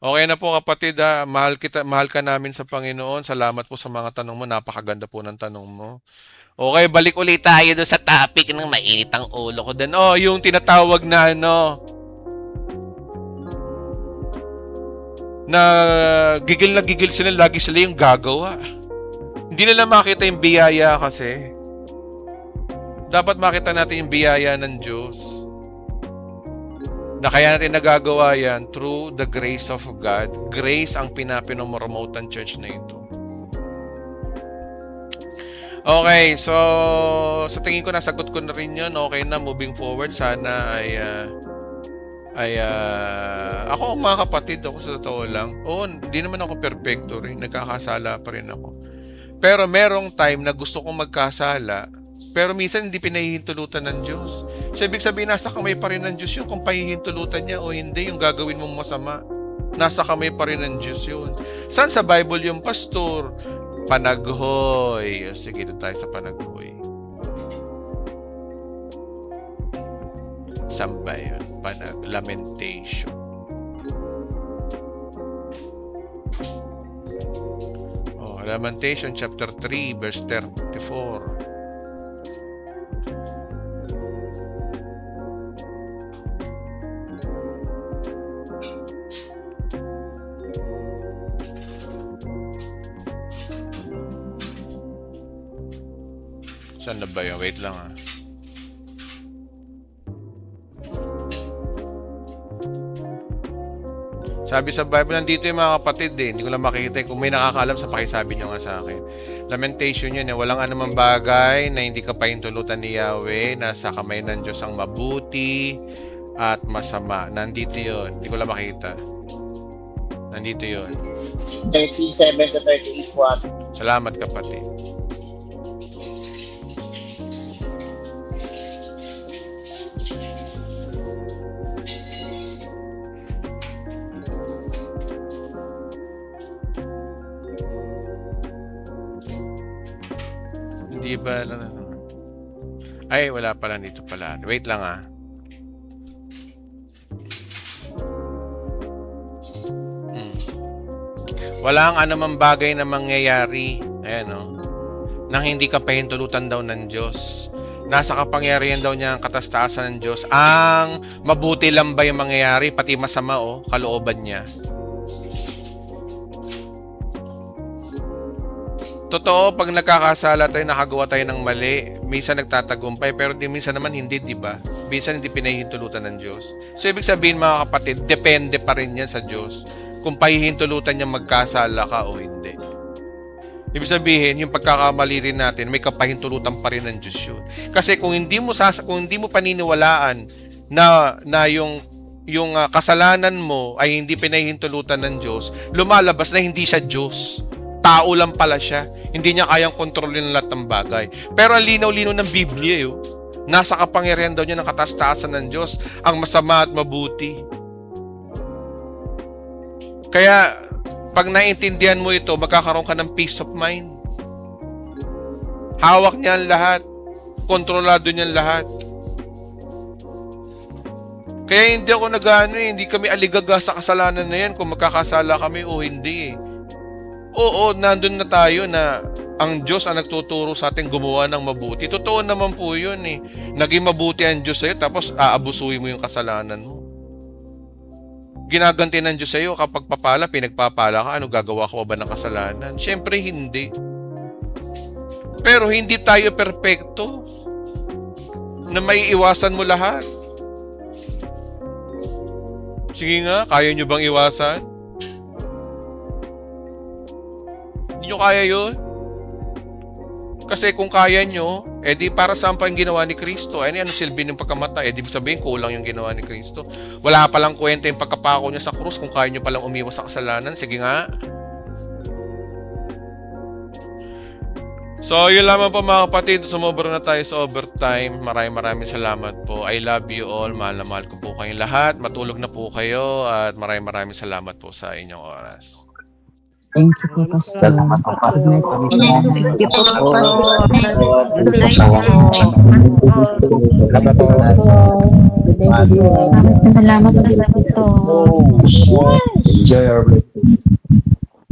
Okay na po, kapatid, mahal ka namin sa Panginoon. Salamat po sa mga tanong mo. Napakaganda po ng tanong mo. Okay, balik ulit tayo doon sa topic ng mainit ang ulo ko din. Oh, yung tinatawag na na gigil sila, lagi sila yung gagawa. Hindi nila makita yung biyaya kasi. Dapat makita natin yung biyaya ng Diyos. Na kaya natin nagagawa yan through the grace of God. Grace ang pinapinopromote ng church na ito. Okay, so sa tingin ko nasagot ko na rin yun. Okay na, moving forward. Sana ay ako, mga kapatid, ako sa totoo lang. Oo, hindi naman ako perfecto rin. Nagkakasala pa rin ako. Pero merong time na gusto kong magkasala, pero minsan hindi pinahihintulutan ng Diyos. So, ibig sabihin, nasa kamay pa rin ng Diyos yun kung pahihintulutan niya o hindi, yung gagawin mong masama. Nasa kamay pa rin ng Diyos yun. Saan sa Bible yung pastor? Panaghoy. Sige, doon tayo sa panaghoy. Saan ba yun? Lamentation. Lamentation chapter 3 verse 34. Saan na ba yun? Wait lang . Sabi sa Bible, nandito yung mga kapatid Hindi ko lang makikita. Kung may nakakaalam sa pakisabi nyo nga sa akin. Lamentation yun . Walang anumang bagay na hindi ka pahintulutan ni Yahweh. Nasa kamay ng Diyos ang mabuti. at masama. Nandito yun. Hindi ko lang makita. Nandito yun. 37 to 38 po ata. Salamat kapatid. Hindi ba? Ay, wala pala dito pala. Wait lang ah. Walang anumang bagay na mangyayari. Ayan o. Nang hindi ka pahintulutan daw ng Diyos. Nasa kapangyarihan daw niya ang katastaasan ng Diyos. Ang mabuti lang ba yung mangyayari? Pati masama o, kalooban niya. Totoo, pag nagkakasala tayo, nakagawa tayo ng mali, minsan nagtatagumpay, pero minsan naman hindi, di ba? Minsan hindi pinahihintulutan ng Diyos. So, ibig sabihin mga kapatid, depende pa rin yan sa Diyos kung pahihintulutan niya magkasala ka o hindi. Ibig sabihin, yung pagkakamali rin natin, may kapahintulutan pa rin ng Diyos yun. Kasi kung hindi mo paniniwalaan na yung kasalanan mo ay hindi pinahihintulutan ng Diyos, lumalabas na hindi siya Diyos. Tao lang pala siya. Hindi niya kayang kontrolin lahat ng bagay. Pero ang linaw-linaw ng Biblia, nasa kapangyarihan daw niya ng katastaasan ng Diyos, ang masama at mabuti. Kaya, pag naintindihan mo ito, magkakaroon ka ng peace of mind. Hawak niya ang lahat. Kontrolado niya ang lahat. Kaya hindi ako hindi kami aligaga sa kasalanan na yan kung magkakasala kami o hindi. Oo, nandun na tayo na ang Diyos ang nagtuturo sa ating gumawa ng mabuti. Totoo naman po yun eh. Naging mabuti ang Diyos sa'yo tapos aabusuhin mo yung kasalanan mo. Ginaganti ng Diyos sa'yo kapag pinagpapala ka, ano gagawa ko ba ng kasalanan? Siyempre hindi. Pero hindi tayo perpekto na may iwasan mo lahat. Sige nga, kaya nyo bang iwasan? Hindi nyo kaya yun? Kasi kung kaya nyo, edi para saan pa yung ginawa ni Kristo? Ano silbi ng pagkamatay? Edi sabihin, kulang yung ginawa ni Kristo. Wala palang kwenta yung pagkapako niya sa krus kung kaya nyo palang umiwas sa kasalanan. Sige nga. So, yun lamang po mga kapatid. Sumobra na tayo sa overtime. Maraming salamat po. I love you all. Mahal na mahal ko po kayong lahat. Matulog na po kayo at maraming salamat po sa inyong oras. Thank you po, Pastor. Salamat po, Pastor. Good night. Thank you po, Pastor. Good night po. Good night. Salamat po, Pastor. Enjoy our blessing.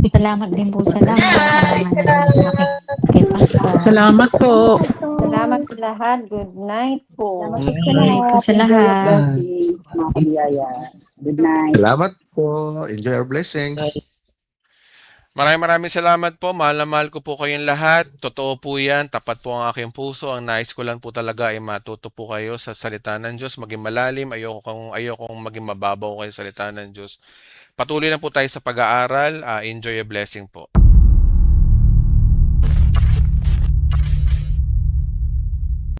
Salamat din po sa lahat. Kay Pastor. Salamat po. Salamat sa lahat. Good night po. Good night po sa lahat. Good night. Salamat po. Enjoy our blessings. Maraming salamat po. Mahal na mahal ko po kayong lahat. Totoo po yan. Tapat po ang aking puso. Ang nais ko lang po talaga ay matuto po kayo sa salita ng Diyos. Maging malalim. Ayokong maging mababaw kayo sa salita ng Diyos. Patuloy na po tayo sa pag-aaral. Enjoy your blessing po.